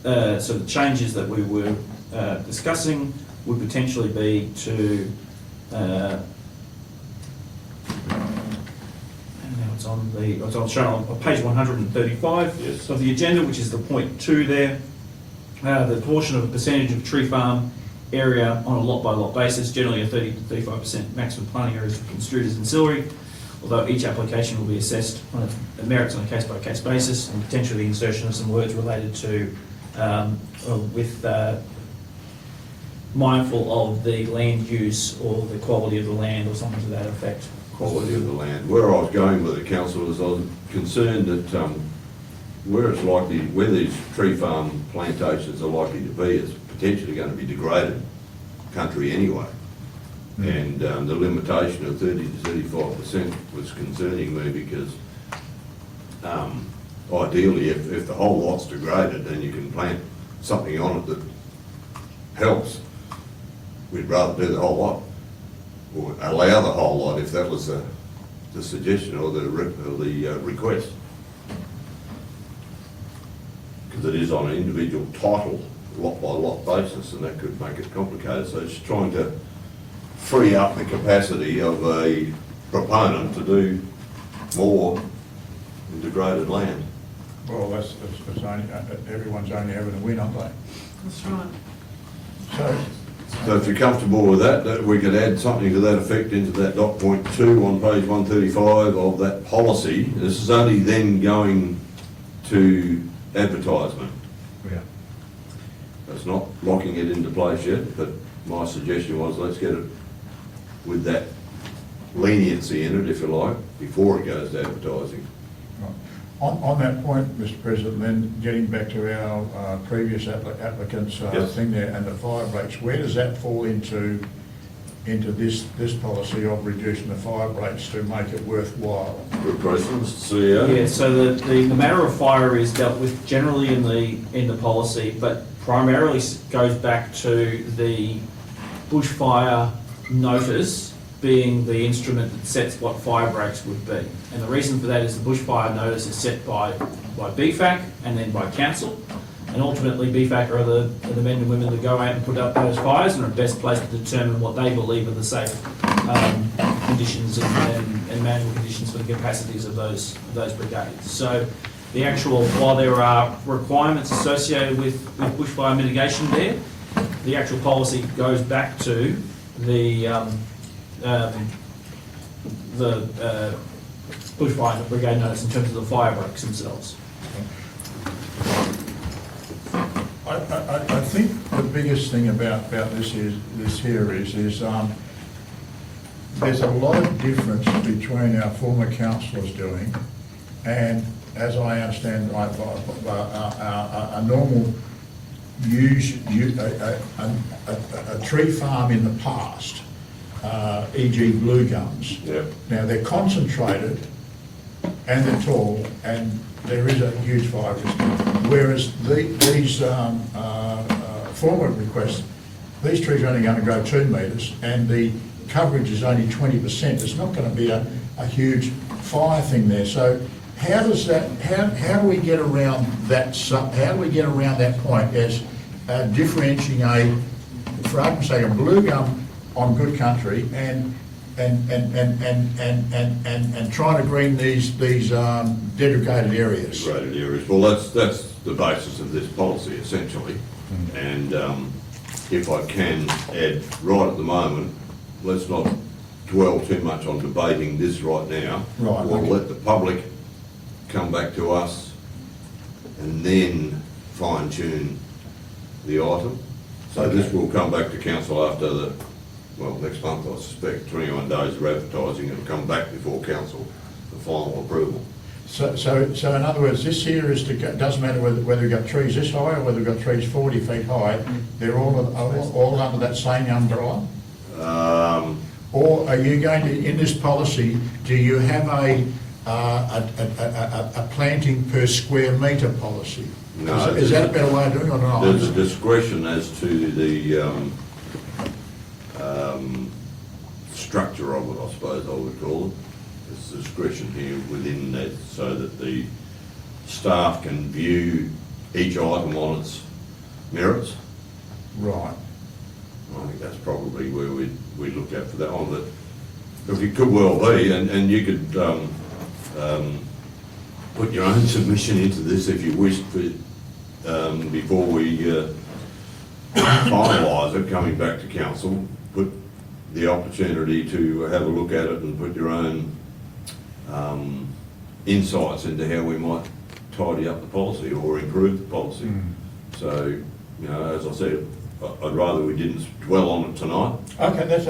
[SPEAKER 1] yeah.
[SPEAKER 4] So the changes that we were discussing would potentially be to, and now it's shown on page 135
[SPEAKER 9] Yes.
[SPEAKER 4] of the agenda, which is the point 2 there. The portion of a percentage of tree farm area on a lot-by-lot basis, generally a 30 to 35% maximum planting area is construed as ancillary, although each application will be assessed on its merits on a case-by-case basis, and potentially the insertion of some words related to, mindful of the land use or the quality of the land or something to that effect.
[SPEAKER 1] Quality of the land. Where I was going with the council is I was concerned that where these tree farm plantations are likely to be, it's potentially going to be degraded country anyway. And the limitation of 30 to 35% was concerning me because ideally if the whole lot's degraded then you can plant something on it that helps. We we'd rather do the whole lot, or allow the whole lot if that was the suggestion or the request. Because it is on an individual title, lot by lot basis, and that could make it complicated. So it's trying to free up the capacity of a proponent to do more in degraded land.
[SPEAKER 10] Well, that's only, everyone's only having a win, aren't they?
[SPEAKER 5] That's right.
[SPEAKER 10] So,
[SPEAKER 1] So if you're comfortable with that we could add something to that effect into that dot point 2 on page 135 of that policy. This is only then going to advertisement.
[SPEAKER 10] yeah.
[SPEAKER 1] It's not locking it into place yet, but my suggestion was let's get it with that leniency in it, if you like, before it goes to advertising.
[SPEAKER 10] Right. On that point, Mr. President, then getting back to our previous applicant's
[SPEAKER 1] Yes.
[SPEAKER 10] thing there, and the fire breaks, where does that fall into this policy of reducing the fire breaks to make it worthwhile?
[SPEAKER 1] Good question, Mr. CEO.
[SPEAKER 4] Yeah, so the matter of fire is dealt with generally in the policy, but primarily goes back to the bushfire notice being the instrument that sets what fire breaks would be. And the reason for that is the bushfire notice is set by BFAC and then by council. And ultimately BFAC are the men and women that go out and put up those fires and are best placed to determine what they believe are the safe conditions and manual conditions for the capacities of those brigades. So the actual, while there are requirements associated with bushfire mitigation there, the actual policy goes back to the bushfire brigade notice in terms of the fire breaks themselves.
[SPEAKER 10] I think the biggest thing about this here is there's a lot of difference between our former councillors doing and, as I understand, a normal a tree farm in the past, e.g. blue gums.
[SPEAKER 1] Yeah.
[SPEAKER 10] Now they're concentrated and they're tall and there is a huge fire risk. Whereas these former requests, these trees are only going to grow 2 metres and the coverage is only 20%. It's not going to be a huge fire thing there. So how does that? How do we get around that? How do we get around that point as differentiating for argument's sake, a blue gum on good country and trying to green these degraded areas?
[SPEAKER 1] Degraded areas. Well, that's the basis of this policy essentially. And if I can add right at the moment, let's not dwell too much on debating this right now.
[SPEAKER 10] Right,
[SPEAKER 1] We'll
[SPEAKER 10] okay.
[SPEAKER 1] let the public come back to us and then fine tune the item. So this will come back to council after next month I suspect, 21 days of advertising. It'll come back before council for final approval.
[SPEAKER 10] So in other words, this here is doesn't matter whether we've got trees this high or whether we've got trees 40 feet high, they're all under that same umbrella? Or are you going to, in this policy, do you have a planting per square metre policy?
[SPEAKER 1] No,
[SPEAKER 10] Is that a better way of doing it or not?
[SPEAKER 1] There's a discretion as to the structure of it, I suppose I would call it. There's discretion here within that so that the staff can view each item on its merits.
[SPEAKER 10] Right.
[SPEAKER 1] I think that's probably where we'd look at for that one. But look, it could well be, and you could put your own submission into this if you wished before we finalise it, coming back to council, put the opportunity to have a look at it and put your own insights into how we might tidy up the policy or improve the policy. So, you know, as I said, I'd rather we didn't dwell on it tonight.
[SPEAKER 10] Okay, that's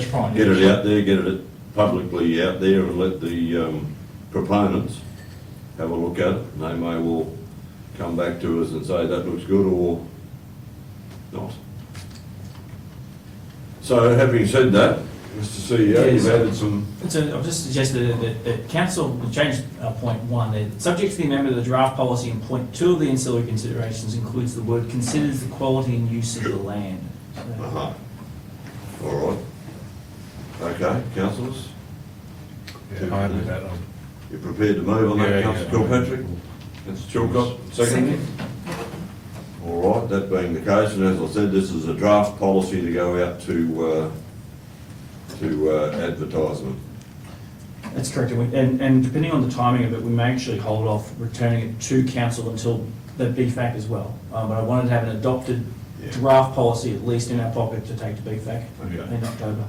[SPEAKER 10] fine.
[SPEAKER 1] Get it out there, get it publicly out there and let the proponents have a look at it. And they may well come back to us and say that looks good or not. So having said that, Mr. CEO, you've added some...
[SPEAKER 4] So I've just suggested that council change point 1 there. Subject to the amendment of the draft policy in point 2 of the ancillary considerations includes the word considers the quality and use of the land. So,
[SPEAKER 1] All right. Okay, councillors?
[SPEAKER 2] Yeah, I'm with that.
[SPEAKER 1] You prepared to move on
[SPEAKER 2] Yeah,
[SPEAKER 1] that,
[SPEAKER 2] yeah.
[SPEAKER 1] councillor Kilpatrick? Councillor Chilcott, second? All right, that being the case, and as I said, this is a draft policy to go out to advertisement.
[SPEAKER 4] That's correct, and depending on the timing of it, we may actually hold off returning it to council until the BFAC as well. But I wanted to have an adopted
[SPEAKER 1] Yeah.
[SPEAKER 4] draft policy at least in our pocket to take to BFAC
[SPEAKER 1] Okay.
[SPEAKER 4] in October.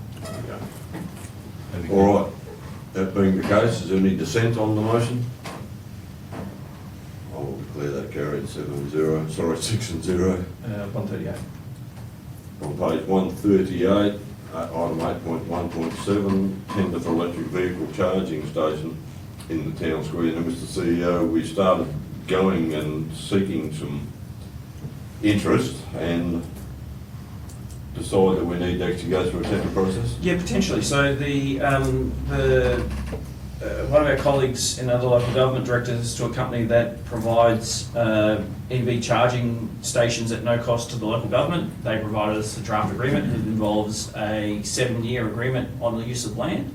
[SPEAKER 2] That'd be
[SPEAKER 1] All
[SPEAKER 2] good.
[SPEAKER 1] right, that being the case, is there any dissent on the motion? I will declare that carried 7-0, sorry, 6-0.
[SPEAKER 4] 138.
[SPEAKER 1] On page 138, item 8.1.7, tender for electric vehicle charging station in the town square. Now, Mr. CEO, we started going and seeking some interest and decide that we need to actually go through a tender process?
[SPEAKER 4] Yeah, potentially. So one of our colleagues in another local government directed us to a company that provides EV charging stations at no cost to the local government. They provided us a draft agreement. It involves a 7-year agreement on the use of land.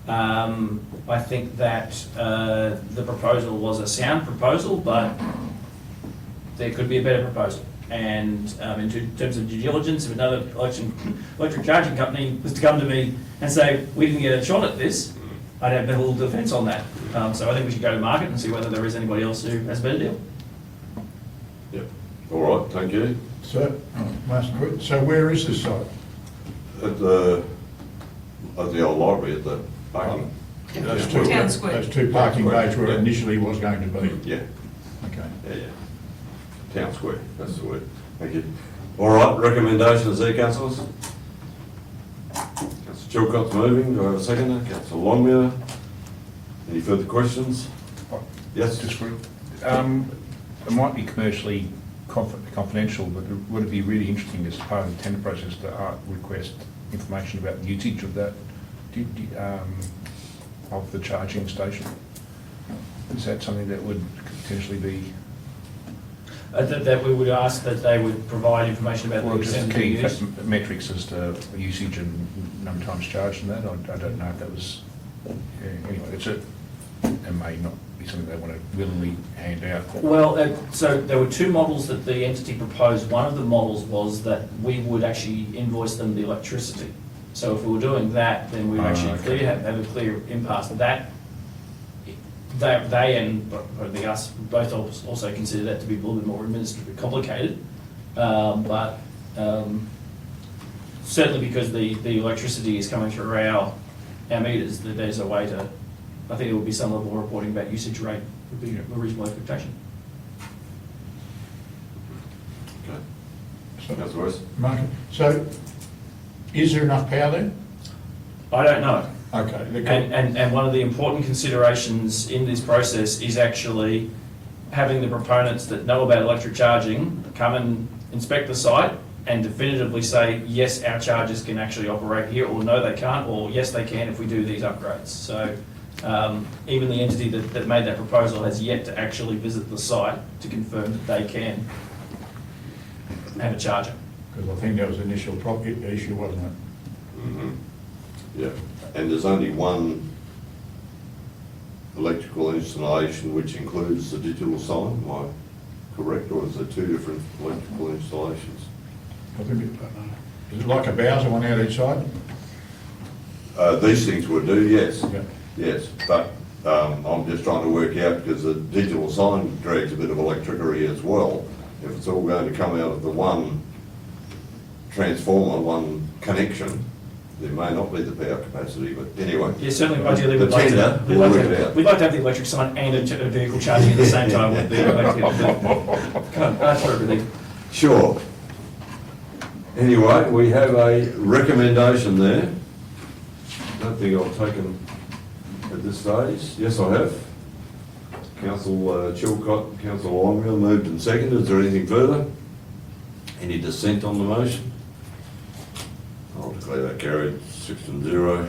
[SPEAKER 4] I think that the proposal was a sound proposal, but there could be a better proposal. And in terms of due diligence, if another electric charging company was to come to me and say, we didn't get a shot at this, I'd have a little defence on that. So I think we should go to market and see whether there is anybody else who has a better deal.
[SPEAKER 1] Yep. All right, thank you.
[SPEAKER 10] So, so where is this site?
[SPEAKER 1] At the old library, at the parking.
[SPEAKER 10] Those
[SPEAKER 5] Town Square.
[SPEAKER 10] Those two parking bays where it initially was going to be?
[SPEAKER 1] Yeah,
[SPEAKER 10] Okay.
[SPEAKER 1] yeah. Town Square, that's the word. Thank you. All right, recommendations there, councillors? Councillor Chilcott's moving, do I have a seconder? Councillor Longmuir? Any further questions? Yes?
[SPEAKER 2] Just quick. It might be commercially confidential, but would it be really interesting as part of the tender process to request information about the usage of that, of the charging station? Is that something that would potentially be?
[SPEAKER 4] That we would ask that they would provide information about
[SPEAKER 2] Well,
[SPEAKER 4] the
[SPEAKER 2] just
[SPEAKER 4] extent of
[SPEAKER 2] key
[SPEAKER 4] use.
[SPEAKER 2] metrics as to usage and number of times charged and that. I don't know if that was, anyway, it may not be something they want to willingly hand out.
[SPEAKER 4] Well, so there were two models that the entity proposed. One of the models was that we would actually invoice them the electricity. So if we were doing that, then we would actually have a clear impasse. They and probably us both also consider that to be a little bit more administratively complicated. But certainly because the electricity is coming through our meters, that there's a way to, I think it would be some level of reporting about usage rate would be a reasonable expectation.
[SPEAKER 1] Okay.
[SPEAKER 10] So,
[SPEAKER 1] Councillor West?
[SPEAKER 10] Mark, so is there enough power there?
[SPEAKER 4] I don't know.
[SPEAKER 10] Okay.
[SPEAKER 4] And one of the important considerations in this process is actually having the proponents that know about electric charging come and inspect the site and definitively say, yes, our chargers can actually operate here, or no, they can't, or yes, they can if we do these upgrades. So even the entity that made that proposal has yet to actually visit the site to confirm that they can have a charger.
[SPEAKER 10] Because I think that was the initial issue, wasn't it?
[SPEAKER 1] Mm-hmm. Yeah, and there's only one electrical installation which includes the digital sign, am I correct, or is there two different electrical installations?
[SPEAKER 10] I think is it like a Bowser one out each side?
[SPEAKER 1] These things would do, yes.
[SPEAKER 10] Yeah.
[SPEAKER 1] Yes, but I'm just trying to work out, because the digital sign drags a bit of electricity as well. If it's all going to come out of the one transformer, one connection, there may not be the power capacity, but anyway.
[SPEAKER 4] Yeah, certainly ideally
[SPEAKER 1] The
[SPEAKER 4] we'd like
[SPEAKER 1] tender,
[SPEAKER 4] to,
[SPEAKER 1] we'll work it out.
[SPEAKER 4] we'd like to have the electric sign and a vehicle charging at the same time with the electric. Come on, that's for everything.
[SPEAKER 1] Sure. Anyway, we have a recommendation there. Don't think I've taken at this stage. Yes, I have. Councillor Chilcott, Councillor Longmill moved and seconded. Is there anything further? Any dissent on the motion? I'll declare that carried 6-0.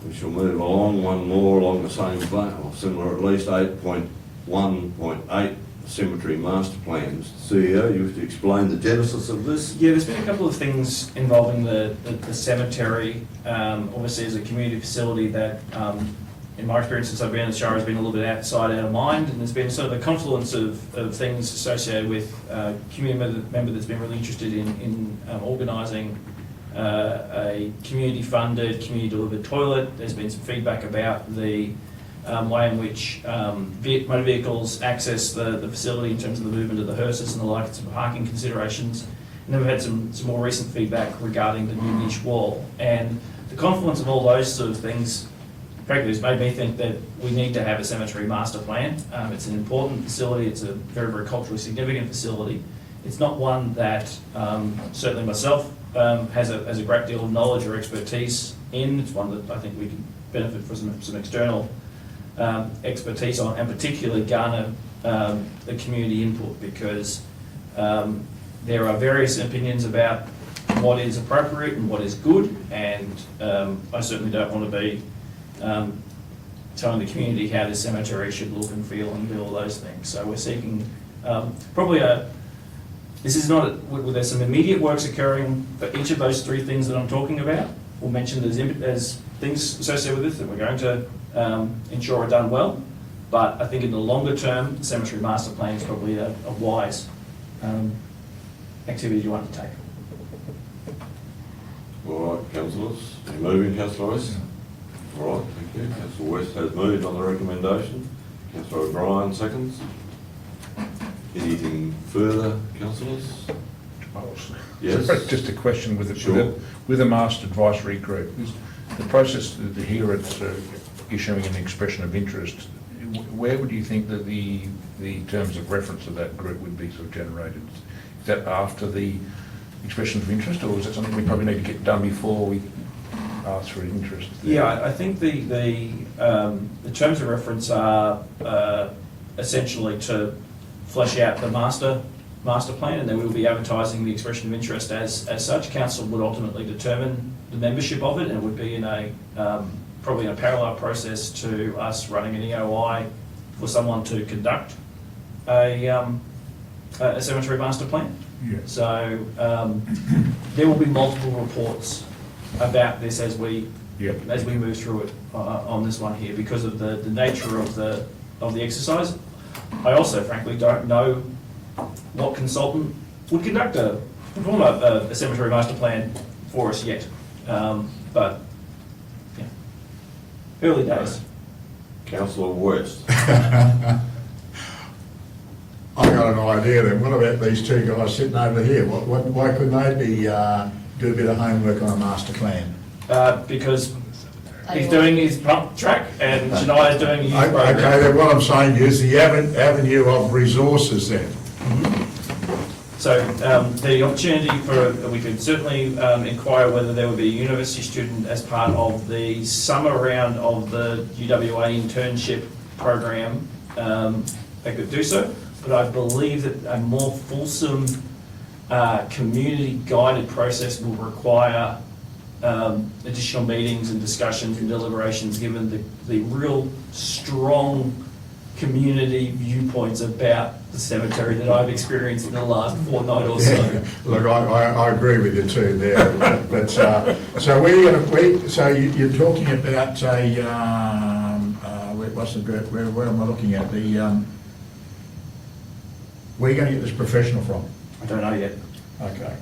[SPEAKER 1] We shall move along, one more along the same vein, or similar at least, 8.1.8, cemetery master plans. CEO, you have to explain the genesis of this?
[SPEAKER 4] Yeah, there's been a couple of things involving the cemetery. Obviously, as a community facility that, in my experience since I've been in the Shire, has been a little bit outside our mind, and there's been sort of a confluence of things associated with a community member that's been really interested in organising a community-funded, community-delivered toilet. There's been some feedback about the way in which motor vehicles access the facility in terms of the movement of the hearses and the like, and some parking considerations. And then we've had some more recent feedback regarding the new niche wall. And the confluence of all those sort of things, frankly, has made me think that we need to have a cemetery master plan. It's an important facility. It's a very, very culturally significant facility. It's not one that certainly myself has a great deal of knowledge or expertise in. It's one that I think we can benefit from some external expertise on, and particularly garner the community input, because there are various opinions about what is appropriate and what is good, and I certainly don't want to be telling the community how this cemetery should look and feel and do all those things. So we're seeking probably there's some immediate works occurring for each of those three things that I'm talking about. We'll mention as things associated with this that we're going to ensure are done well, but I think in the longer term, the cemetery master plan is probably a wise activity to undertake.
[SPEAKER 1] All right, councillors, are you moving, Councillor West? All right, thank you. Councillor West has moved on the recommendation. Councillor O'Brien seconds. Anything further, councillors? Yes.
[SPEAKER 2] Just a question with
[SPEAKER 1] Sure.
[SPEAKER 2] with a master advisory group. The process here it's issuing an expression of interest. Where would you think that the terms of reference of that group would be sort of generated? Is that after the expression of interest, or is that something we probably need to get done before we ask for interest?
[SPEAKER 4] Yeah, I think the terms of reference are essentially to flesh out the master plan, and then we'll be advertising the expression of interest as such. Council would ultimately determine the membership of it, and it would be in a probably in a parallel process to us running an EOI for someone to conduct a cemetery master plan.
[SPEAKER 10] Yeah.
[SPEAKER 4] So there will be multiple reports about this as we move through it on this one here, because of the nature of the exercise. I also, frankly, don't know what consultant would perform a cemetery master plan for us yet. But yeah, early days.
[SPEAKER 1] Councillor West.
[SPEAKER 10] I got an idea then. What about these two guys sitting over here? Why couldn't they do a bit of homework on a master plan?
[SPEAKER 4] Because he's doing his pump track and Shania is doing his program.
[SPEAKER 10] Okay, then what I'm saying is the avenue of resources then.
[SPEAKER 4] So the opportunity we could certainly inquire whether there would be a university student as part of the summer round of the UWA internship program. They could do so, but I believe that a more fulsome community guided process will require additional meetings and discussions and deliberations, given the real strong community viewpoints about the cemetery that I've experienced in the last fortnight or so.
[SPEAKER 10] Yeah. Look, I agree with you too there. But so so you're talking about where am I looking at? Where are you going to get this professional from?
[SPEAKER 4] I don't know yet.
[SPEAKER 10] Okay.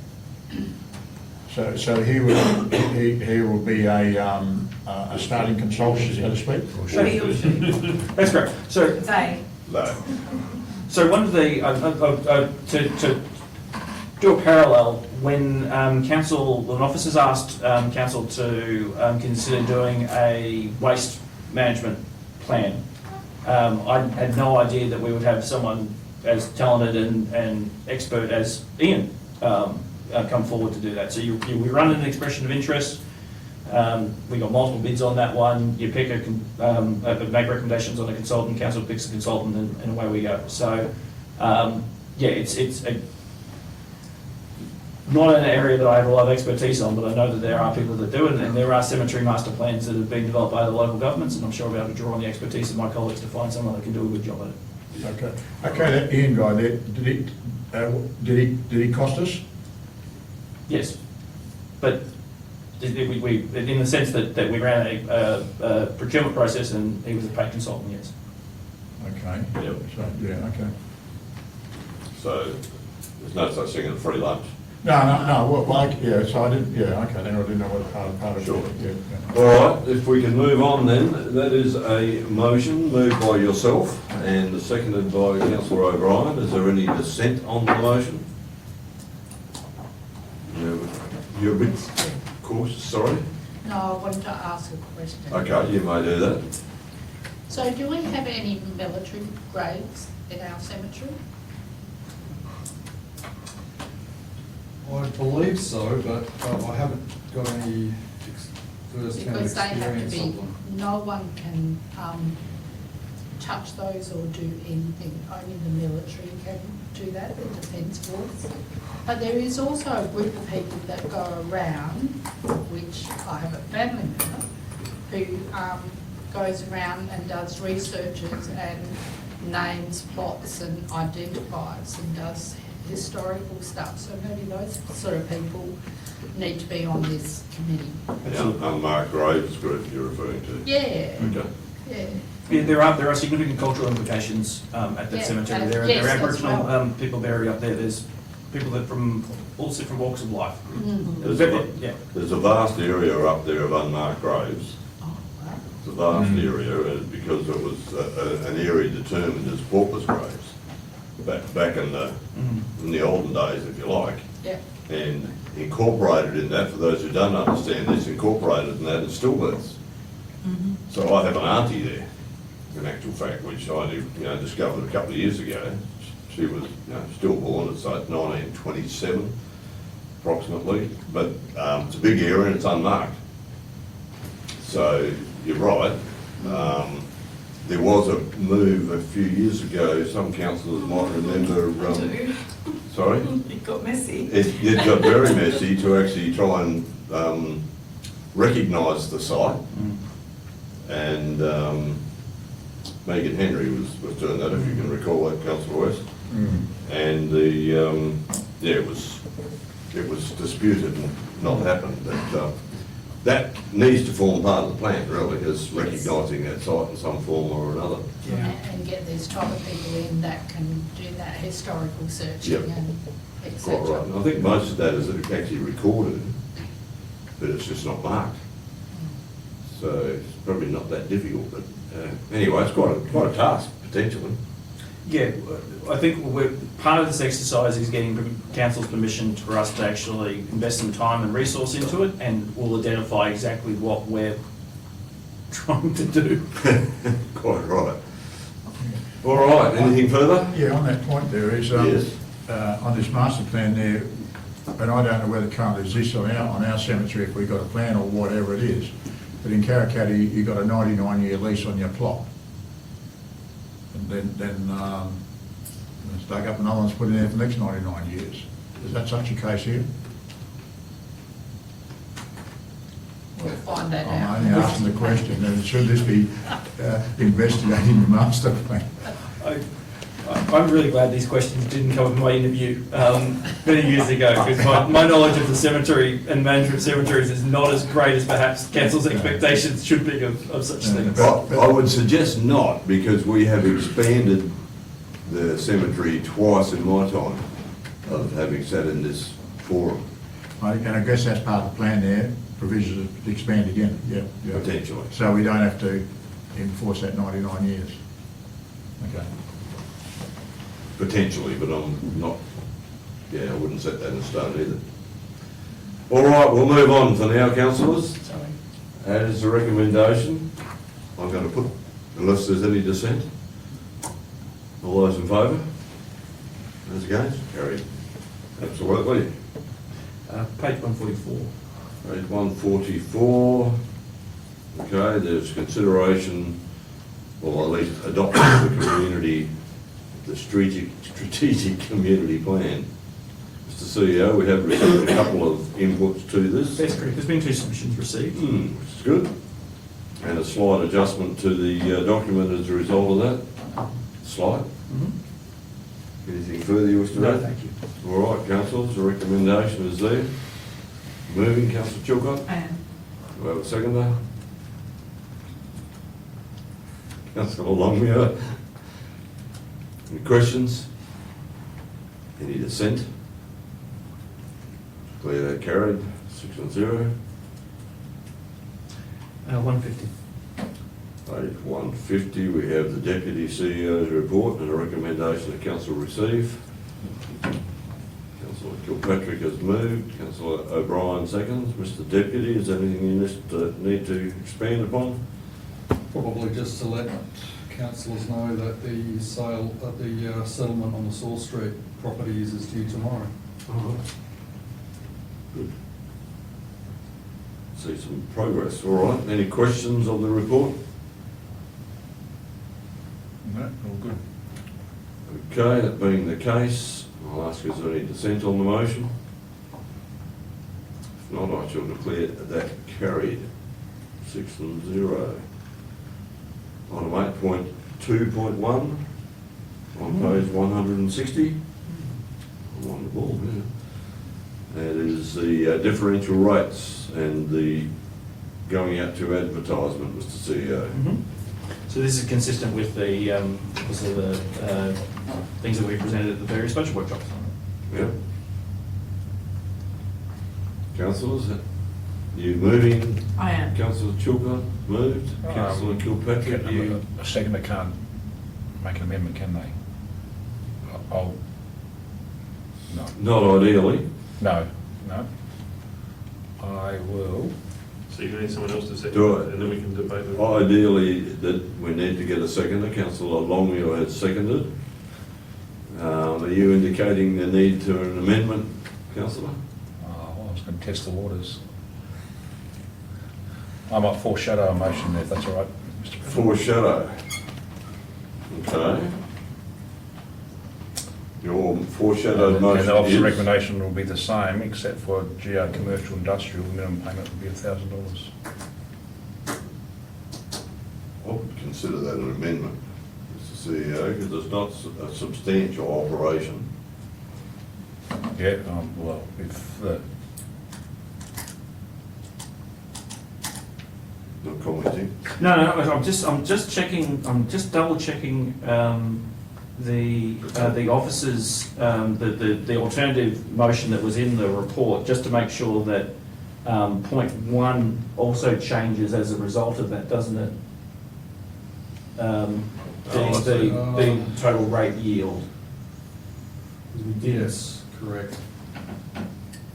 [SPEAKER 10] So he will be a starting consultant, so to speak.
[SPEAKER 5] But he or she,
[SPEAKER 4] That's correct. So
[SPEAKER 5] they,
[SPEAKER 4] So one of the, to do a parallel, when when officers asked council to consider doing a waste management plan, I had no idea that we would have someone as talented and expert as Ian come forward to do that. So we run an expression of interest. We got multiple bids on that one. You pick make recommendations on a consultant, council picks a consultant, and away we go. So, yeah, it's not an area that I have a lot of expertise on, but I know that there are people that do it, and there are cemetery master plans that have been developed by the local governments, and I'm sure I'll be able to draw on the expertise of my colleagues to find someone that can do a good job at it.
[SPEAKER 10] Okay, that Ian guy there, did he cost us?
[SPEAKER 4] Yes, but we in the sense that we ran a procurement process and he was a paid consultant, yes.
[SPEAKER 10] Okay.
[SPEAKER 1] Yep.
[SPEAKER 10] So, yeah, okay.
[SPEAKER 1] So there's no such thing as free lunch.
[SPEAKER 10] No, well, like, yeah, so I didn't, yeah, okay, then I didn't know what part of
[SPEAKER 1] Sure.
[SPEAKER 10] it, yeah.
[SPEAKER 1] All right, if we can move on then, that is a motion moved by yourself and seconded by councillor O'Brien. Is there any dissent on the motion? You're a bit cautious, sorry?
[SPEAKER 12] No, I wanted to ask a question.
[SPEAKER 1] Okay, you may do that.
[SPEAKER 12] So do we have any military graves in our cemetery?
[SPEAKER 7] I believe so, but I haven't got any first-hand
[SPEAKER 12] Because they have to
[SPEAKER 7] experience
[SPEAKER 12] be,
[SPEAKER 7] of them.
[SPEAKER 12] no one can touch those or do anything. Only the military can do that, the Defence Force. But there is also a group of people that go around, which I have a family member, who goes around and does researches and names plots and identifies and does historical stuff. So maybe those sort of people need to be on this committee.
[SPEAKER 1] The unmarked graves group you're referring to?
[SPEAKER 12] Yeah,
[SPEAKER 1] Okay.
[SPEAKER 12] yeah.
[SPEAKER 4] Yeah, there are significant cultural implications at that
[SPEAKER 12] Yeah,
[SPEAKER 4] cemetery.
[SPEAKER 12] and
[SPEAKER 4] There
[SPEAKER 12] yes,
[SPEAKER 4] are
[SPEAKER 12] as
[SPEAKER 4] Aboriginal
[SPEAKER 12] well.
[SPEAKER 4] people buried up there. There's people that from all different walks of life.
[SPEAKER 1] There's
[SPEAKER 4] Yeah.
[SPEAKER 1] There's a vast area up there of unmarked graves.
[SPEAKER 12] Oh, wow.
[SPEAKER 1] It's a vast area because it was an area determined as paupers' graves back in the olden days, if you like.
[SPEAKER 12] Yeah.
[SPEAKER 1] And incorporated in that, for those who don't understand this, incorporated in that is stillbirths. So I have an auntie there, in actual fact, which I discovered a couple of years ago. She was stillborn, it's like 1927 approximately, but it's a big area and it's unmarked. So you're right. There was a move a few years ago, some councillors might remember. Sorry?
[SPEAKER 5] It got messy.
[SPEAKER 1] It got very messy to actually try and recognise the site. And Megan Henry was doing that, if you can recall that, Councillor West. And it was disputed and not happened. But that needs to form part of the plan, really, is recognising that site in some form or another.
[SPEAKER 12] And get these type of people in that can do that historical searching
[SPEAKER 1] Yep.
[SPEAKER 12] and et
[SPEAKER 1] Quite
[SPEAKER 12] cetera.
[SPEAKER 1] right. And I think most of that is actually recorded, but it's just not marked. So it's probably not that difficult, but anyway, it's quite a task, potentially.
[SPEAKER 4] Yeah, I think part of this exercise is getting council's permission for us to actually invest some time and resource into it, and we'll identify exactly what we're trying to do.
[SPEAKER 1] Quite right. All right, anything further?
[SPEAKER 10] Yeah, on that point there is,
[SPEAKER 1] Yes.
[SPEAKER 10] on this master plan there, and I don't know whether it currently exists on our cemetery, if we've got a plan or whatever it is, but in Karrakatta, you've got a 99-year lease on your plot. And then it's dug up, another one's put in there for the next 99 years. Is that such a case here?
[SPEAKER 12] We'll find that
[SPEAKER 10] I'm
[SPEAKER 12] out.
[SPEAKER 10] only asking the question, and should this be investigating the master plan?
[SPEAKER 4] I'm really glad these questions didn't come in my interview many years ago, because my knowledge of the cemetery and management of cemeteries is not as great as perhaps council's expectations should be of such things.
[SPEAKER 1] I would suggest not, because we have expanded the cemetery twice in my time of having sat in this forum,
[SPEAKER 10] And I guess that's part of the plan there, provisions to expand again, yeah.
[SPEAKER 1] potentially.
[SPEAKER 10] So we don't have to enforce that 99 years. Okay.
[SPEAKER 1] Potentially, but I'm not, I wouldn't set that in stone either. All right, we'll move on for now, councillors.
[SPEAKER 12] Sorry.
[SPEAKER 1] As a recommendation, I'm going to put, unless there's any dissent. All those in favour? Those against? Carried. Absolutely.
[SPEAKER 4] Page 144.
[SPEAKER 1] Page 144. Okay, there's consideration, or at least adoption of the community, the strategic community plan. Mr. CEO, we have received a couple of inputs to this.
[SPEAKER 4] That's correct. There's been 2 submissions received.
[SPEAKER 1] Which is good. And a slight adjustment to the document as a result of that. Slight. Anything further you wish to
[SPEAKER 4] No,
[SPEAKER 1] add?
[SPEAKER 4] thank you.
[SPEAKER 1] All right, councillors, the recommendation is there. Moving, councillor Chilcott.
[SPEAKER 5] And
[SPEAKER 1] Do we have a seconder? Councillor Longmuir. Any questions? Any dissent? Declare that carried, 6-0.
[SPEAKER 4] 150.
[SPEAKER 1] Page 150, we have the Deputy CEO's report and a recommendation that council receive. Councillor Kilpatrick has moved, Councillor O'Brien seconds. Mr Deputy, is there anything you need to expand upon?
[SPEAKER 7] Probably just to let councillors know that the sale of the settlement on the Saul Street properties is due tomorrow.
[SPEAKER 1] Good. See some progress, all right. Any questions on the report?
[SPEAKER 2] No, all good.
[SPEAKER 1] Okay, that being the case, I'll ask is there any dissent on the motion? If not, I shall declare that carried, 6-0. Item 8.2.1 on page 160. I'm on the ball, yeah. That is the differential rates and the going out to advertisement, Mr CEO.
[SPEAKER 4] So this is consistent with the, because of the things that we presented at the various budget workshops.
[SPEAKER 1] Yeah. Councillors, you moving?
[SPEAKER 5] I am.
[SPEAKER 1] Councillor Chilcott moved. Councillor Kilpatrick, you?
[SPEAKER 2] A seconder can't make an amendment, can they? I'll, no.
[SPEAKER 1] Not ideally.
[SPEAKER 2] No, no. I will.
[SPEAKER 9] So you're going to need someone else to second
[SPEAKER 1] Do
[SPEAKER 9] it,
[SPEAKER 1] it.
[SPEAKER 9] and then we can debate it.
[SPEAKER 1] Ideally, that we need to get a seconder. Councillor Longmuir has seconded. Are you indicating the need to an amendment, councillor?
[SPEAKER 2] I was going to test the waters. I might foreshadow a motion there, if that's all right, Mr. President.
[SPEAKER 1] Foreshadow. Okay. Your foreshadowed
[SPEAKER 2] And
[SPEAKER 1] motion
[SPEAKER 2] the officer
[SPEAKER 1] is?
[SPEAKER 2] recommendation will be the same, except for GR commercial industrial, the minimum payment will be $1,000.
[SPEAKER 1] I would consider that an amendment, Mr CEO, because it's not a substantial operation.
[SPEAKER 2] Yeah, well, if the,
[SPEAKER 1] Not commenting.
[SPEAKER 4] No, I'm just checking, I'm just double checking the officers, the alternative motion that was in the report, just to make sure that point 1 also changes as a result of that, doesn't it? The total rate yield. 'Cause we did,
[SPEAKER 7] Yes, correct.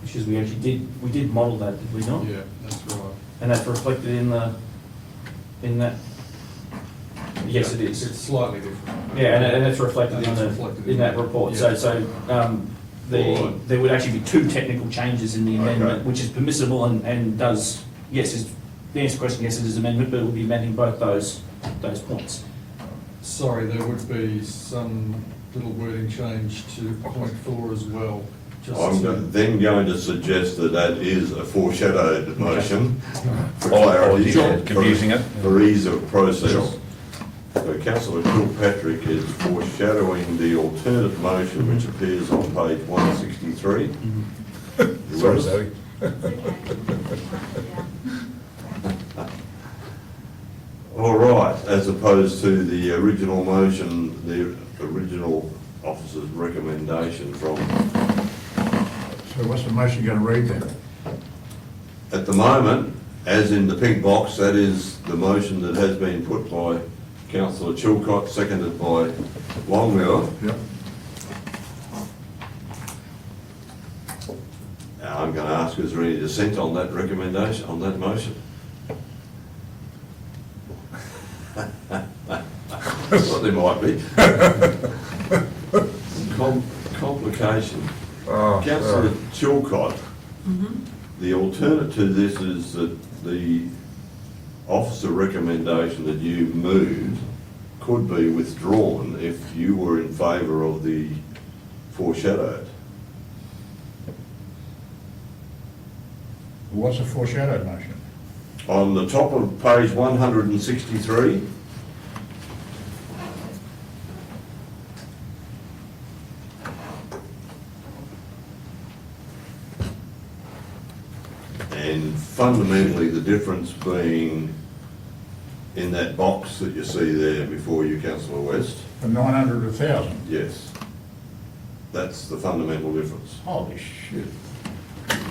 [SPEAKER 4] because we actually did model that, did we not?
[SPEAKER 7] Yeah, that's right.
[SPEAKER 4] And that's reflected in that? Yes, it is.
[SPEAKER 7] It's slightly different.
[SPEAKER 4] Yeah, and it's reflected
[SPEAKER 7] And
[SPEAKER 4] in
[SPEAKER 7] that's reflected
[SPEAKER 4] in that report.
[SPEAKER 7] yeah.
[SPEAKER 4] There would actually be 2 technical changes in the amendment,
[SPEAKER 1] Okay.
[SPEAKER 4] which is permissible and does, yes, the answer to the question, yes, it is amendment, but it will be amending both those points.
[SPEAKER 7] Sorry, there would be some little wording change to point 4 as well. Just
[SPEAKER 1] I'm
[SPEAKER 7] to-
[SPEAKER 1] then going to suggest that that is a foreshadowed motion for
[SPEAKER 2] Or
[SPEAKER 1] clarity.
[SPEAKER 2] confusing it.
[SPEAKER 1] For ease of process.
[SPEAKER 2] Sure.
[SPEAKER 1] So councillor Kilpatrick is foreshadowing the alternate motion which appears on page 163.
[SPEAKER 2] Sorry, Zoe.
[SPEAKER 1] All right, as opposed to the original motion, the original officer's recommendation from,
[SPEAKER 10] So what's the motion going to read then?
[SPEAKER 1] at the moment, as in the pink box, that is the motion that has been put by councillor Chilcott, seconded by Longmuir.
[SPEAKER 10] Yep.
[SPEAKER 1] Now, I'm going to ask, is there any dissent on that recommendation, on that motion? Well, there might be. Complication. Councillor Chilcott, the alternate to this is that the officer recommendation that you moved could be withdrawn if you were in favour of the foreshadowed.
[SPEAKER 10] What's a foreshadowed motion?
[SPEAKER 1] On the top of page 163, And fundamentally, the difference being in that box that you see there before you, Councillor West,
[SPEAKER 10] From 900 to 1,000?
[SPEAKER 1] yes. That's the fundamental difference.
[SPEAKER 10] Holy shit.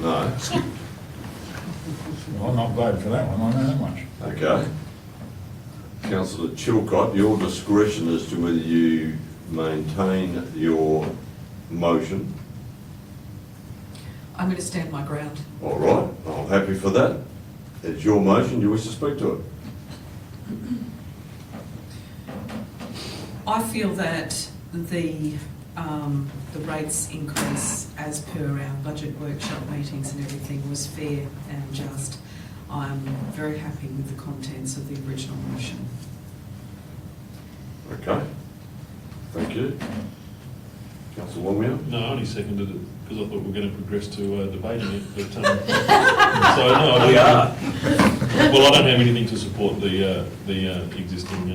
[SPEAKER 1] No,
[SPEAKER 10] Well, I'm not voting for that one, I know that much.
[SPEAKER 1] okay. Councillor Chilcott, your discretion as to whether you maintain your motion.
[SPEAKER 5] I'm going to stand my ground.
[SPEAKER 1] All right, I'm happy for that. It's your motion, you wish to speak to it?
[SPEAKER 5] I feel that the rates increase as per our budget workshop meetings and everything was fair and just. I'm very happy with the contents of the original motion.
[SPEAKER 1] Okay, thank you. Councillor Wongmia?
[SPEAKER 9] No, I only seconded it because I thought we were going to progress to debating it, but, so no, I don't. Well, I don't have anything to support the existing,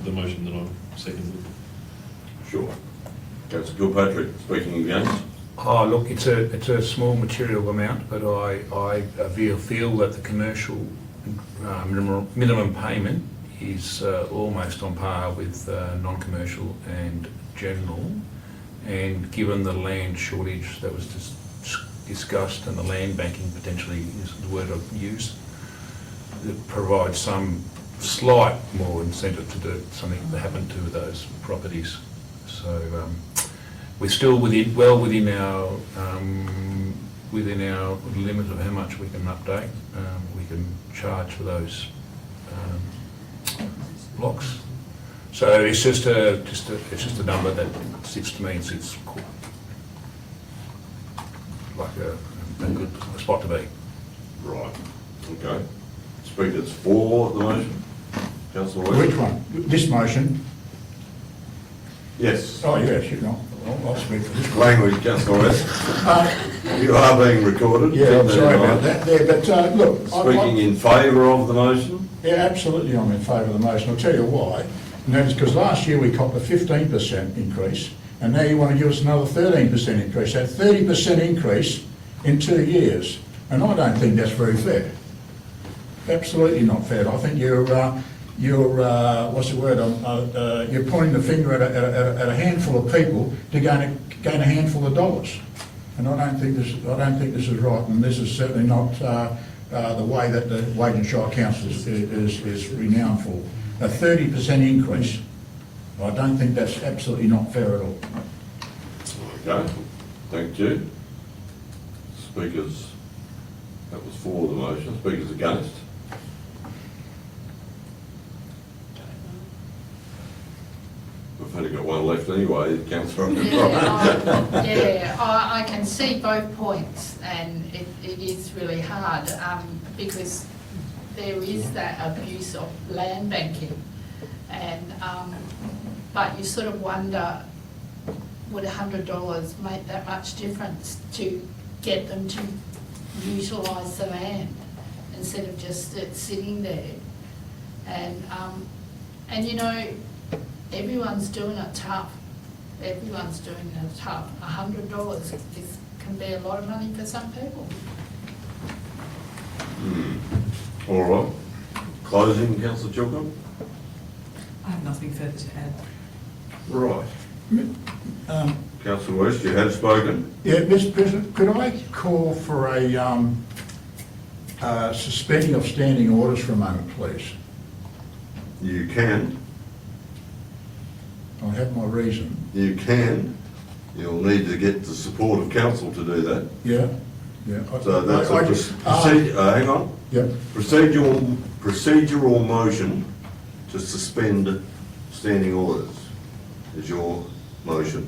[SPEAKER 9] the motion that I've seconded.
[SPEAKER 1] Sure. Councillor Kilpatrick, speaking against?
[SPEAKER 2] Oh, look, it's a small material amount, but I feel that the commercial minimum payment is almost on par with non-commercial and general. And given the land shortage that was discussed and the land banking potentially is the word I've used, it provides some slight more incentive to do something that happened to those properties. So we're still well within our limit of how much we can update. We can charge for those blocks. So it's just a number that sits to me and sits like a good spot to be.
[SPEAKER 1] Right, okay. Speakers for the motion? Councillor West?
[SPEAKER 10] Which one? This motion?
[SPEAKER 1] Yes.
[SPEAKER 10] Oh, yes, you know, I'll speak for this one.
[SPEAKER 1] Language, Councillor West. You are being recorded.
[SPEAKER 10] Yeah, I'm
[SPEAKER 1] Keep
[SPEAKER 10] sorry
[SPEAKER 1] in
[SPEAKER 10] about
[SPEAKER 1] mind.
[SPEAKER 10] that there, but look.
[SPEAKER 1] Speaking in favour of the motion?
[SPEAKER 10] Yeah, absolutely, I'm in favour of the motion. I'll tell you why. And that is because last year we copped a 15% increase, and now you want to give us another 13% increase. That 30% increase in 2 years, and I don't think that's very fair. Absolutely not fair. I think you're what's the word? You're pointing the finger at a handful of people to gain a handful of dollars, and I don't think this is right, and this is certainly not the way that the Wage and Shire Council is renowned for. A 30% increase, I don't think that's absolutely not fair at all.
[SPEAKER 1] Okay, thank you. Speakers, that was for the motion. Speakers against? We've only got one left anyway, Councillor.
[SPEAKER 12] Yeah, I can see both points, and it is really hard because there is that abuse of land banking, and but you sort of wonder, would $100 make that much difference to get them to utilise the land instead of just it sitting there? And you know, everyone's doing it tough. Everyone's doing it tough. $100 can be a lot of money for some people.
[SPEAKER 1] All right. Closing, Councillor Chilcott?
[SPEAKER 5] I have nothing further to add.
[SPEAKER 1] Right. Councillor West, you have spoken.
[SPEAKER 10] Yeah, Mr. President, could I call for a suspending of standing orders for a moment, please?
[SPEAKER 1] You can.
[SPEAKER 10] I have my reason.
[SPEAKER 1] You can. You'll need to get the support of council to do that.
[SPEAKER 10] Yeah, yeah.
[SPEAKER 1] So that's a hang on.
[SPEAKER 10] Yeah.
[SPEAKER 1] Procedural motion to suspend standing orders is your motion.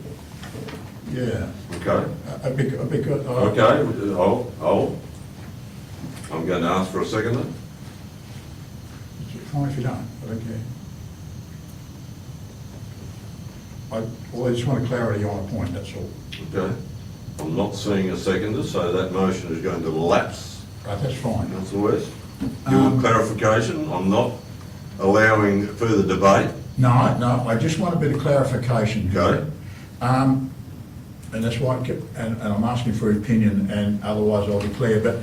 [SPEAKER 10] Yeah.
[SPEAKER 1] Okay?
[SPEAKER 10] Because
[SPEAKER 1] Okay, hold. I'm going to ask for a seconder.
[SPEAKER 10] Fine if you don't, I don't care. I just want clarity on a point, that's all.
[SPEAKER 1] Okay? I'm not seeing a seconder, so that motion is going to lapse.
[SPEAKER 10] Right, that's fine.
[SPEAKER 1] Councillor West? Your clarification, I'm not allowing further debate.
[SPEAKER 10] No, I just want a bit of clarification.
[SPEAKER 1] Okay.
[SPEAKER 10] And that's why and I'm asking for opinion, and otherwise I'll declare, but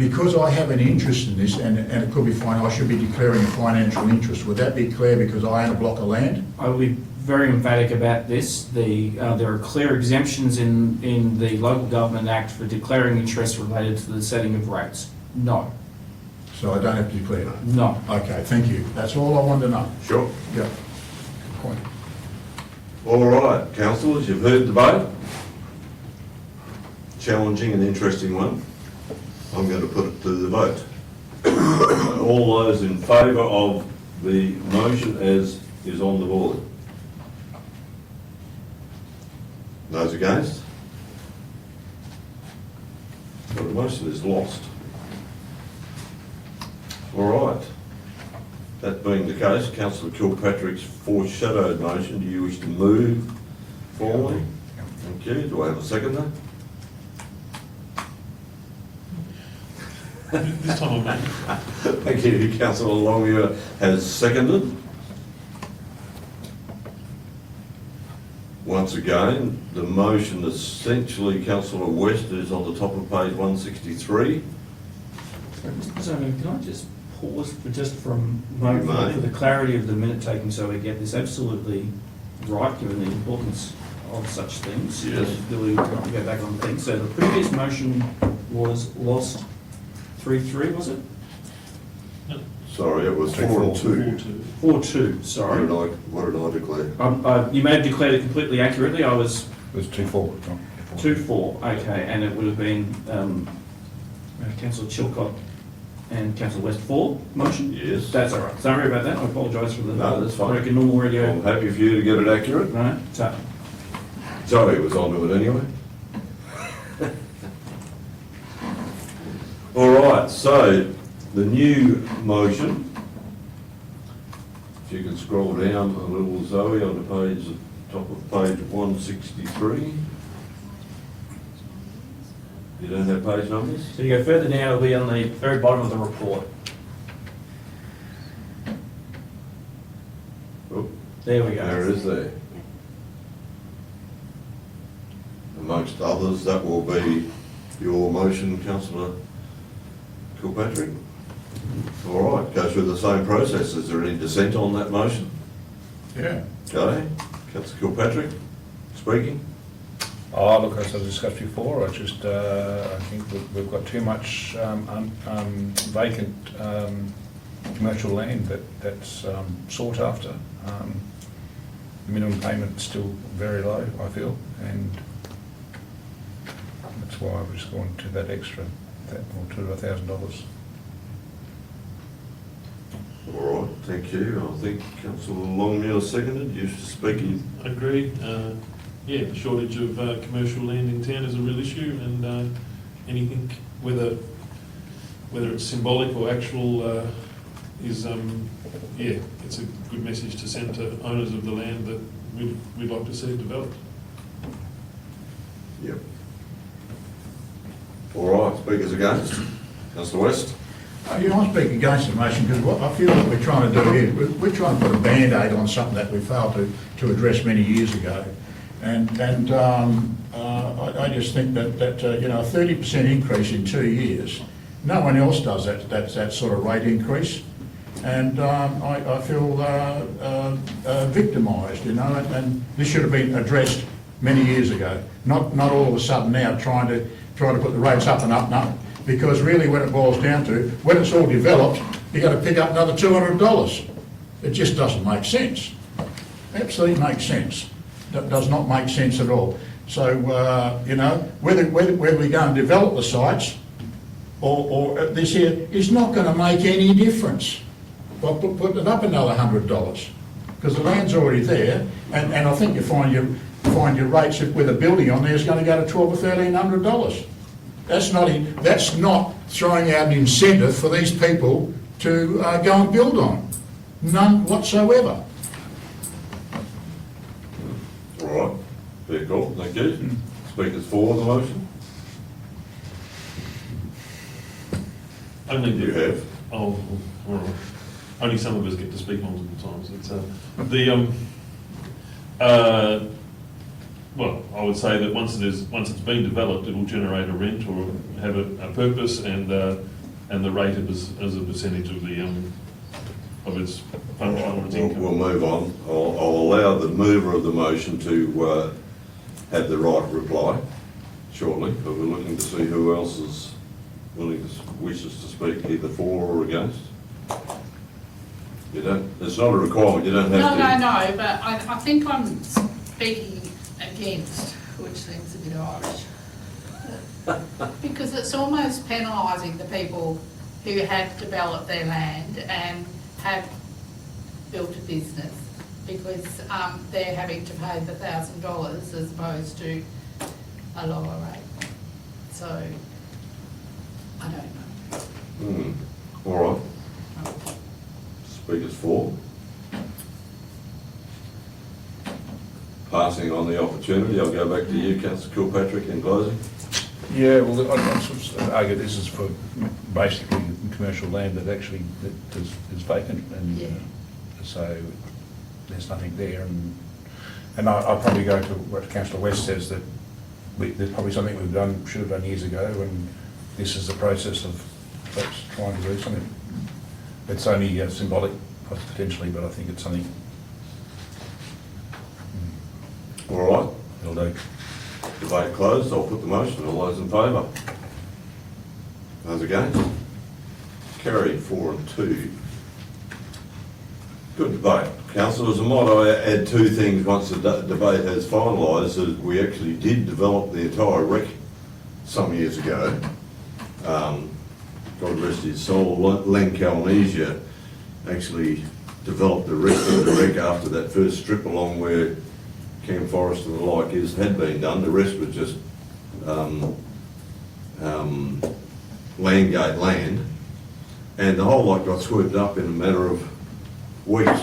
[SPEAKER 10] because I have an interest in this, and it could be fine, I should be declaring a financial interest. Would that be clear because I own a block of land?
[SPEAKER 4] I will be very emphatic about this. There are clear exemptions in the Local Government Act for declaring interest related to the setting of rates. No,
[SPEAKER 10] So I don't have to declare?
[SPEAKER 4] no.
[SPEAKER 10] Okay, thank you. That's all I wanted to know.
[SPEAKER 1] Sure.
[SPEAKER 10] Yeah. Good point.
[SPEAKER 1] All right, councillors, you've heard the vote. Challenging and interesting one. I'm going to put it to the vote. All those in favour of the motion as is on the board? Those against? So the motion is lost. All right. That being the case, Councillor Kilpatrick's foreshadowed motion, do you wish to move formally? Thank you. Do I have a seconder?
[SPEAKER 9] This time I'm
[SPEAKER 1] Thank you. Councillor Longmuir has seconded. Once again, the motion essentially, Councillor West, is on the top of page 163.
[SPEAKER 4] Mr. Zoning, can I just pause for a
[SPEAKER 1] You
[SPEAKER 4] moment
[SPEAKER 1] may.
[SPEAKER 4] for the clarity of the minute taking so we get this absolutely right, given the importance of such things?
[SPEAKER 1] Yes.
[SPEAKER 4] We want to go back on things. So the previous motion was lost 3-3, was it?
[SPEAKER 1] Sorry, it was 4-2.
[SPEAKER 4] 4-2, sorry.
[SPEAKER 1] What did I declare?
[SPEAKER 4] You may have declared it completely accurately. I was
[SPEAKER 2] It was 2-4.
[SPEAKER 4] 2-4, okay, and it would have been Councillor Chilcott and Councillor West for motion?
[SPEAKER 1] Yes.
[SPEAKER 4] That's all right. Sorry about that. I apologise for the.
[SPEAKER 1] No, that's fine.
[SPEAKER 4] I reckon normal radio.
[SPEAKER 1] I'm happy for you to get it accurate.
[SPEAKER 4] Right, so,
[SPEAKER 1] Zoe was onto it anyway. All right, so the new motion, if you can scroll down a little, Zoe, on the page, top of page 163. You don't have page numbers?
[SPEAKER 4] so you go further down, it'll be on the very bottom of the report.
[SPEAKER 1] Oh,
[SPEAKER 4] There we go.
[SPEAKER 1] there it is there. Amongst others, that will be your motion, Councillor Kilpatrick. All right, go through the same process. Is there any dissent on that motion?
[SPEAKER 10] Yeah.
[SPEAKER 1] Okay, Councillor Kilpatrick, speaking.
[SPEAKER 2] Oh, look, as I discussed before, I think we've got too much vacant commercial land that's sought after. The minimum payment's still very low, I feel, and that's why I've just gone to that extra, or to $1,000.
[SPEAKER 1] All right, thank you. I think Councillor Longmuir seconded. You speaking.
[SPEAKER 9] Agreed. Yeah, the shortage of commercial land in town is a real issue, and anything, whether it's symbolic or actual, is it's a good message to send to owners of the land that we'd like to see developed.
[SPEAKER 1] Yep. All right, speakers against. Councillor West.
[SPEAKER 10] Yeah, I speak against the motion because what I feel that we're trying to do here, we're trying to put a Band-Aid on something that we failed to address many years ago. And I just think that a 30% increase in 2 years, no one else does that sort of rate increase. And I feel victimised, and this should have been addressed many years ago. Not all of a sudden now trying to put the rates up and up and up. Because really when it boils down to, when it's all developed, you've got to pick up another $200. It just doesn't make sense. Absolutely makes sense. That does not make sense at all. So, whether we go and develop the sites or this here is not going to make any difference. Well, put it up another $100 because the land's already there, and I think you find your rates with a building on there is going to go to $1,200 or $1,300. That's not throwing out an incentive for these people to go and build on. None whatsoever.
[SPEAKER 1] All right, fair call, thank you. Speakers for the motion?
[SPEAKER 9] Only
[SPEAKER 1] You have.
[SPEAKER 9] Oh, all right. Only some of us get to speak multiple times. It's well, I would say that once it's been developed, it will generate a rent or have a purpose, and the rate as a percentage of the of its function or its income.
[SPEAKER 1] We'll move on. I'll allow the mover of the motion to have the right to reply shortly, but we're looking to see who else is wishes to speak either for or against. You don't, it's not a requirement, you don't have to.
[SPEAKER 12] No, but I think I'm speaking against, which seems a bit Irish. Because it's almost penalising the people who have developed their land and have built a business, because they're having to pay the $1,000 as opposed to a lower rate. So, I don't know.
[SPEAKER 1] All right. Speakers for. Passing on the opportunity, I'll go back to you, Councillor Kilpatrick, in closing.
[SPEAKER 2] Yeah, well, I sort of argue this is for basically commercial land that actually that is vacant, and
[SPEAKER 12] Yeah.
[SPEAKER 2] so there's nothing there. And I'll probably go to what Councillor West says, that there's probably something should have done years ago, and this is the process of perhaps trying to do something. It's only symbolic, potentially, but I think it's something.
[SPEAKER 1] All right.
[SPEAKER 2] It'll do.
[SPEAKER 1] Debate closed. I'll put the motion. All those in favour? Those against? Carried 4 and 2. Good debate. Councillors, I might add two things once the debate has finalised, that we actually did develop the entire wreck some years ago. God rest his soul, Len Calnesia actually developed the rest of the wreck after that first strip along where Cam Forest and the like had been done. The rest was just Landgate land, and the whole lot got swooped up in a matter of weeks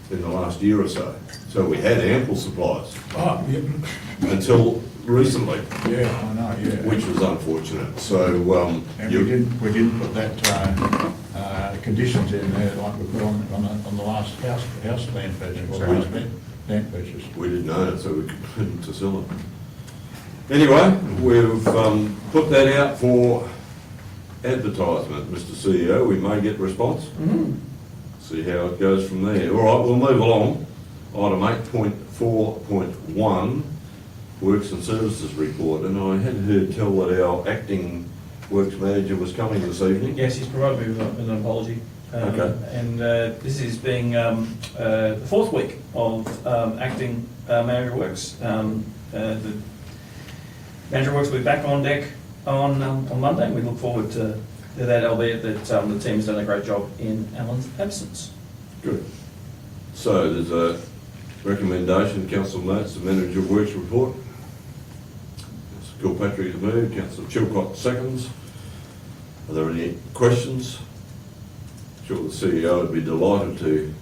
[SPEAKER 1] in the last year or so. So we had ample supplies
[SPEAKER 10] Oh, yeah,
[SPEAKER 1] until recently,
[SPEAKER 10] yeah, I know, yeah.
[SPEAKER 1] which was unfortunate. So
[SPEAKER 10] And we didn't put that conditions in there like we put on the last house land purchase, or house land purchase.
[SPEAKER 1] we didn't own it, so we couldn't to sell it. Anyway, we've put that out for advertisement, Mr. CEO. We may get response. See how it goes from there. All right, we'll move along. Item 8.4.1, Works and Services Report. And I had heard tell that our acting works manager was coming this evening.
[SPEAKER 4] Yes, he's provided me with an apology.
[SPEAKER 1] Okay.
[SPEAKER 4] And this is being the fourth week of acting manager works. The manager works will be back on deck on Monday, and we look forward to that, albeit that the team has done a great job in Alan's absence.
[SPEAKER 1] Good. So there's a recommendation, Council notes, the manager of works report. Councillor Kilpatrick has moved, Councillor Chilcott seconds. Are there any questions? I'm sure the CEO would be delighted to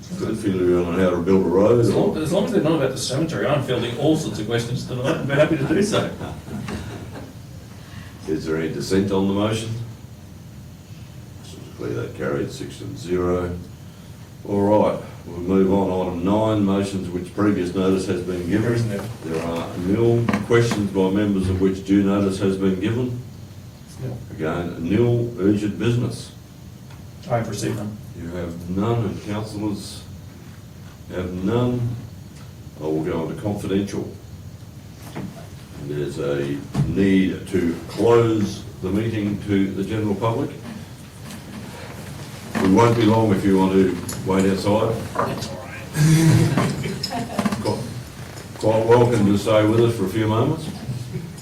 [SPEAKER 1] fill you in on how to build a road.
[SPEAKER 4] As long as they're not about the cemetery, I'm fielding all sorts of questions tonight, and we're happy to do so.
[SPEAKER 1] Is there any dissent on the motion? Clear that carried 6 and 0. All right, we'll move on. Item 9, motions which previous notice has been given.
[SPEAKER 4] There isn't it?
[SPEAKER 1] There are nil. Questions by members of which due notice has been given. Again, nil. Urgent business.
[SPEAKER 4] I have received none.
[SPEAKER 1] You have none, and councillors have none. I will go on to confidential. And there's a need to close the meeting to the general public. We won't be long if you want to wait outside. Quite welcome to stay with us for a few moments.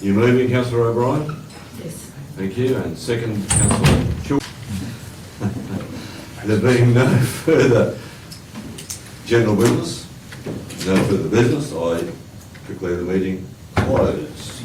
[SPEAKER 1] You moving, Councillor O'Brien?
[SPEAKER 12] Yes.
[SPEAKER 1] Thank you. And second, Councillor Chilcott. There being no further general business, no further business, I declare the meeting closed.